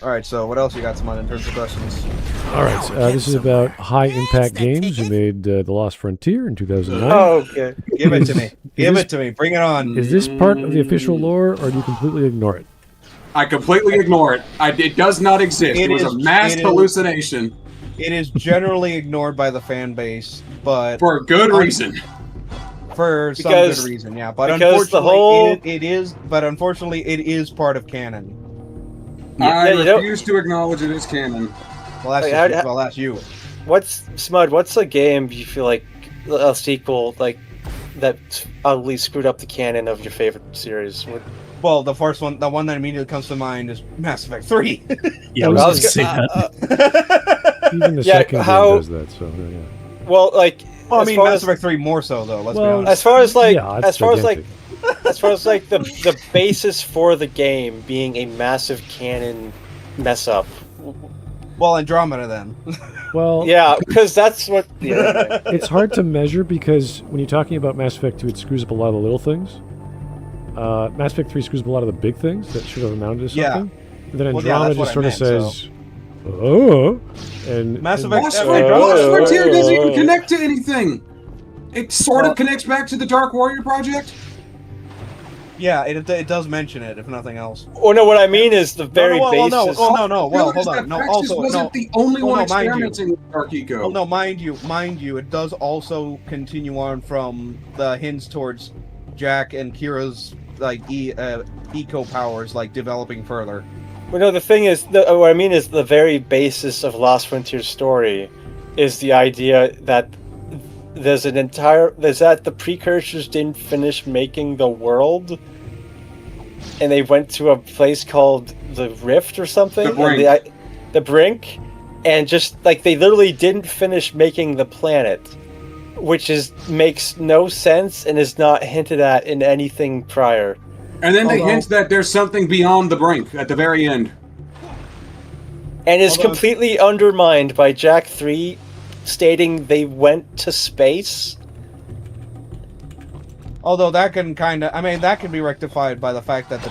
All right, so what else you got, Smud, in terms of questions? All right, this is about high-impact games who made The Lost Frontier in 2009. Oh, okay. Give it to me. Give it to me. Bring it on. Is this part of the official lore, or do you completely ignore it? I completely ignore it. It does not exist. It was a mass hallucination. It is generally ignored by the fan base, but for good reason. For some good reason, yeah. But unfortunately, it is part of canon. I refuse to acknowledge it as canon. Well, that's you. What's a game you feel like a sequel, like that utterly screwed up the canon of your favorite series? Well, the first one, the one that immediately comes to mind is Mass Effect 3. Yeah, I was going to say that. Even the second game does that, so yeah. Well, like, well, I mean, Mass Effect 3 more so though. Let's be honest. As far as the basis for the game being a massive canon mess up. Well, Andromeda then. Well, yeah, because that's what. Yeah. It's hard to measure because when you're talking about Mass Effect 2, it screws up a lot of the little things. Mass Effect 3 screws up a lot of the big things that should have amounted to something. And then Andromeda just sort of says, "Oh," and Mass Effect. Lost Frontier doesn't even connect to anything. It sort of connects back to the Dark Warrior project. Yeah, it does mention it, if nothing else. Oh no, what I mean is the very basis. No. Well, hold on. No, also wasn't the only one experimenting with Dark Eco. Oh no, mind you, it does also continue on from the hints towards Jack and Kira's eco powers, like developing further. Well, no, the thing is, what I mean is the very basis of Lost Frontier's story is the idea that there's that the precursors didn't finish making the world, and they went to a place called the Rift or something, the Brink, and just like they literally didn't finish making the planet, which makes no sense and is not hinted at in anything prior. And then they hint that there's something beyond the Brink at the very end, and is completely undermined by Jak 3. Stating they went to space. Although that can that can be rectified by the fact that the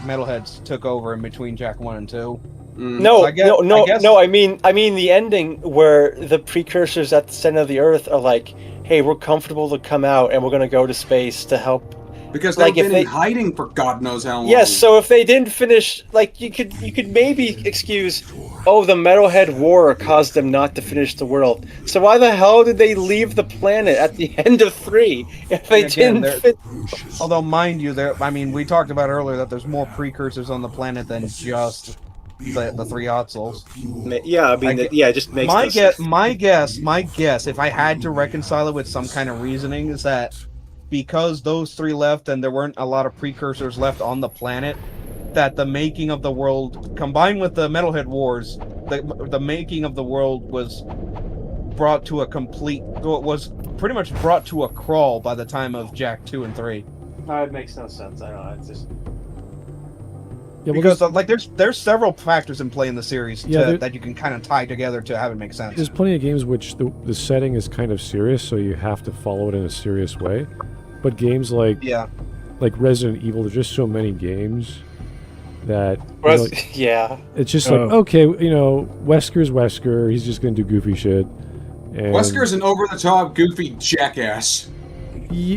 Metalheads took over in between Jak 1 and 2. No, I mean the ending where the precursors at the center of the Earth are like, "Hey, we're comfortable to come out, and we're going to go to space to help." Because they've been in hiding for God knows how long. Yes, so if they didn't finish, like, you could maybe excuse, the Metalhead War caused them not to finish the world. So why the hell did they leave the planet at the end of 3 if they didn't? Although, mind you, we talked about earlier that there's more precursors on the planet than just the 3 Ottsels. Yeah, it just makes my guess, if I had to reconcile it with some kind of reasoning, is that because those 3 left and there weren't a lot of precursors left on the planet, that the making of the world, combined with the Metalhead Wars, the making of the world was brought to pretty much brought to a crawl by the time of Jak 2 and 3. No, it makes no sense. I don't know, it's just... Yeah, because there's several factors in play in the series that you can kind of tie together to have it make sense. There's plenty of games which the setting is kind of serious, so you have to follow it in a serious way. But games like Resident Evil, there's just so many games that it's just like, okay, Wesker's Wesker, he's just gonna do goofy shit. And Wesker's an over-the-top goofy jackass.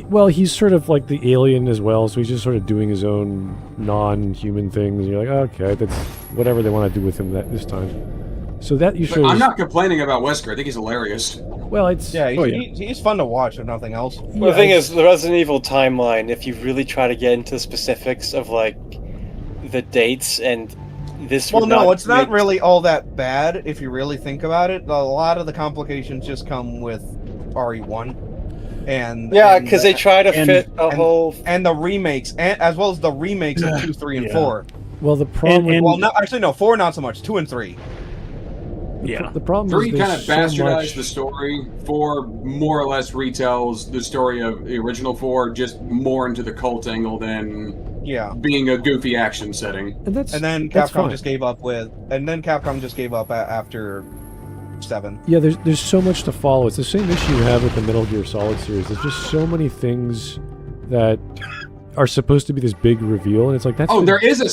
Well, he's sort of like the alien as well, so he's just sort of doing his own non-human things. And you're like, okay, that's whatever they want to do with him this time. So that usually. I'm not complaining about Wesker. I think he's hilarious. Well, he's fun to watch, if nothing else. Well, the thing is, the Resident Evil timeline, if you really try to get into specifics of like the dates and this. Well, no, it's not really all that bad if you really think about it. A lot of the complications just come with RE1. Because they try to fit a whole and the remakes, as well as the remakes of 2, 3, and 4. Well, the problem. 4 not so much. 2 and 3. Yeah, the problem 3 is kind of bastardized the story. 4 more or less retells the story of the original 4, just more into the cult angle than being a goofy action setting. And then Capcom just gave up after 7. Yeah, there's so much to follow. It's the same issue you have with the Metal Gear Solid series. There's just so many things that are supposed to be this big reveal, and it's like that's. There is a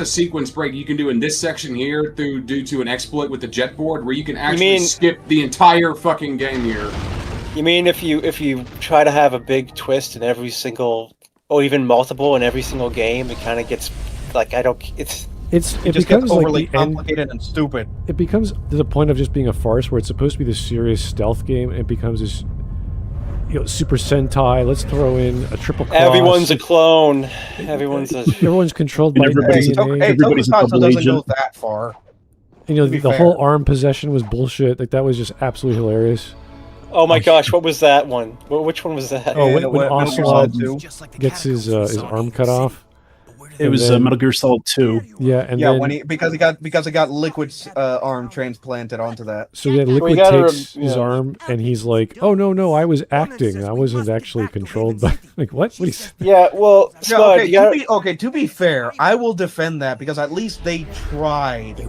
sequence break you can do in this section here due to an exploit with the jet board where you can actually skip the entire fucking game here. You mean if you try to have a big twist in every single, or even multiple in every single game, it kind of gets like it just becomes gets overly like complicated and stupid. It becomes to the point of just being a farce where it's supposed to be this serious stealth game, and it becomes this Super Sentai. Let's throw in a triple cross. Everyone's a clone. Everyone's controlled by DNA. Tokusatsu doesn't go that far. The whole arm possession was bullshit. Like that was just absolutely hilarious. Oh my gosh, what was that one? Which one was that? Oh, when Ocelot gets his arm cut off. It was Metal Gear Solid 2. Yeah, and yeah, then, when he because he got Liquid's arm transplanted onto that. So yeah, Liquid takes his arm and he's like, "Oh no, I was acting. I wasn't actually controlled by." Like what? Yeah, well, Smud, to be fair, I will defend that because at least they tried.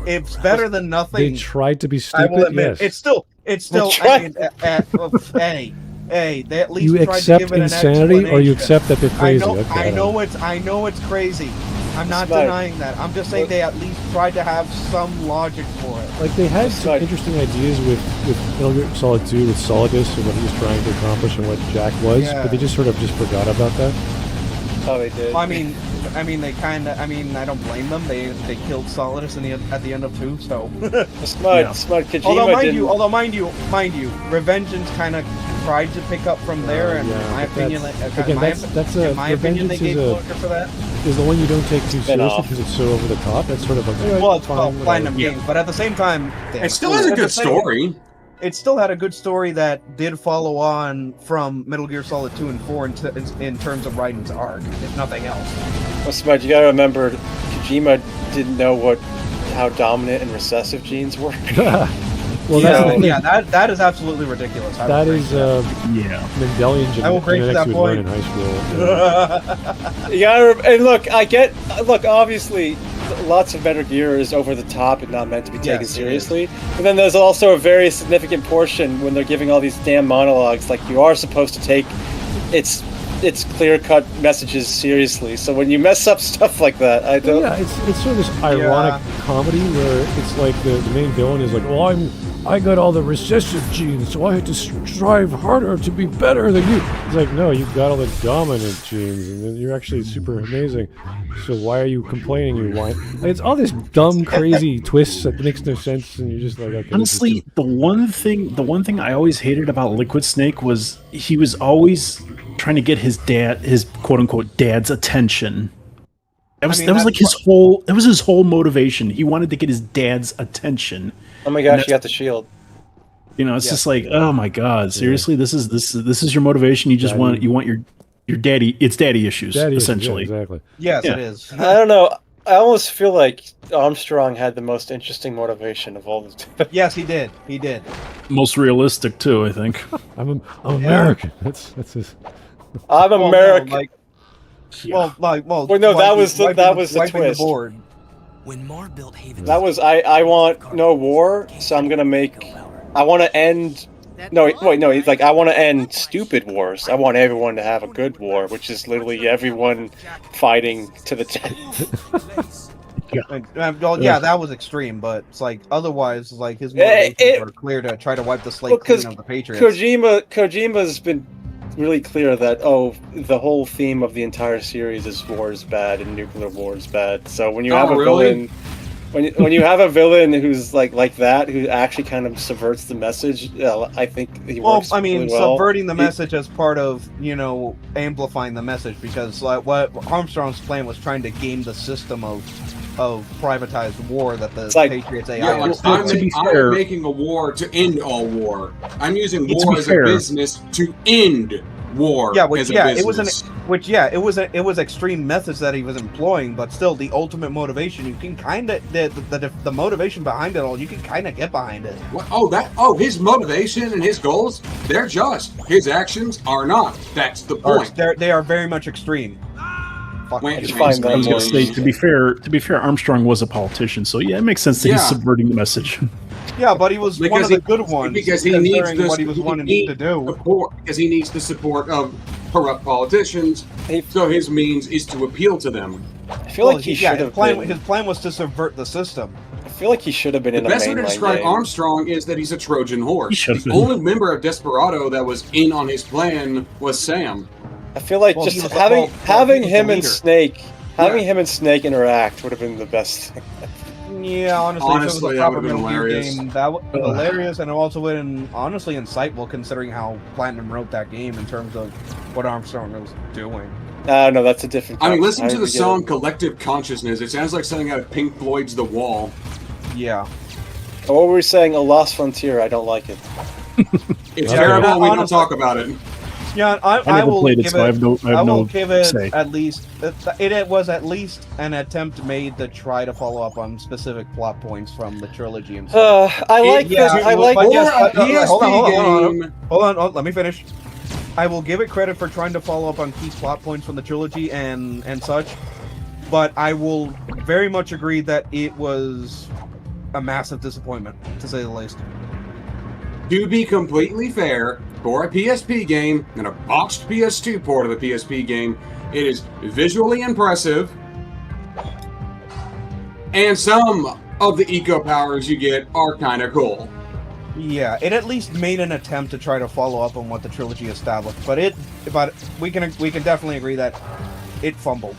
It's better than nothing. They tried to be stupid. I will admit, yes. it's still. Hey, they at least you tried accept to give it insanity, an or you accept that they're crazy. I know it's crazy. I'm not denying that. I'm just saying they at least tried to have some logic for it. Like they had some interesting ideas with Metal Gear Solid 2 with Solidus and what he was trying to accomplish and what Jak was, but they just sort of forgot about that. Oh, they did. Well, I mean, they kind of. I mean, I don't blame them. They killed Solidus at the end of 2. So. Smud, Kojima although mind you, Revengeance kind of tried to pick up from there, and in my opinion, they gave closure for that. Is the one you don't take too seriously because it's so over the top. That's sort of like Platinum Games, but at the same time, it still has a good story. It still had a good story that did follow on from Metal Gear Solid 2 and 4 in terms of Raiden's arc, if nothing else. Well, Smud, you gotta remember, Kojima didn't know how dominant and recessive genes work. Well, that is absolutely ridiculous. That is Mendelian genetics. I will grade that point in high school. Look, obviously, lots of Metal Gear is over the top and not meant to be taken seriously. But then there's also a very significant portion when they're giving all these damn monologues, like you are supposed to take its clear-cut messages seriously. So when you mess up stuff like that, I don't. Yeah, it's sort of this ironic comedy where it's like the main villain is like, well, I got all the recessive genes, so I had to strive harder to be better than you. It's like, no, you got all the dominant genes, and then you're actually super amazing. So why are you complaining? You whine. Like, it's all this dumb, crazy twists that makes no sense, and you're just like, okay. Honestly, the one thing I always hated about Liquid Snake was he was always trying to get his quote unquote dad's attention. That was his whole motivation. He wanted to get his dad's attention. Oh my gosh, you got the shield. You know, it's just like, oh my god, seriously, this is your motivation. You just want your daddy. It's daddy issues, essentially. Exactly. Yes, it is. I don't know. I almost feel like Armstrong had the most interesting motivation of all the. Yes, he did. He did. Most realistic too, I think. I'm American. That's his. I'm American. No, that was the twist. The when Mar built Haven, that was I want no war, so I'm gonna make. I want to end. No, wait, no. He's like, I want to end stupid wars. I want everyone to have a good war, which is literally everyone fighting to the death. That was extreme, but it's like otherwise, like his motivations are clear to try to wipe the slate clean of the Patriots. Kojima's been really clear that the whole theme of the entire series is war is bad and nuclear war is bad. So when you have a villain. When you have a villain who's like that, who actually kind of subverts the message, I think he works really well. Subverting the message as part of, amplifying the message, because like what Armstrong's plan was trying to game the system of privatized war that the Patriots AI. I'm making a war to end all war. I'm using war as a business to end war. Yeah, it was extreme methods that he was employing, but still the ultimate motivation, you can kind of the motivation behind it all, you can kind of get behind it. His motivation and his goals, they're just. His actions are not. That's the point. They are very much extreme. To be fair, Armstrong was a politician, so yeah, it makes sense that he's subverting the message. Yeah, but he was one of the good ones because he needs what he was wanting to do. Because he needs the support of corrupt politicians, so his means is to appeal to them. I feel like his plan was to subvert the system. I feel like he should have been in the best way to describe Armstrong is that he's a Trojan horse. The only member of Desperado that was in on his plan was Sam. I feel like having him and Snake interact would have been the best thing. Yeah, honestly, that would have been hilarious. That was hilarious, and it also would have been honestly insightful considering how Platinum wrote that game in terms of what Armstrong was doing. No, that's a different. I mean, listen to the song "Collective Consciousness." It sounds like something out of Pink Floyd's "The Wall." Yeah. What were we saying? A Lost Frontier. I don't like it. It's terrible. And we don't talk about it. Yeah, I never will played it, give so I have no give it say. at least. It was at least an attempt made to try to follow up on specific plot points from the trilogy himself. I like this. I like Hold on. Let me finish. I will give it credit for trying to follow up on key plot points from the trilogy and such, but I will very much agree that it was a massive disappointment, to say the least. To be completely fair, for a PSP game and a botched PS2 port of a PSP game, it is visually impressive, and some of the eco powers you get are kind of cool. Yeah, it at least made an attempt to try to follow up on what the trilogy established, but we can definitely agree that it fumbled.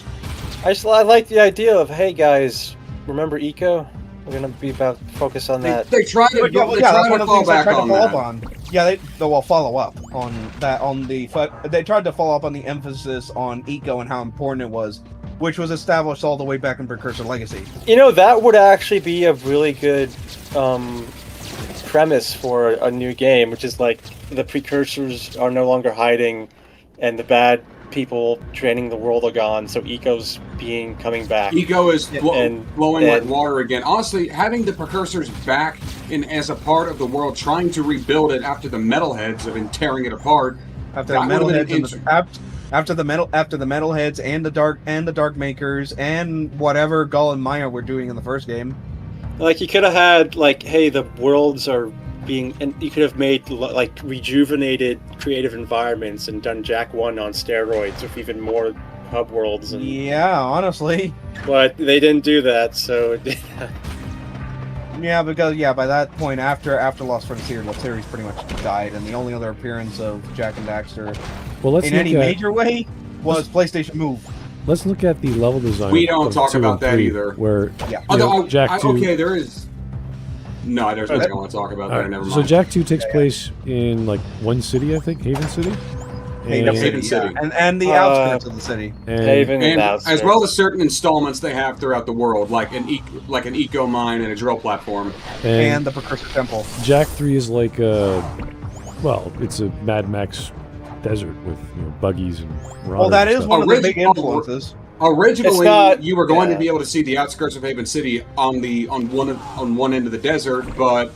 I like the idea of, hey guys, remember eco? We're gonna be about focus on that. They try to fall back on that. Yeah, they'll follow up on that. They tried to follow up on the emphasis on eco and how important it was, which was established all the way back in Precursor Legacy. You know, that would actually be a really good premise for a new game, which is like the precursors are no longer hiding, and the bad people draining the world are gone, so eco's coming back. Eco is blowing like water again. Honestly, having the precursors back as a part of the world, trying to rebuild it after the metalheads have been tearing it apart. After the metalheads and the dark makers and whatever Gull and Maya were doing in the first game. Like, you could have had, like, hey, the worlds are and you could have made, like, rejuvenated creative environments and done Jak 1 on steroids with even more hub worlds. Yeah, honestly. But they didn't do that, so... Yeah, because, by that point, after Lost Frontier, the series pretty much died, and the only other appearance of Jak and Daxter in any major way was PlayStation Move. Let's look at the level design. We don't talk about that either. Where Jak 2... Okay, there is... No, there's nothing I want to talk about there. Never mind. So Jak 2 takes place in, like, one city, I think? Haven City? Haven City. And the outskirts of the city. Haven and as well as certain installments they have throughout the world, like an eco mine and a drill platform. And the Precursor Temple. Jak 3 is like it's a Mad Max desert with buggies and rotters. Well, that is one of the big influences. Originally, you were going to be able to see the outskirts of Haven City on one end of the desert, but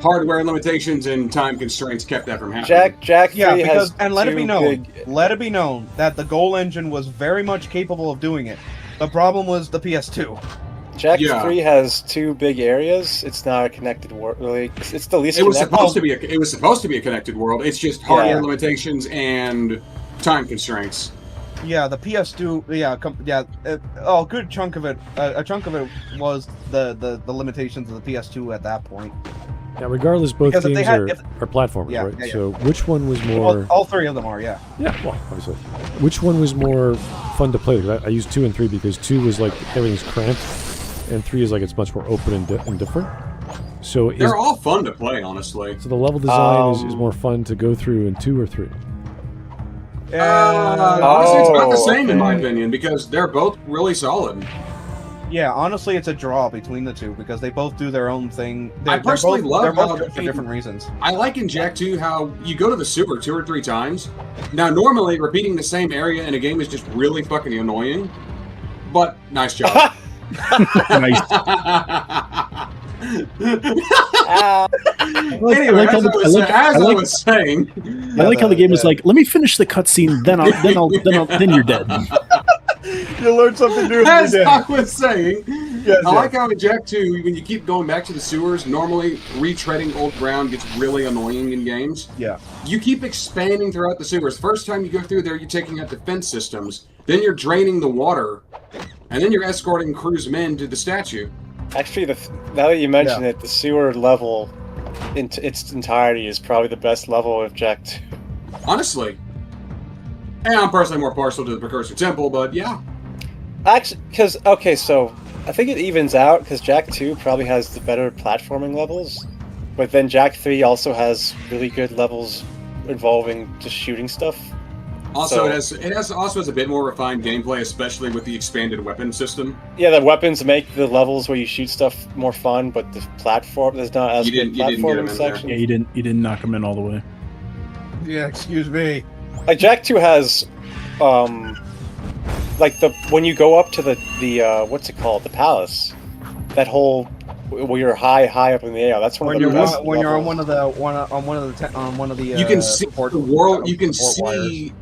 hardware limitations and time constraints kept that from happening. Jak 3 has let it be known that the Goal engine was very much capable of doing it. The problem was the PS2. Jak 3 has two big areas. It's not a connected world. Really, it's the least. It was supposed to be. It was supposed to be a connected world. It's just hardware limitations and time constraints. Yeah, the PS2. A good chunk of it. A chunk of it was the limitations of the PS2 at that point. Yeah, regardless, both games are platformers, right? Yeah. So which one was more... All three of them are, yeah. Yeah, well, obviously. Which one was more fun to play? I used 2 and 3 because 2 was like everything's cramped, and 3 is like it's much more open and different. So they're all fun to play, honestly. So the level design is more fun to go through in 2 or 3? Honestly, it's about the same in my opinion, because they're both really solid. Yeah, honestly, it's a draw between the two because they both do their own thing. I personally love how for different reasons. I like in Jak 2 how you go to the sewer 2 or 3 times. Now, normally repeating the same area in a game is just really fucking annoying, but nice job. Nice. Anyway, as I was saying, I like how the game is like, let me finish the cutscene, then you're dead. You learn something new. As I was saying, I like how in Jak 2, when you keep going back to the sewers, normally retreading old ground gets really annoying in games. Yeah. You keep expanding throughout the sewers. First time you go through there, you're taking out defense systems. Then you're draining the water. And then you're escorting crew's men to the statue. Actually, now that you mention it, the sewer level in its entirety is probably the best level of Jak 2. Honestly. And I'm personally more partial to the Precursor Temple, but yeah. Actually, so I think it evens out because Jak 2 probably has the better platforming levels, but then Jak 3 also has really good levels involving just shooting stuff. Also, it also has a bit more refined gameplay, especially with the expanded weapon system. Yeah, the weapons make the levels where you shoot stuff more fun, but the platform there's not as good platforming section. Yeah, you didn't knock them in all the way. Yeah, excuse me. Like Jak 2 has, like when you go up to the what's it called, the palace, that whole where you're high up in the air. That's one of the best when you're on levels. one of the You can see the world. You can see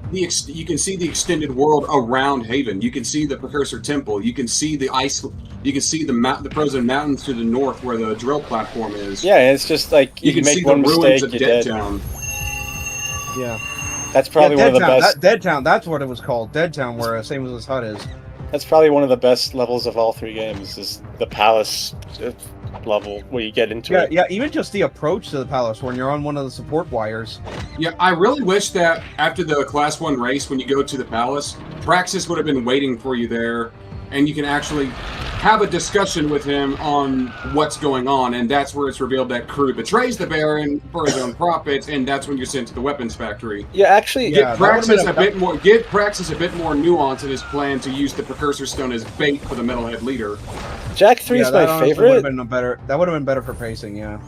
the extended world around Haven. You can see the Precursor Temple. You can see the ice. You can see the frozen mountains to the north where the drill platform is. Yeah, it's just like you can make see one the ruins mistake, of you're Dead dead. Town. Yeah. That's probably one of the best. Dead Town, that's what it was called. Dead Town, where same as this hut is. That's probably one of the best levels of all 3 games. Is the palace level where you get into it. Yeah, even just the approach to the palace when you're on one of the support wires. Yeah, I really wish that after the Class 1 race, when you go to the palace, Praxis would have been waiting for you there, and you can actually have a discussion with him on what's going on, and that's where it's revealed that Crew betrays the Baron for his own profits, and that's when you're sent to the weapons factory. Yeah, actually, give Praxis a bit more nuance in his plan to use the Precursor Stone as bait for the Metalhead leader. Jak 3 is my favorite. That would have been better for pacing, yeah.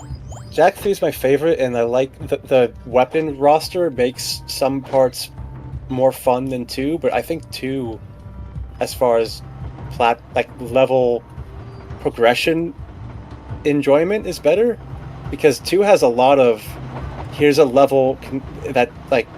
Jak 3 is my favorite, and I like the weapon roster makes some parts more fun than 2, but I think 2, as far as level progression enjoyment, is better, because 2 has a lot of here's a level that like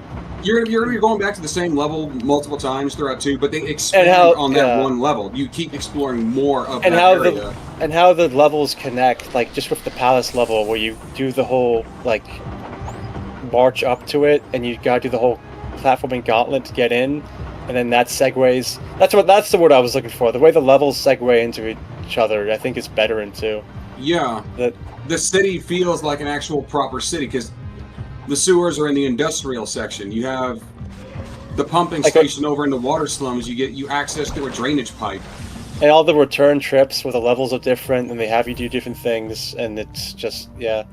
you're going back to the same level multiple times throughout 2, but they expand on that one level. You keep exploring more of that area. And how the levels connect, like just with the palace level where you do the whole like march up to it, and you gotta do the whole platforming gauntlet to get in, and then that segues. That's the word I was looking for. The way the levels segue into each other, I think is better in 2. Yeah, the city feels like an actual proper city because the sewers are in the industrial section. You have the pumping station over in the water slums. You access through a drainage pipe. And all the return trips where the levels are different and they have you do different things, and it's just you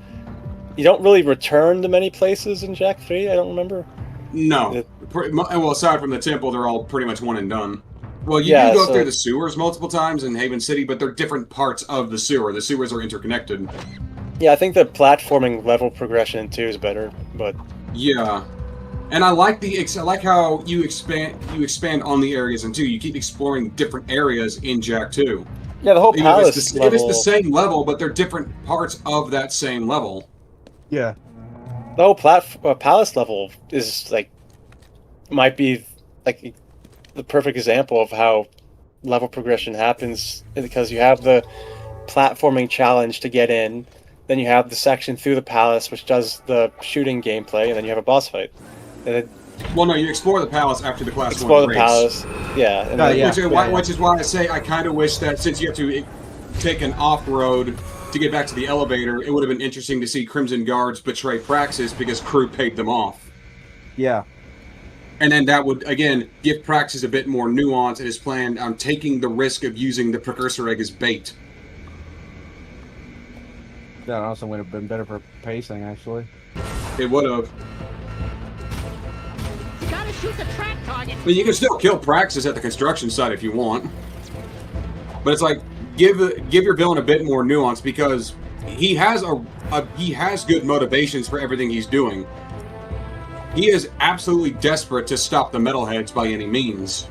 don't really return to many places in Jak 3. I don't remember. No. Well, aside from the temple, they're all pretty much one and done. Well, you do go through the sewers multiple times in Haven City, but they're different parts of the sewer. The sewers are interconnected. Yeah, I think the platforming level progression in 2 is better, but yeah, and I like how you expand on the areas in 2. You keep exploring different areas in Jak 2. Yeah, the whole palace level. It is the same level, but they're different parts of that same level. Yeah. The whole palace level is might be like the perfect example of how level progression happens, because you have the platforming challenge to get in, then you have the section through the palace which does the shooting gameplay, and then you have a boss fight. And well, no, you explore the palace after the Class 1 race. Explore the palace, yeah. And which is why I say I kind of wish that since you have to take an off-road to get back to the elevator, it would have been interesting to see Crimson Guards betray Praxis because Crew paid them off. Yeah. And then that would, again, give Praxis a bit more nuance in his plan on taking the risk of using the Precursor Egg as bait. That also would have been better for pacing, actually. It would have. You gotta shoot the track target. But you can still kill Praxis at the construction site if you want. But it's like, give your villain a bit more nuance, because he has he has good motivations for everything he's doing. He is absolutely desperate to stop the Metalheads by any means.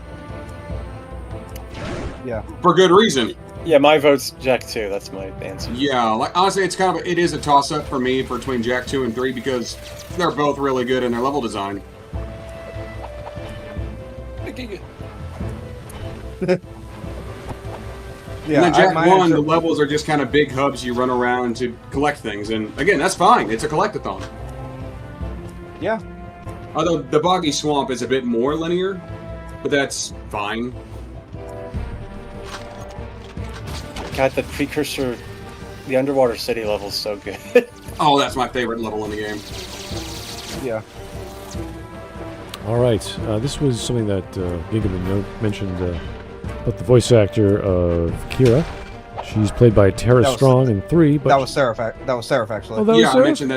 Yeah. For good reason. Yeah, my vote's Jak 2. That's my answer. Yeah, like honestly, it is a toss-up for me between Jak 2 and 3 because they're both really good in their level design. Yeah, and then Jak 1, the levels are just kind of big hubs you run around to collect things, and again, that's fine. It's a collectathon. Yeah. Although the Boggy Swamp is a bit more linear, but that's fine. God, the Precursor, the underwater city level's so good. Oh, that's my favorite level in the game. Yeah. All right. This was something that Gingaman mentioned about the voice actor of Kira. She's played by Tara Strong in 3. But that was Seraph, actually. Oh, that was Seraph? I mentioned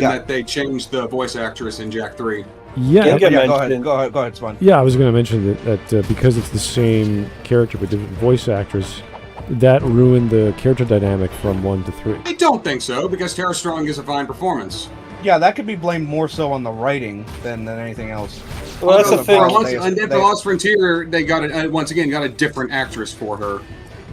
that they changed the voice actress in Jak 3. Yeah, go ahead, Spawn. Yeah, I was going to mention that because it's the same character but different voice actors, that ruined the character dynamic from 1 to 3. I don't think so, because Tara Strong is a fine performance. Yeah, that could be blamed more so on the writing than anything else. Well, that's the thing. And then for Lost Frontier, they got once again got a different actress for her.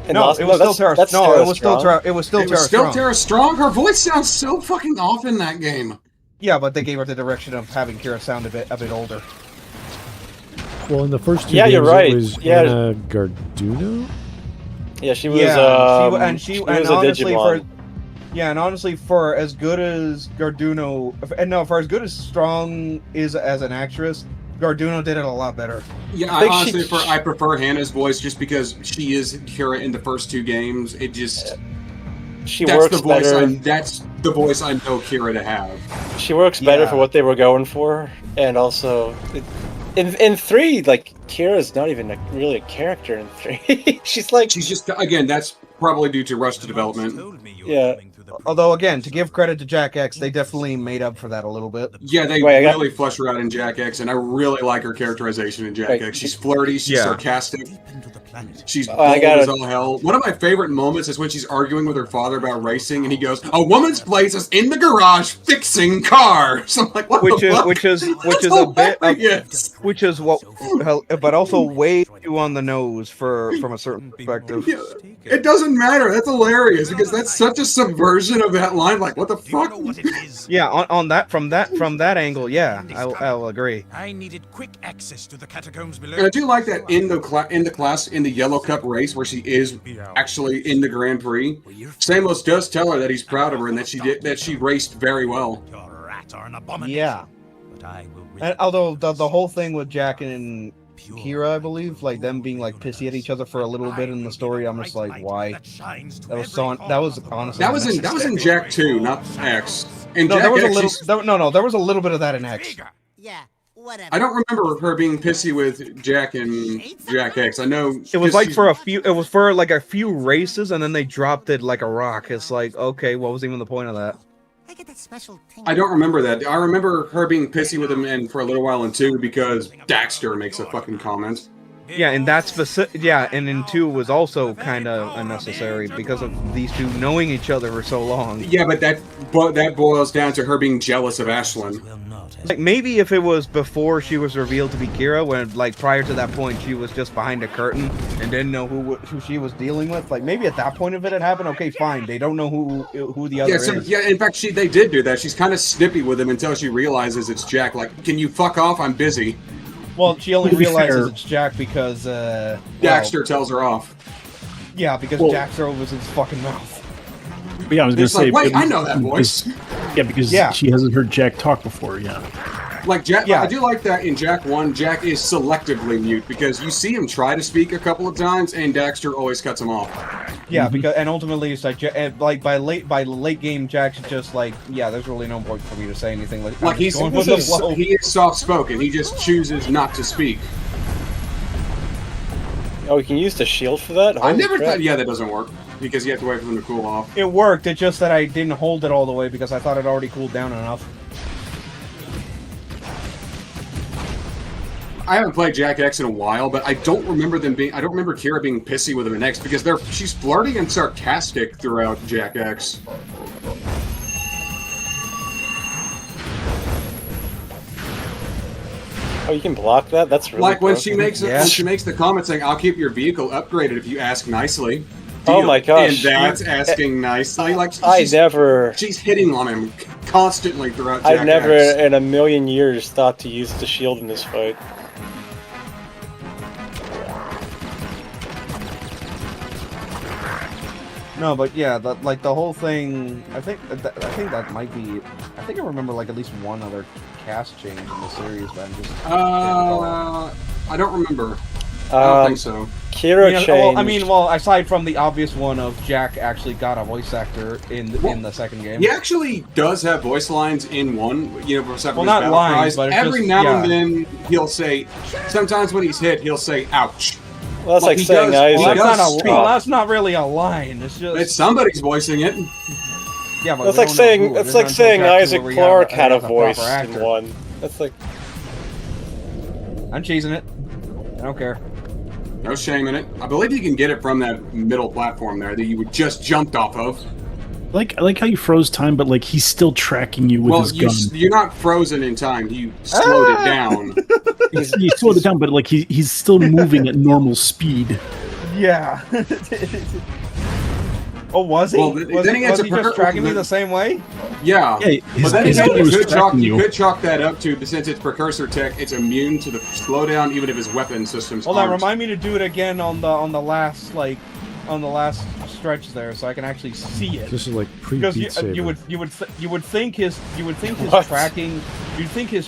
It was still Tara. No, it was still Tara. It was still Tara Strong. Her voice sounds so fucking off in that game. Yeah, but they gave her the direction of having Kira sound a bit older. Well, in the first 2 Yeah, games, you're right. it was Yeah. Anna Garduno? Yeah, she was. She was honestly Digimon. and honestly, for as good as Garduno, for as good as Strong is as an actress, Garduno did it a lot better. Yeah, I prefer Hannah's voice just because she is Kira in the first 2 games. It just that's the voice I know Kira to have. She works better for what they were going for, and also in 3, like Kira's not even really a character in 3. she's just again. That's probably due to rushed development. Yeah. Although, again, to give credit to Jack X, they definitely made up for that a little bit. Yeah, they really flesh her out in Jak X, and I really like her characterization in Jak X. She's flirty, she's sarcastic, she's bold as all hell. One of my favorite moments is when she's arguing with her father about racing, and he goes, "A woman's place is in the garage fixing cars." I'm like, what the fuck? Which is a bit, which is what, but also way too on the nose from a certain perspective. Yeah, it doesn't matter. That's hilarious because that's such a subversion of that line. Like, what the fuck? Yeah, on that from that angle, yeah, I'll agree. I needed quick access to the catacombs below. And I do like that in the Yellow Cup race where she is actually in the Grand Prix. Samos does tell her that he's proud of her and that she raced very well. Yeah. And although the whole thing with Jack and Kira, I believe, like them being like pissy at each other for a little bit in the story, I'm just like, why? That was honestly. That was in Jak 2, not X. And no, Jak there was X, there was a little bit of that in X. Yeah, whatever. I don't remember her being pissy with Jack and Jak X. I know it was like for a few. It was for like a few races, and then they dropped it like a rock. It's like, okay, what was even the point of that? I don't remember that. I remember her being pissy with him and for a little while in 2 because Daxter makes a fucking comment. Yeah, and that's specific. Yeah, and in 2 was also kind of unnecessary because of these two knowing each other for so long. Yeah, but that boils down to her being jealous of Ashlyn. Like maybe if it was before she was revealed to be Kira, when like prior to that point she was just behind a curtain and didn't know who she was dealing with. Like maybe at that point of it had happened. Okay, fine. They don't know who the other is. Yeah, in fact, they did do that. She's kind of snippy with him until she realizes it's Jack. Like, can you fuck off? I'm busy. Well, she only realizes it's Jack because Daxter tells her off. Yeah, because Daxter opens his fucking mouth. But yeah, I was going to say. Wait, I know that voice. Because she hasn't heard Jack talk before. Yeah. Like Jack, I do like that in Jak 1. Jack is selectively mute because you see him try to speak a couple of times, and Daxter always cuts him off. Yeah, because ultimately it's like by late game, Jack's just like, yeah, there's really no point for me to say anything. Like he is soft spoken. He just chooses not to speak. Oh, you can use the shield for that? I never thought. Yeah, that doesn't work because you have to wait for them to cool off. It worked. It's just that I didn't hold it all the way because I thought it already cooled down enough. I haven't played Jak X in a while, but I don't remember Kira being pissy with him in X because she's flirty and sarcastic throughout Jak X. Oh, you can block that? That's really like when she makes the comment saying, "I'll keep your vehicle upgraded if you ask nicely." Oh my gosh! And that's asking nicely. Like she's hitting on him constantly throughout Jak X. I've never in a million years thought to use the shield in this fight. No, but yeah, the whole thing. I think that might be. I think I remember like at least one other cast change in the series, but I'm just. I don't remember. I don't think so. Kira changed. Well, aside from the obvious one of Jack actually got a voice actor in the second game. He actually does have voice lines in one. Well, not lines, but every now and then he'll say. Sometimes when he's hit, he'll say "ouch." Well, that's like saying Isaac. That's not really a line. It's somebody's voicing it. Yeah, but that's like saying Isaac Clarke had a voice in one. That's like. I'm cheesing it. I don't care. No shame in it. I believe you can get it from that middle platform there that you were just jumped off of. I like how you froze time, but like he's still tracking you with his gun. You're not frozen in time. You slowed it down. He slowed it down, but like he's still moving at normal speed. Yeah. Oh, was he? Well, was he just tracking me the same way? Yeah. His but then you could chalk that up to, since it's precursor tech, it's immune to the slowdown, even if his weapon systems Hold aren't. on, remind me to do it again on the last stretch there, so I can actually see it. This is like because you would think his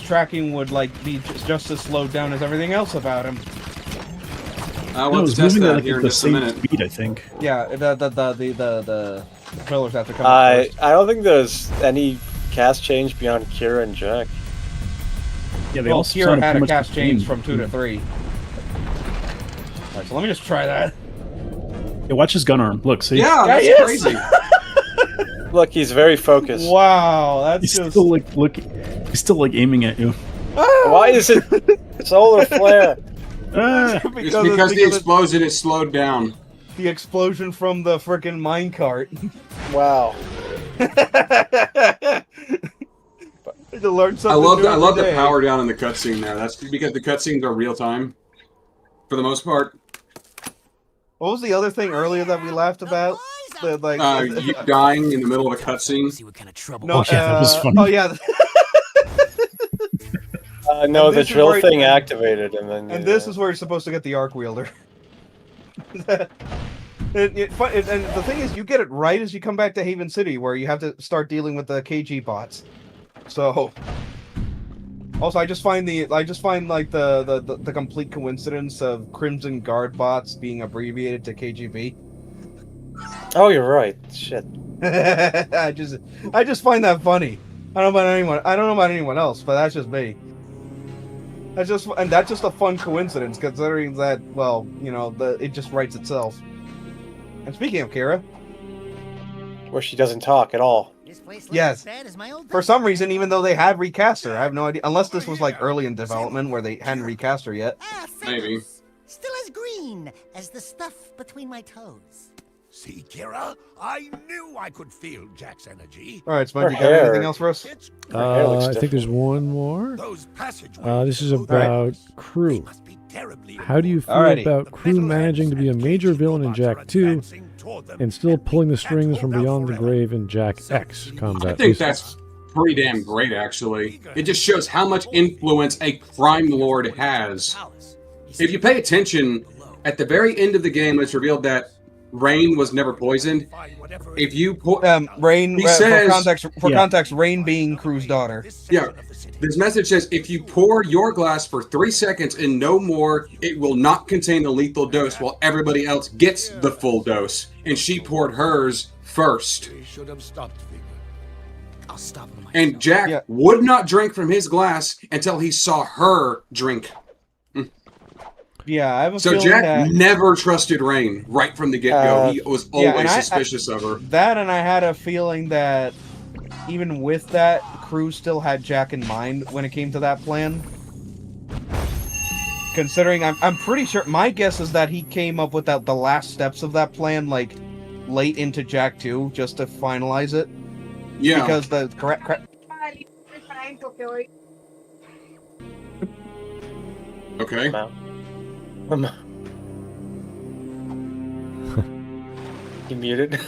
tracking would like be just as slowed down as everything else about him. We'll test that here in just a minute. Speed, I think. Yeah, the pillars have to come. I don't think there's any cast change beyond Kira and Jack. Yeah, they well, all Kira had a cast change from 2 to 3. Alright, so let me just try that. Yeah, watch his gun arm. Look, see? Yeah, that's crazy. Look, he's very focused. Wow, that's He's just... still like looking. He's still like aiming at you. Why is it solar flare? It's because the explosion is slowed down. The explosion from the frickin' minecart. Wow. To learn something I love new the every day. power down in the cutscene there. That's because the cutscenes are real time, for the most part. What was the other thing earlier that we laughed about? You dying in the middle of a cutscene. See what kind of trouble. No, that was funny. Oh yeah. No, the this is drill where- thing activated, and then. And this is where you're supposed to get the arc wielder. And the thing is, you get it right as you come back to Haven City, where you have to start dealing with the KG bots. So, also, I just find like the complete coincidence of Crimson Guard bots being abbreviated to KGB. Oh, you're right. Shit. I just find that funny. I don't know about anyone else, but that's just me. That's just a fun coincidence, considering that, well, you know, it just writes itself. And speaking of Kira, Where she doesn't talk at all. yes, for some reason, even though they had recast her, I have no idea. Unless this was like early in development where they hadn't recast her yet. Maybe. Still as green as the stuff between my toes. See, Kira? I knew I could feel Jack's energy. All right, Spud, Her you got hair. anything else for us? hair looks I think there's one more. Those passageways. This is about crew. must be terribly How do you feel Alrighty. about crew managing to be a major villain in Jak 2 and still pulling the strings from beyond the grave in Jak X combat? I think that's pretty damn great, actually. It just shows how much influence a crime lord has. If you pay attention, at the very end of the game, it's revealed that Rain was never poisoned. If you Rain, He says- for context, Rain being Crew's daughter. Yeah, this message says if you pour your glass for 3 seconds and no more, it will not contain the lethal dose while everybody else gets the full dose. And she poured hers first. We should have stopped, Vigor. I'll stop him myself. And Jack would not drink from his glass until he saw her drink. Yeah, I have a So feeling Jack that never trusted Rain right from the get-go. He was always and suspicious of her. that, and I had a feeling that even with that, Crew still had Jack in mind when it came to that plan. Considering, I'm pretty sure, my guess is that he came up with the last steps of that plan, like, late into Jak 2, just to finalize it. Yeah. Because the correct. Okay. You muted?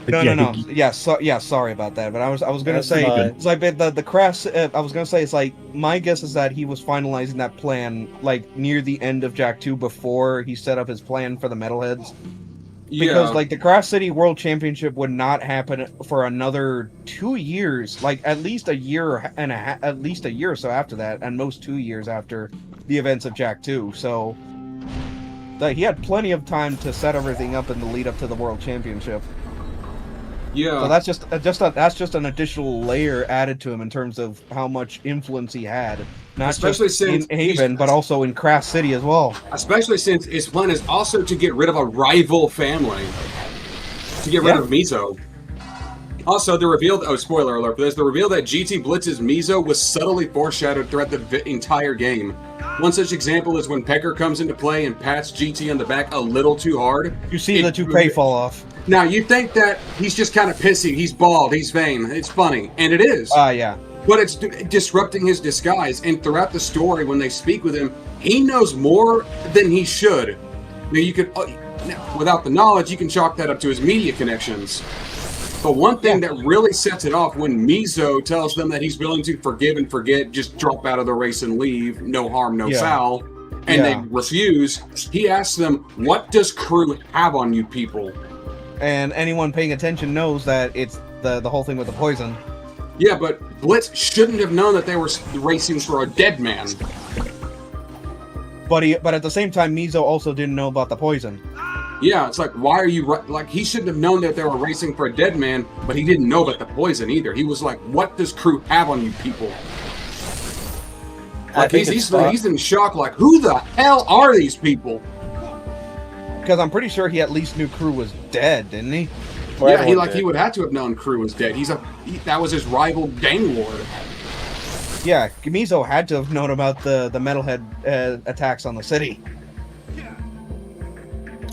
No. Yeah, sorry about that. But I was gonna That's say, fine. it's like the crass. I was gonna say, it's like my guess is that he was finalizing that plan like near the end of Jak 2 before he set up his plan for the Metalheads. Because like the Crash City World Championship would not happen for another 2 years, like at least a year and a half, at least a year or so after that, and most 2 years after the events of Jak 2. So he had plenty of time to set everything up in the lead up to the World Championship. Yeah. So that's just an additional layer added to him in terms of how much influence he had, not Especially just since in Haven, but also in Crash City as well. Especially since his plan is also to get rid of a rival family. To get rid of Mizo. Also, the reveal. Oh, spoiler alert! But there's the reveal that GT Blitz's Mizo was subtly foreshadowed throughout the entire game. One such example is when Pecker comes into play and pats GT on the back a little too hard. You see the toupee fall off. Now you think that he's just kind of pissy. He's bald. He's vain. It's funny, and it is. Yeah. But it's disrupting his disguise, and throughout the story, when they speak with him, he knows more than he should. Now you could, without the knowledge, you can chalk that up to his media connections. But one thing that really sets it off when Mizo tells them that he's willing to forgive and forget, just drop out of the race and leave, no harm, no foul, and they refuse, he asks them, what does crew have on you people? And anyone paying attention knows that it's the whole thing with the poison. Yeah, but Blitz shouldn't have known that they were racing for a dead man. But at the same time, Mizo also didn't know about the poison. Yeah, it's like, why are you... Like, he shouldn't have known that they were racing for a dead man, but he didn't know about the poison either. He was like, what does crew have on you people? Like, he's in shock, like, who the hell are these people? Because I'm pretty sure he at least knew crew was dead, didn't he? Yeah, he would have to have known crew was dead. That was his rival gang lord. Yeah, Mizo had to have known about the metalhead attacks on the city.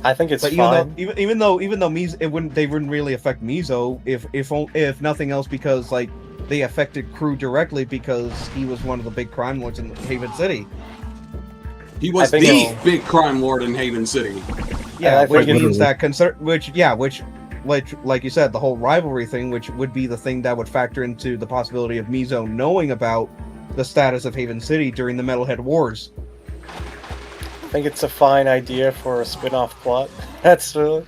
I think it's fine. Even though Mizo, they wouldn't really affect Mizo if nothing else, because like they affected crew directly because he was one of the big crime lords in Haven City. He was the big crime lord in Haven City. Yeah, which means that which, like you said, the whole rivalry thing, which would be the thing that would factor into the possibility of Mizo knowing about the status of Haven City during the Metalhead Wars. I think it's a fine idea for a spin-off plot. That's really...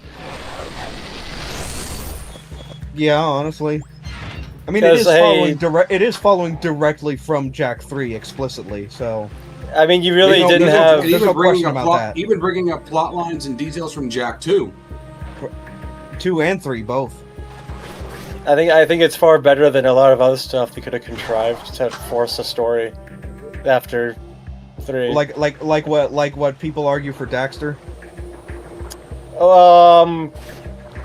Yeah, honestly. I mean, it is following directly from Jak 3 explicitly, so... I mean, you really didn't have... Even bringing up plot lines and details from Jak 2. 2 and 3 both. I think it's far better than a lot of other stuff they could have contrived to force a story after 3. Like what people argue for Daxter. A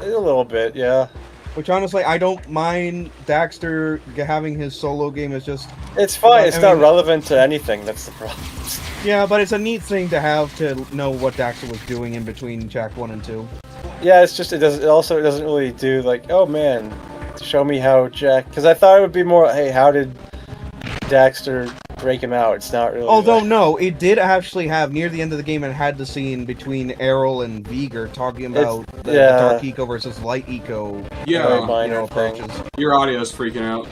little bit, yeah. Which honestly, I don't mind Daxter having his solo game. It's just... It's fine. It's not relevant to anything. That's the problem. Yeah, but it's a neat thing to have to know what Daxter was doing in between Jak 1 and 2. Yeah, it's just it doesn't really do like, oh man, show me how Jak, because I thought it would be more, hey, how did Daxter break him out? It's not really. Although no, it did actually have near the end of the game, and had the scene between Errol and Viger talking about the dark eco versus light eco. Yeah, minor approaches. Your audio's freaking out.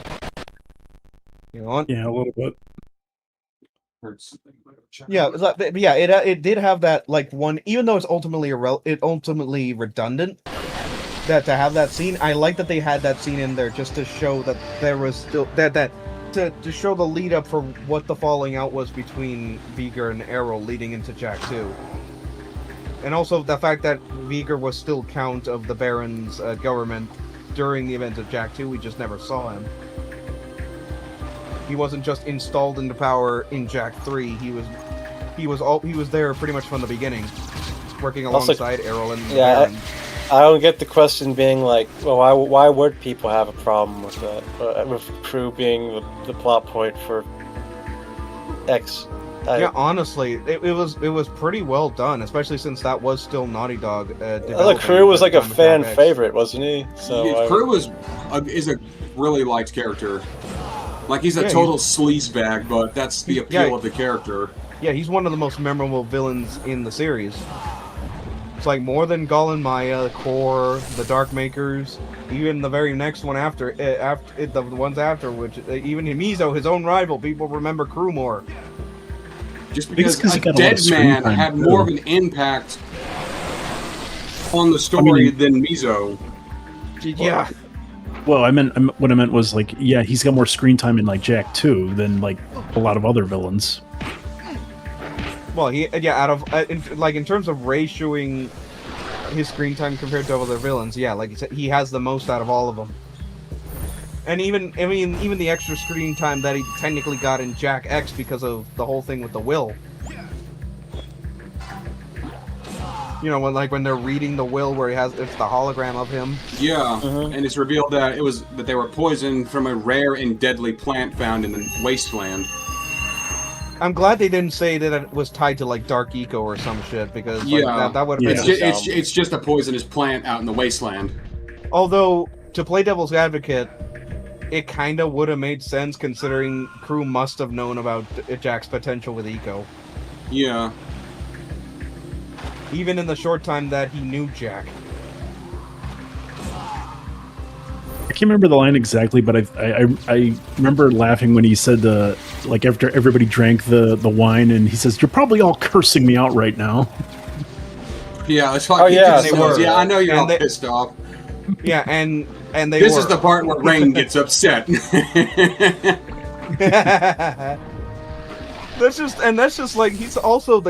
You know what? Yeah, a little bit. Yeah, it did have that like one, even though it's ultimately redundant. That to have that scene, I like that they had that scene in there just to show that there was still to show the lead up for what the falling out was between Viger and Errol leading into Jak 2. And also the fact that Viger was still Count of the Baron's government during the event of Jak 2, we just never saw him. He wasn't just installed into power in Jak 3. He was there pretty much from the beginning, working alongside Errol and Baron. I don't get the question being like, well, why would people have a problem with that? With crew being the plot point for X? Yeah, honestly, it was pretty well done, especially since that was still Naughty Dog. The crew was like a fan favorite, wasn't he? So crew is a really liked character. Like he's a total sleazebag, but that's the appeal of the character. Yeah, he's one of the most memorable villains in the series. It's like more than Gol Maya, Core, the Darkmakers, even the very next one after the ones after, which even Mizo, his own rival, people remember crew more. Just because a dead man had more of an impact on the story than Mizo. Yeah. Well, what I meant was like, yeah, he's got more screen time in like Jak 2 than like a lot of other villains. Well, in terms of ratioing his screen time compared to other villains, yeah, like you said, he has the most out of all of them. And even the extra screen time that he technically got in Jak X because of the whole thing with the will. You know, when they're reading the will where it's the hologram of him. Yeah, and it's revealed that they were poisoned from a rare and deadly plant found in the wasteland. I'm glad they didn't say that it was tied to like Dark Eco or some shit because that would have been. It's just a poisonous plant out in the wasteland. Although to play devil's advocate, it kind of would have made sense considering Crew must have known about Jack's potential with Eco. Yeah. Even in the short time that he knew Jack. I can't remember the line exactly, but I remember laughing when he said like after everybody drank the wine, and he says, "You're probably all cursing me out right now." Yeah, it's like they were. Yeah, I know you're all pissed off. Yeah, and they. This is the part where Rain gets upset. That's just like he's also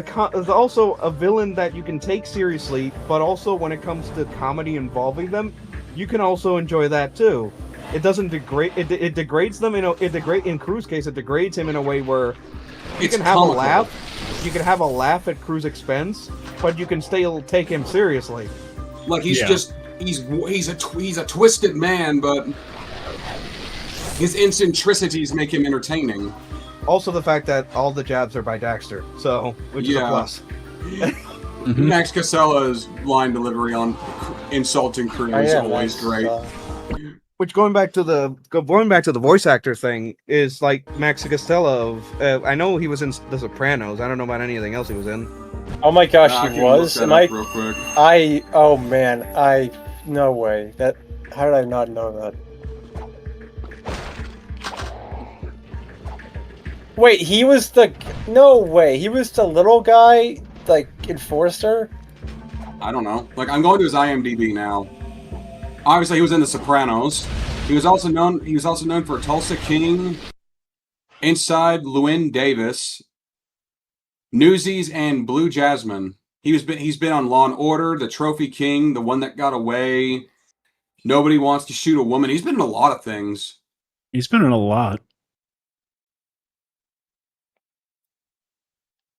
a villain that you can take seriously, but also when it comes to comedy involving them, you can also enjoy that too. It doesn't degrade. It degrades them. In Crew's case, it degrades him in a way where you can have a laugh. You can have a laugh at Crew's expense, but you can still take him seriously. Like he's a twisted man, but his eccentricities make him entertaining. Also, the fact that all the jabs are by Daxter, which is a plus. Max Casella's line delivery on insulting Crew is always great. Which going back to the voice actor thing is like Max Casella. I know he was in The Sopranos. I don't know about anything else he was in. Oh my gosh, he was. Real quick. Oh man, no way. How did I not know that? Wait, no way. He was the little guy, like enforcer. I don't know. Like I'm going to his IMDb now. Obviously, he was in The Sopranos. He was also known for Tulsa King, Inside Llewyn Davis, Newsies, and Blue Jasmine. He's been on Law and Order, The Trophy King, The One That Got Away, Nobody Wants to Shoot a Woman. He's been in a lot of things. He's been in a lot.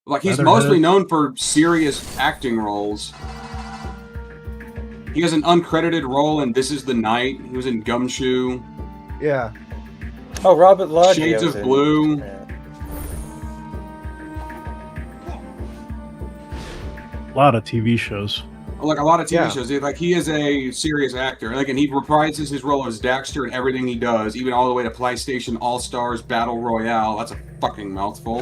Like he's mostly known for serious acting roles. He has an uncredited role in This Is the Night. He was in Gumshoe. Yeah. Oh, Robert Lodge. Shades of Blue. A lot of TV shows. Like a lot of TV shows. Like he is a serious actor. Like, and he reprises his role as Daxter in everything he does, even all the way to PlayStation All-Stars Battle Royale. That's a fucking mouthful.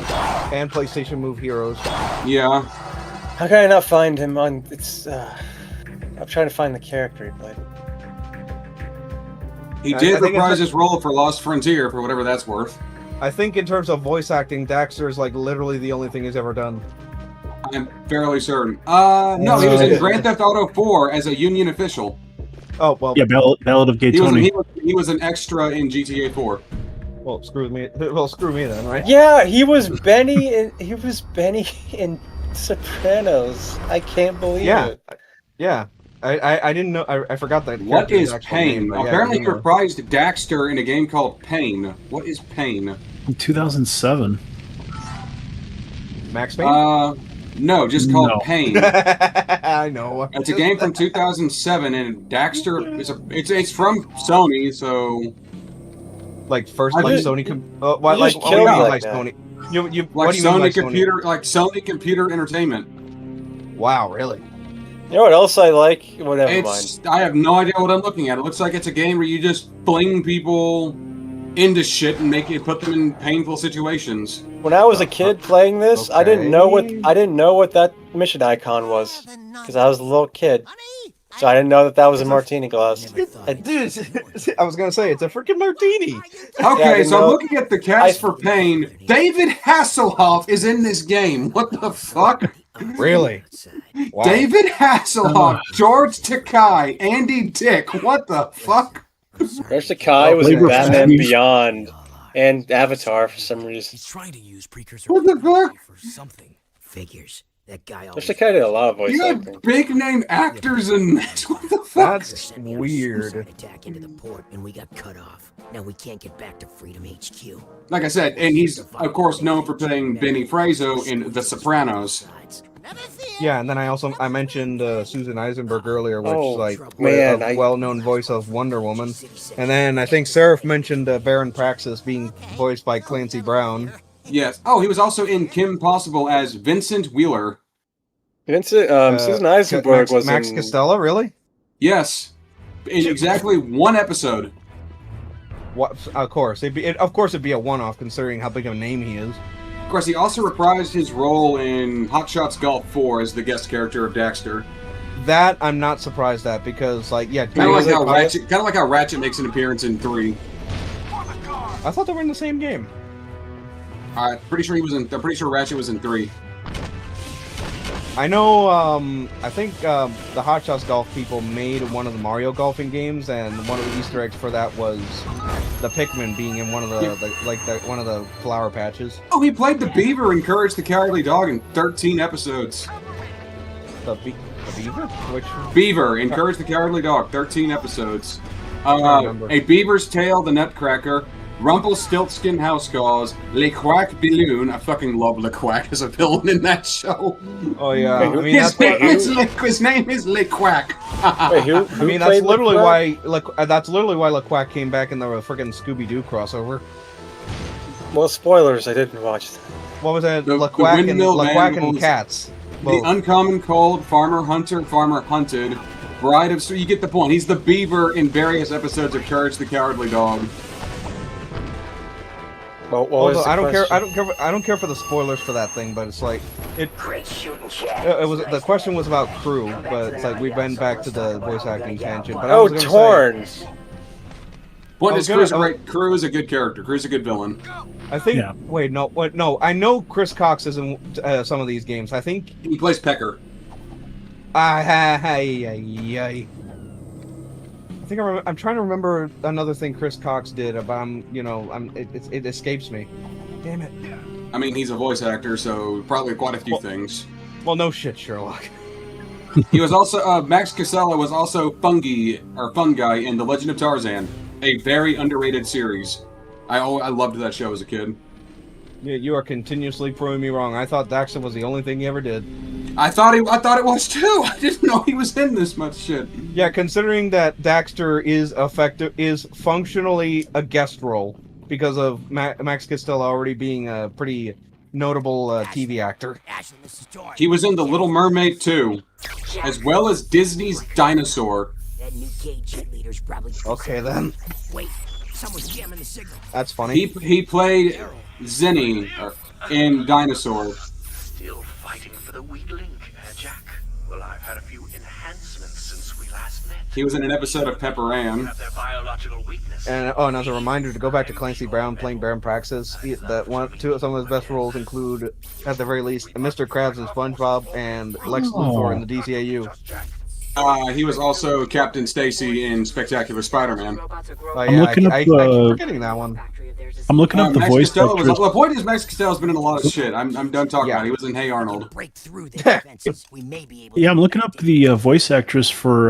And PlayStation Move Heroes. Yeah. How can I not find him on? I'm trying to find the character he played. He did reprise his role for Lost Frontier, for whatever that's worth. I think in terms of voice acting, Daxter is like literally the only thing he's ever done. I'm fairly certain. No, he was in Grand Theft Auto 4 as a Union official. Oh, well. Yeah, Ballad of Gay Tony. He was an extra in GTA 4. Well, screw me then, right? Yeah, he was Benny in Sopranos. I can't believe it. Yeah. I didn't know. I forgot that. What is Pain? Apparently, he reprised Daxter in a game called Pain. What is Pain? In 2007. Max Payne? No, just called Pain. I know. It's a game from 2007, and Daxter is it's from Sony, so like Sony. Sony Computer Entertainment. Wow, really? You know what else I like? Whatever. I have no idea what I'm looking at. It looks like it's a game where you just fling people into shit and put them in painful situations. When I was a kid playing this, I didn't know what that mission icon was because I was a little kid, so I didn't know that was a martini glass. I was gonna say it's a freaking martini. Okay, so I'm looking at the cast for Pain. David Hasselhoff is in this game. What the fuck? Really? Wow. David Hasselhoff, George Takei, Andy Dick. What the fuck? George Takei was in Batman Beyond and Avatar for some reason. He's trying to use precursor what the fuck? For something. Figures. That guy George Takei did a lot of voice acting. You had big name actors in this. What the fuck? That's weird. Attack into the port and we got cut off. Now we can't get back to Freedom HQ. Like I said, and he's of course known for playing Benny Frieso in The Sopranos. Yeah, and then I mentioned Susan Eisenberg earlier, which Oh, is like man, a well-known voice of Wonder Woman. And then I think Seraph mentioned Baron Praxis being voiced by Clancy Brown. Yes. Oh, he was also in Kim Possible as Vincent Wheeler. Susan Eisenberg was Max in... Costello, really? Yes, in exactly one episode. What? Of course, it'd be a one-off considering how big of a name he is. Of course, he also reprised his role in Hot Shots Golf 4 as the guest character of Daxter. That I'm not surprised at because, like, yeah, kind of like how Ratchet makes an appearance in 3. I thought they were in the same game. I'm pretty sure Ratchet was in 3. I know. I think the Hot Shots Golf people made one of the Mario golfing games, and one of the Easter eggs for that was the Pikmin being in one of one of the flower patches. Oh, he played the Beaver in Courage the Cowardly Dog in 13 episodes. The Beaver? Which Beaver in Courage the Cowardly Dog, 13 episodes. A Beaver's Tail, the Nutcracker, Rumpelstiltskin House Calls, Le Quack Balloon. I fucking love Le Quack as a villain in that show. Oh yeah, I mean his name is Le Quack. Who that's literally why Le Quack came back in the freaking Scooby-Doo crossover. Well, spoilers. I didn't watch that. What was that? Le Quack and Cats. The Uncommon Cold, Farmer Hunter, Farmer Hunted, Bride of... So you get the point. He's the Beaver in various episodes of Courage the Cowardly Dog. Well, I don't care for the spoilers for that thing, but it's like it was the question was about crew, but it's like we've been back to the voice acting tangent. But Torn. Point is, Crew is a good character. Crew's a good villain. I think. Yeah. Wait, no. What? No, I know Chris Cox is in some of these games. I think he plays Pecker. I think I'm trying to remember another thing Chris Cox did, but it escapes me. Damn it. I mean, he's a voice actor, so probably quite a few things. Well, no shit, Sherlock. He was also Max Casella was also Fungi in The Legend of Tarzan, a very underrated series. I loved that show as a kid. Yeah, you are continuously proving me wrong. I thought Daxter was the only thing he ever did. I thought it was too. I didn't know he was in this much shit. Yeah, considering that Daxter is functionally a guest role because of Max Costello already being a pretty notable TV actor. He was in The Little Mermaid 2, as well as Disney's Dinosaur. Okay then. Wait, someone's jamming the signal. That's funny. He played Zenny in Dinosaur. Still fighting for the weak link, Jack. Well, I've had a few enhancements since we last met. He was in an episode of Pepper Ann. And as a reminder to go back to Clancy Brown playing Baron Praxis, some of his best roles include, at the very least, Mr. Krabs and SpongeBob and Lex Luthor in the DCAU. He was also Captain Stacy in Spectacular Spider-Man. I keep forgetting that one. I'm looking up the voice actress. The point is, Max Costello's been in a lot of shit. I'm done talking about it. He was in Hey Arnold. Yeah, I'm looking up the voice actress for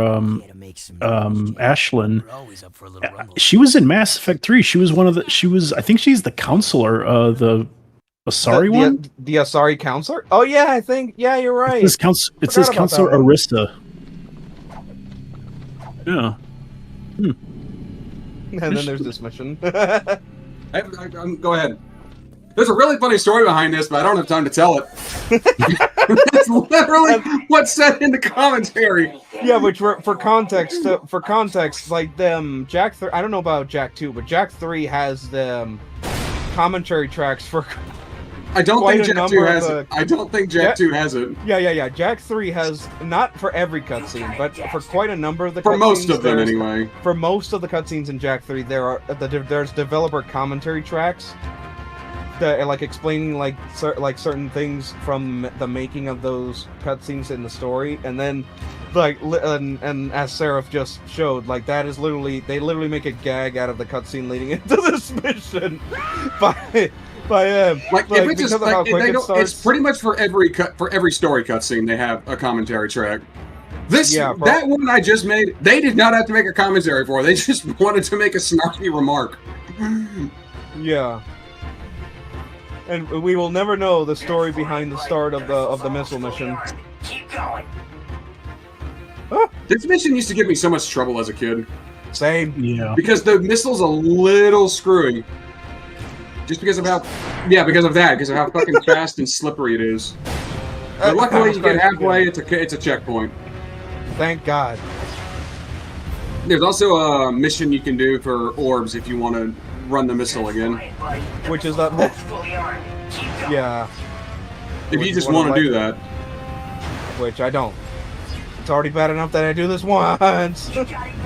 Ashlyn. She was in Mass Effect 3. She was I think she's the counselor, the Asari one? The Asari counselor? Oh yeah, I think, yeah, you're right. It says Counselor Arista. Yeah. And then there's this mission. Go ahead. There's a really funny story behind this, but I don't have time to tell it. That's literally what's said in the commentary. Yeah, which for context, like them, Jack 3, I don't know about Jack 2, but Jack 3 has the commentary tracks for. I don't think Jack 2 has it. I don't think Jack 2 has it. Yeah. Jack 3 has, not for every cutscene, but for quite a number of the cutscenes. For most of them, anyway. For most of the cutscenes in Jack 3, there's developer commentary tracks that like explaining like certain things from the making of those cutscenes in the story, and then and as Seraph just showed, like that is literally they make a gag out of the cutscene leading into this mission it's pretty much for every story cutscene they have a commentary track. That one I just made, they did not have to make a commentary for. They just wanted to make a snarky remark. Yeah. And we will never know the story behind the start of the missile mission. Keep going. This mission used to give me so much trouble as a kid. Same. Yeah. Because the missile's a little screwy. Just because of how... Yeah, because of that. Because of how fucking fast and slippery it is. But luckily, you get halfway, it's a checkpoint. Thank God. There's also a mission you can do for orbs if you want to run the missile again. Which is that... Yeah. If you just want to do that. Which I don't. It's already bad enough that I do this once.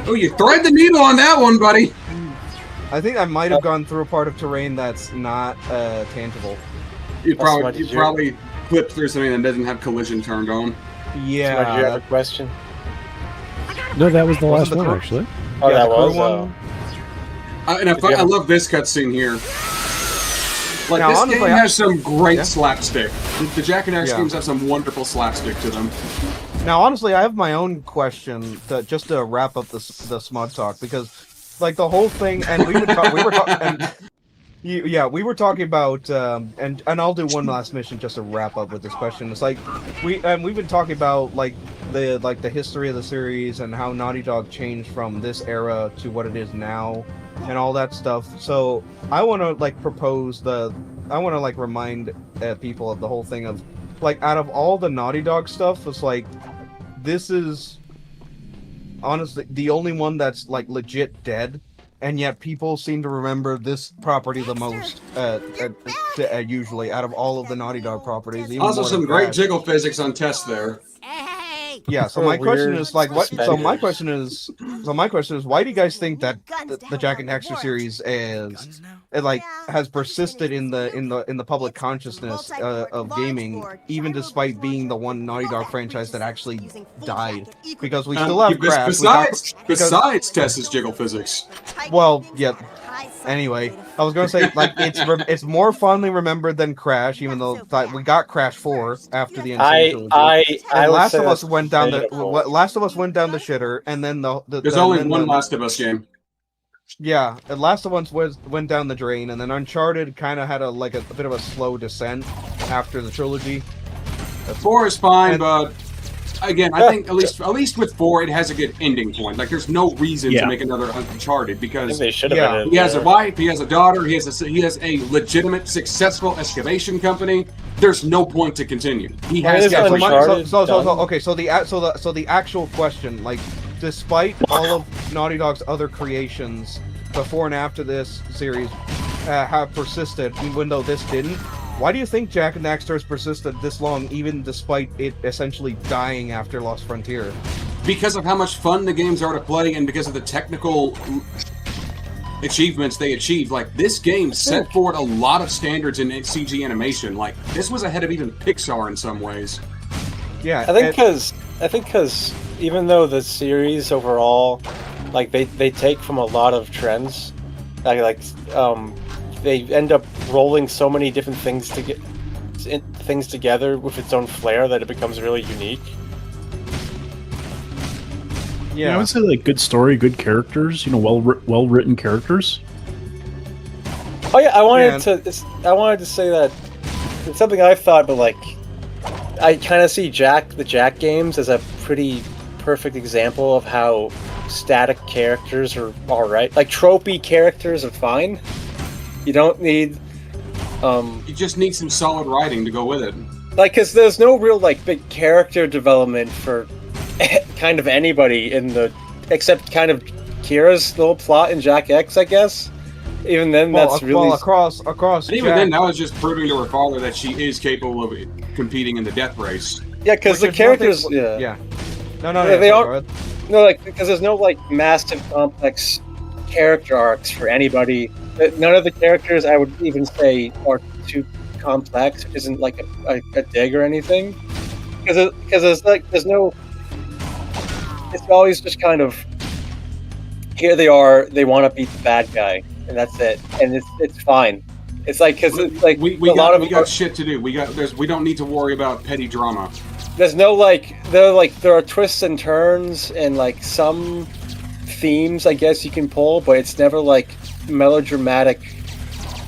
Oh, you thread the needle on that one, buddy. I think I might have gone through a part of terrain that's not tangible. You probably clipped through something that doesn't have collision turned on. Yeah. So, do you have a question? No, that was the last one, actually. Oh, Yeah, that the crew was one. I love this cutscene here. Like, Now, this honestly, game has some great Yeah. slapstick. The Jak and Daxter Yeah. games have some wonderful slapstick to them. Now, honestly, I have my own question just to wrap up the Smudtalk, because, like, the whole thing, and we were talking about, and I'll do one last mission just to wrap up with this question. It's like we've been talking about the history of the series and how Naughty Dog changed from this era to what it is now, and all that stuff. So I want to remind people of the whole thing of, like, out of all the Naughty Dog stuff, it's like, this is honestly the only one that's, like, legit dead, and yet people seem to remember this property the most, usually, out of all of the Naughty Dog properties. Even Also, more some than great Crash. jiggle physics on test there. Yeah, so my question is, like, what? So my question is, why do you guys think that the Jak and Daxter series has persisted in the public consciousness of gaming, even despite being the one Naughty Dog franchise that actually died? Because we still have Crash. Besides Tess's jiggle physics. Well, yeah. Anyway, I was gonna say, like, it's more fondly remembered than Crash, even though we got Crash 4 after the Insane Trilogy. And Last of Us went down the shitter, and then There's only one Last of Us game. Yeah, and Last of Us went down the drain, and then Uncharted kind of had a bit of a slow descent after the trilogy. 4 is fine, but again, I think at least with 4, it has a good ending point. Like, there's no reason to make another Uncharted because they should have. He has a wife, he has a daughter, he has a legitimate, successful excavation company. There's no point to continue. He has. So the actual question, like, despite all of Naughty Dog's other creations before and after this series have persisted, even though this didn't, why do you think Jak and Daxter has persisted this long, even despite it essentially dying after Lost Frontier? Because of how much fun the games are to play, and because of the technical achievements they achieved. Like, this game set forward a lot of standards in CG animation. Like, this was ahead of even Pixar in some ways. Yeah, I think because even though the series overall, like, they take from a lot of trends, they end up rolling so many different things together with its own flair that it becomes really unique. Yeah, I would say, like, good story, good characters. Well written characters. Oh yeah, I wanted to say that it's something I've thought, but, like, I kind of see the Jak games as a pretty perfect example of how static characters are alright. Like, tropey characters are fine. You don't need... You just need some solid writing to go with it. Like, because there's no real, like, big character development for kind of anybody except kind of Kira's little plot in Jak X, I guess. Even then, that's really... Well, across... And even then, that was just proving to her father that she is capable of competing in the death race. Yeah, because the characters... Yeah. No, they are... No, like, because there's no, like, massive, complex character arcs for anybody. None of the characters, I would even say, are too complex, which isn't, like, a dig or anything. Because there's no... It's always just kind of... Here they are, they want to beat the bad guy, and that's it. And it's fine. It's like, because it's like... We got shit to do. We don't need to worry about petty drama. There's no, like... There are twists and turns, and, like, some themes, I guess, you can pull, but it's never, like, melodramatic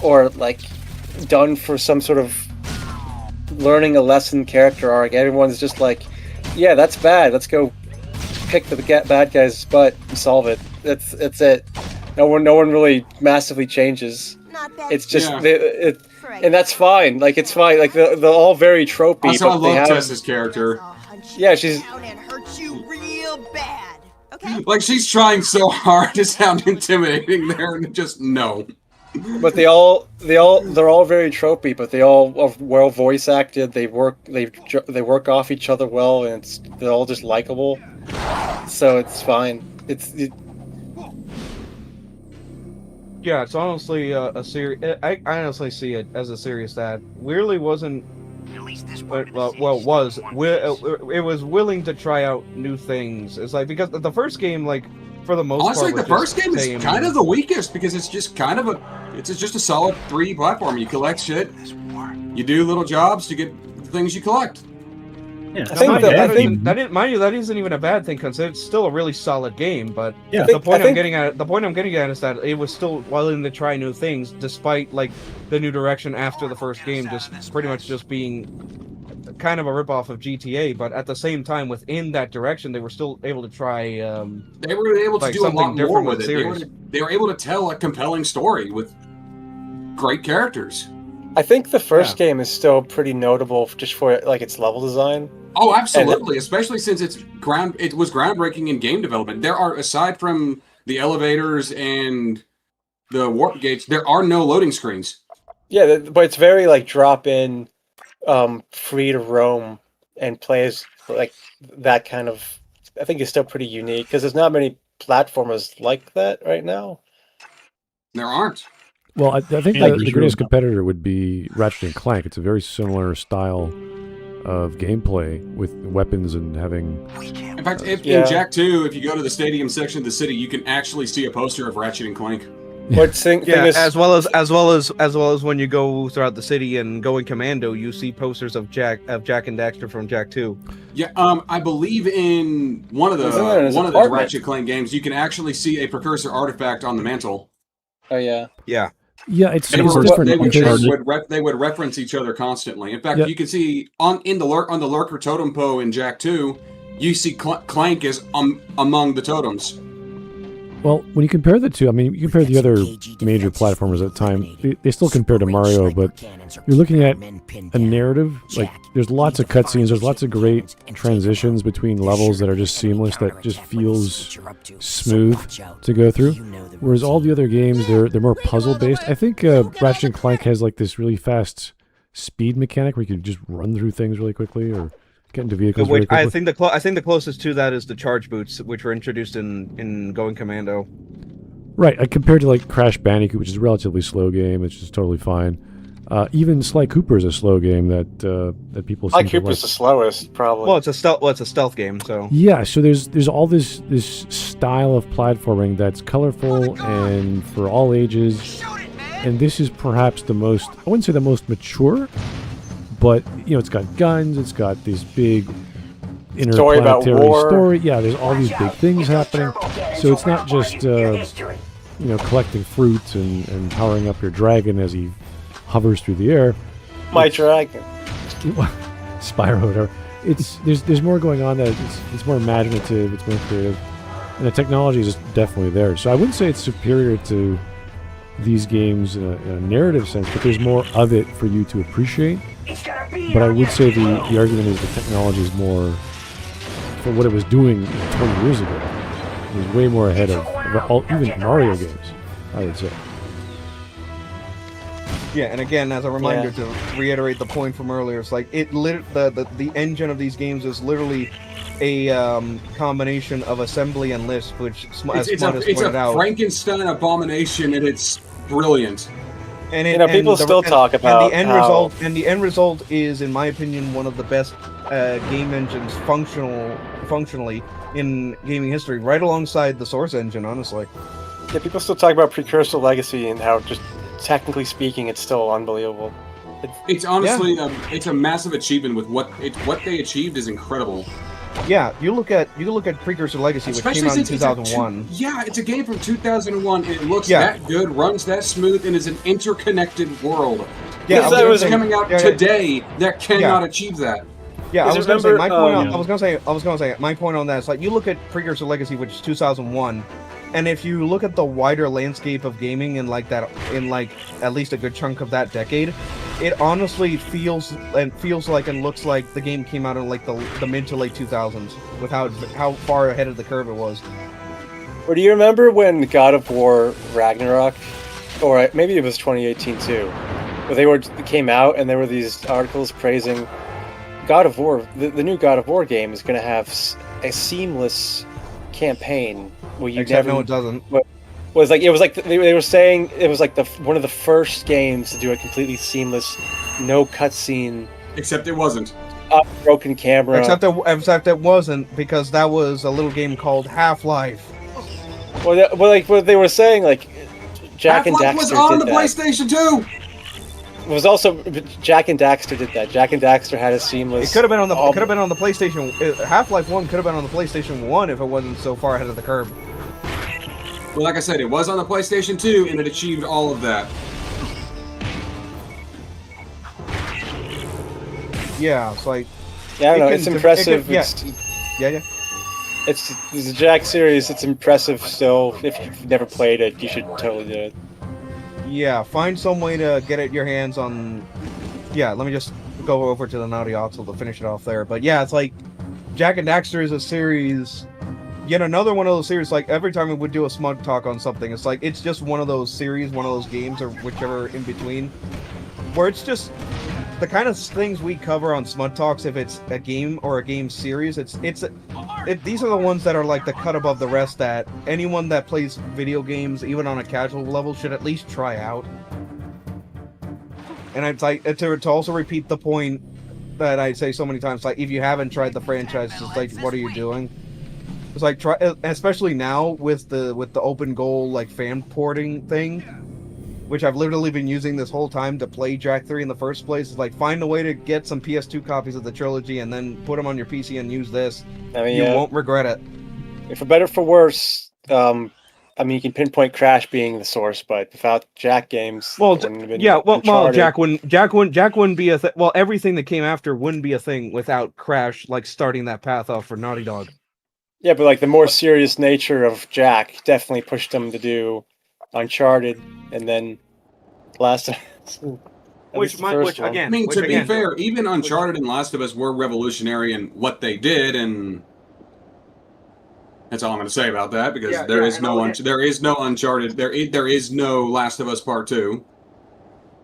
or, like, done for some sort of learning a lesson character arc. Everyone's just like, yeah, that's bad. Let's go pick the bad guy's butt and solve it. That's it. No one really massively changes. It's just and that's fine. Like it's fine. Like they're all very tropey. Also, I love Tessa's character. Yeah, she's. Like she's trying so hard to sound intimidating there, and just no. But they're all very tropey, but they all are well voice acted. They work off each other well, and they're all just likable. So it's fine. Yeah, it's honestly a serious. I honestly see it as a serious that really wasn't. It was willing to try out new things. It's like because the first game, like for the most honestly, part, the first game is kind of the weakest because it's just kind of it's just a solid 3D platform. You collect shit, you do little jobs to get the things you collect. Yeah, that isn't even a bad thing because it's still a really solid game. But the point I'm getting at is that it was still willing to try new things, despite like the new direction after the first game, just pretty much just being kind of a ripoff of GTA. But at the same time, within that direction, they were still able to try. They were able to do a lot more with it. They were able to tell a compelling story with great characters. I think the first game is still pretty notable just for like its level design. Oh, absolutely! Especially since it was groundbreaking in game development. There are, aside from the elevators and the warp gates, there are no loading screens. Yeah, but it's very like drop in, free to roam and play as like that kind of. I think it's still pretty unique because there's not many platformers like that right now. There aren't. Well, I think the greatest competitor would be Ratchet and Clank. It's a very similar style of gameplay with weapons and having. In fact, in Jak 2, if you go to the stadium section of the city, you can actually see a poster of Ratchet and Clank. As well as when you go throughout the city and going commando, you see posters of Jak and Daxter from Jak 2. Yeah, I believe in one of the Ratchet Clank games, you can actually see a precursor artifact on the mantle. Oh yeah. Yeah. Yeah, it's different. They would reference each other constantly. In fact, you can see on the lurker totem pole in Jak 2, you see Clank is among the totems. Well, when you compare the two, I mean, you compare the other major platformers at the time, they still compare to Mario, but you're looking at a narrative. Like, there's lots of cutscenes, there's lots of great transitions between levels that are just seamless, that just feels smooth to go through. Whereas all the other games, they're more puzzle-based. I think Ratchet and Clank has like this really fast speed mechanic where you can just run through things really quickly, or get into vehicles very quickly. I think the closest to that is the charge boots, which were introduced in Going Commando. Right, compared to like Crash Bandicoot, which is a relatively slow game, it's just totally fine. Even Sly Cooper is a slow game that people. Sly Cooper's the slowest, probably. Well, it's a stealth game, so. Yeah, so there's all this style of platforming that's colorful and for all ages, and this is perhaps the most, I wouldn't say the most mature, but it's got guns, it's got this big interplanetary story. Yeah, there's all these big things happening, so it's not just collecting fruits and powering up your dragon as he hovers through the air. My dragon. Spyro. There's more going on. That it's more imaginative. It's more creative, and the technology is definitely there. So I wouldn't say it's superior to these games in a narrative sense, but there's more of it for you to appreciate. But I would say the argument is the technology is more for what it was doing 20 years ago. It was way more ahead of even Mario games, I would say. Yeah, and again, as a reminder to reiterate the point from earlier, it's like the engine of these games is literally a combination of assembly and Lisp, which as Smud has pointed out, Frankenstein abomination, and it's brilliant. And people still talk about the end result is, in my opinion, one of the best game engines functionally in gaming history, right alongside the Source engine, honestly. Yeah, people still talk about Precursor Legacy and how, just technically speaking, it's still unbelievable. It's honestly it's a massive achievement. With what they achieved is incredible. Yeah, you look at Precursor Legacy, which came out in 2001. It's a game from 2001. It looks that good, runs that smooth, and is an interconnected world. games coming out today that cannot achieve that. Yeah, I was gonna say my point. I was gonna say my point on that is like you look at Precursor Legacy, which is 2001, and if you look at the wider landscape of gaming in like at least a good chunk of that decade, it honestly feels like and looks like the game came out in like the mid to late 2000s with how far ahead of the curve it was. Or do you remember when God of War Ragnarok, or maybe it was 2018 too, where they came out and there were these articles praising God of War, the new God of War game is going to have a seamless campaign where you no, it doesn't. They were saying it was like one of the first games to do a completely seamless, no cutscene. Except it wasn't. Broken camera. Except it wasn't, because that was a little game called Half-Life. Well, like what they were saying, like Jak and Daxter was on did the that. PlayStation 2. It was also Jak and Daxter did that. Jak and Daxter had a seamless. It could have been on the PlayStation. Half-Life 1 could have been on the PlayStation 1 if it wasn't so far ahead of the curve. Well, like I said, it was on the PlayStation 2 and it achieved all of that. Yeah, it's like. Yeah, I don't know. It's impressive. It's the Jak series. It's impressive still. If you've never played it, you should totally do it. Yeah, find some way to get your hands on. Yeah, let me just go over to the Naughty Oxel to finish it off there. But yeah, it's like Jak and Daxter is a series. Yet another one of those series. Like every time we would do a Smudtalk on something, it's like it's just one of those series, one of those games, or whichever in between, where it's just the kind of things we cover on Smudtalks. If it's a game or a game series, these are the ones that are like the cut above the rest that anyone that plays video games, even on a casual level, should at least try out. And I'd like to also repeat the point that I say so many times, like if you haven't tried the franchise, it's like what are you doing? It's like try, especially now with the open goal like fan porting thing, which I've literally been using this whole time to play Jak 3 in the first place. Is like find a way to get some PS2 copies of the trilogy and then put them on your PC and use this. I mean, you won't regret it. For better or for worse, I mean, you can pinpoint Crash being the source, but without Jak games, Jak wouldn't be a thing. Well, everything that came after wouldn't be a thing without Crash, like starting that path off for Naughty Dog. Yeah, but like the more serious nature of Jak definitely pushed them to do Uncharted, and then Last of Us. I mean, to be fair, even Uncharted and Last of Us were revolutionary in what they did, and that's all I'm going to say about that, because there is no Uncharted, there is no Last of Us Part 2.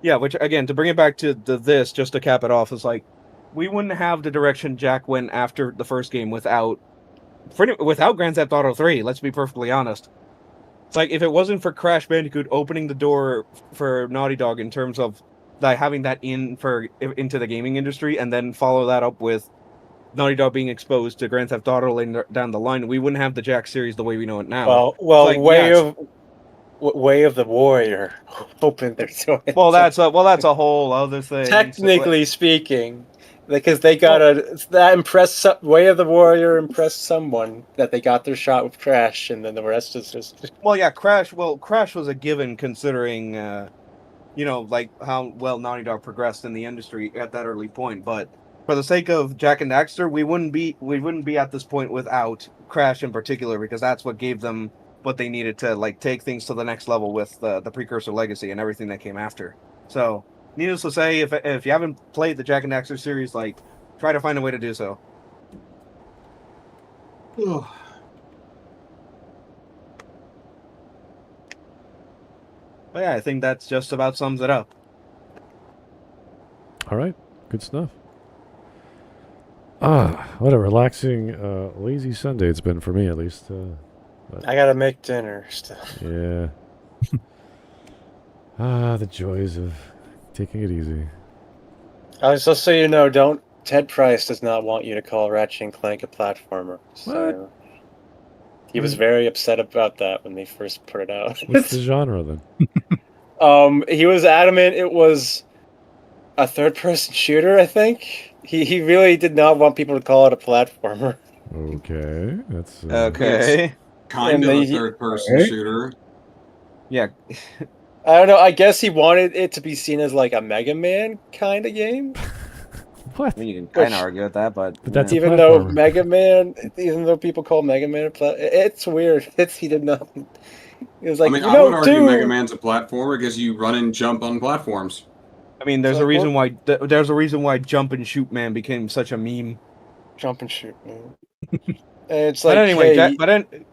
Yeah, which again, to bring it back to this, just to cap it off, is like we wouldn't have the direction Jak went after the first game without Grand Theft Auto 3. Let's be perfectly honest. It's like if it wasn't for Crash Bandicoot opening the door for Naughty Dog in terms of like having that into the gaming industry, and then follow that up with Naughty Dog being exposed to Grand Theft Auto later down the line, we wouldn't have the Jak series the way we know it now. Well, Way of the Warrior opened their door. Well, that's a whole other thing. Technically speaking, because they got Way of the Warrior impressed someone that they got their shot with Crash, and then the rest is just. Well, yeah, Crash was a given considering, like how well Naughty Dog progressed in the industry at that early point. But for the sake of Jak and Daxter, we wouldn't be at this point without Crash in particular, because that's what gave them what they needed to like take things to the next level with the Precursor Legacy and everything that came after. So. Needless to say, if you haven't played the Jak and Daxter series, like, try to find a way to do so. But yeah, I think that's just about sums it up. All right, good stuff. What a relaxing, lazy Sunday it's been for me, at least. I gotta make dinner still. Yeah. The joys of taking it easy. Just so you know, Ted Price does not want you to call Ratchet and Clank a platformer. So he was very upset about that when they first put it out. What's the genre then? He was adamant it was a third-person shooter, I think. He really did not want people to call it a platformer. Okay, that's okay. Kind of a third-person shooter. Yeah. I don't know. I guess he wanted it to be seen as like a Mega Man kind of game. What? I mean, you can kind of argue with that, but that's even though Mega Man, even though people call Mega Man, it's weird. He did nothing. He was like, I would argue Mega Man's a platformer because you run and jump on platforms. I mean, there's a reason why Jump and Shoot Man became such a meme. Jump and Shoot Man. It's But like, anyway, hey,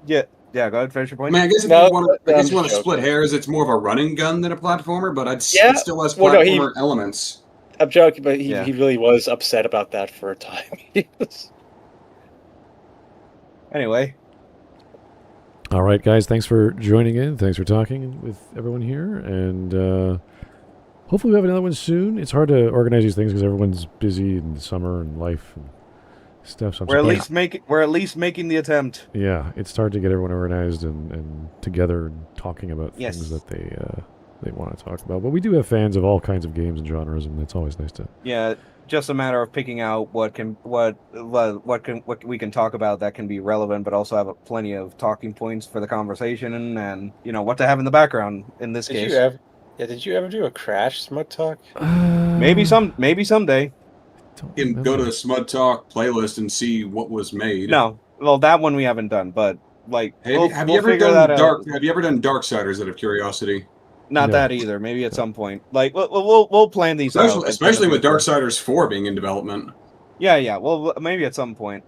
yeah, go ahead, finish your point. I mean, I guess if you want to split hairs, it's more of a running gun than a platformer, but it still has platformer elements. I'm joking, but he really was upset about that for a time. Anyway. All right, guys. Thanks for joining in. Thanks for talking with everyone here. And hopefully we have another one soon. It's hard to organize these things because everyone's busy in the summer and life and stuff. So we're at least making the attempt. Yeah, it's hard to get everyone organized and together and talking about things that they want to talk about. But we do have fans of all kinds of games and genres, and it's always nice to. Yeah, just a matter of picking out what we can talk about that can be relevant, but also have plenty of talking points for the conversation, and what to have in the background in this case. Did you ever do a Crash Smudtalk? Maybe someday. You can go to the Smudtalk playlist and see what was made. No, well, that one we haven't done, but have you ever done Darksiders out of curiosity? Not that either. Maybe at some point. We'll plan these out. Especially with Darksiders 4 being in development. Yeah. Well, maybe at some point.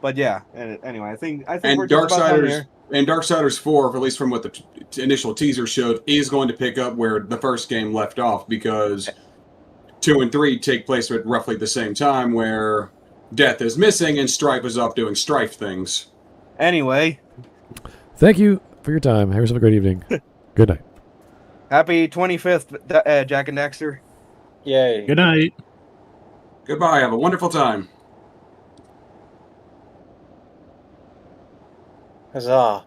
But yeah. Anyway, I think we're just about done here. And Darksiders 4, at least from what the initial teaser showed, is going to pick up where the first game left off because 2 and 3 take place at roughly the same time, where Death is missing and Stripe is off doing Strife things. Anyway. Thank you for your time. Have yourself a great evening. Good night. Happy 25th, Jak and Daxter. Yay. Good night. Goodbye. Have a wonderful time. Huzzah.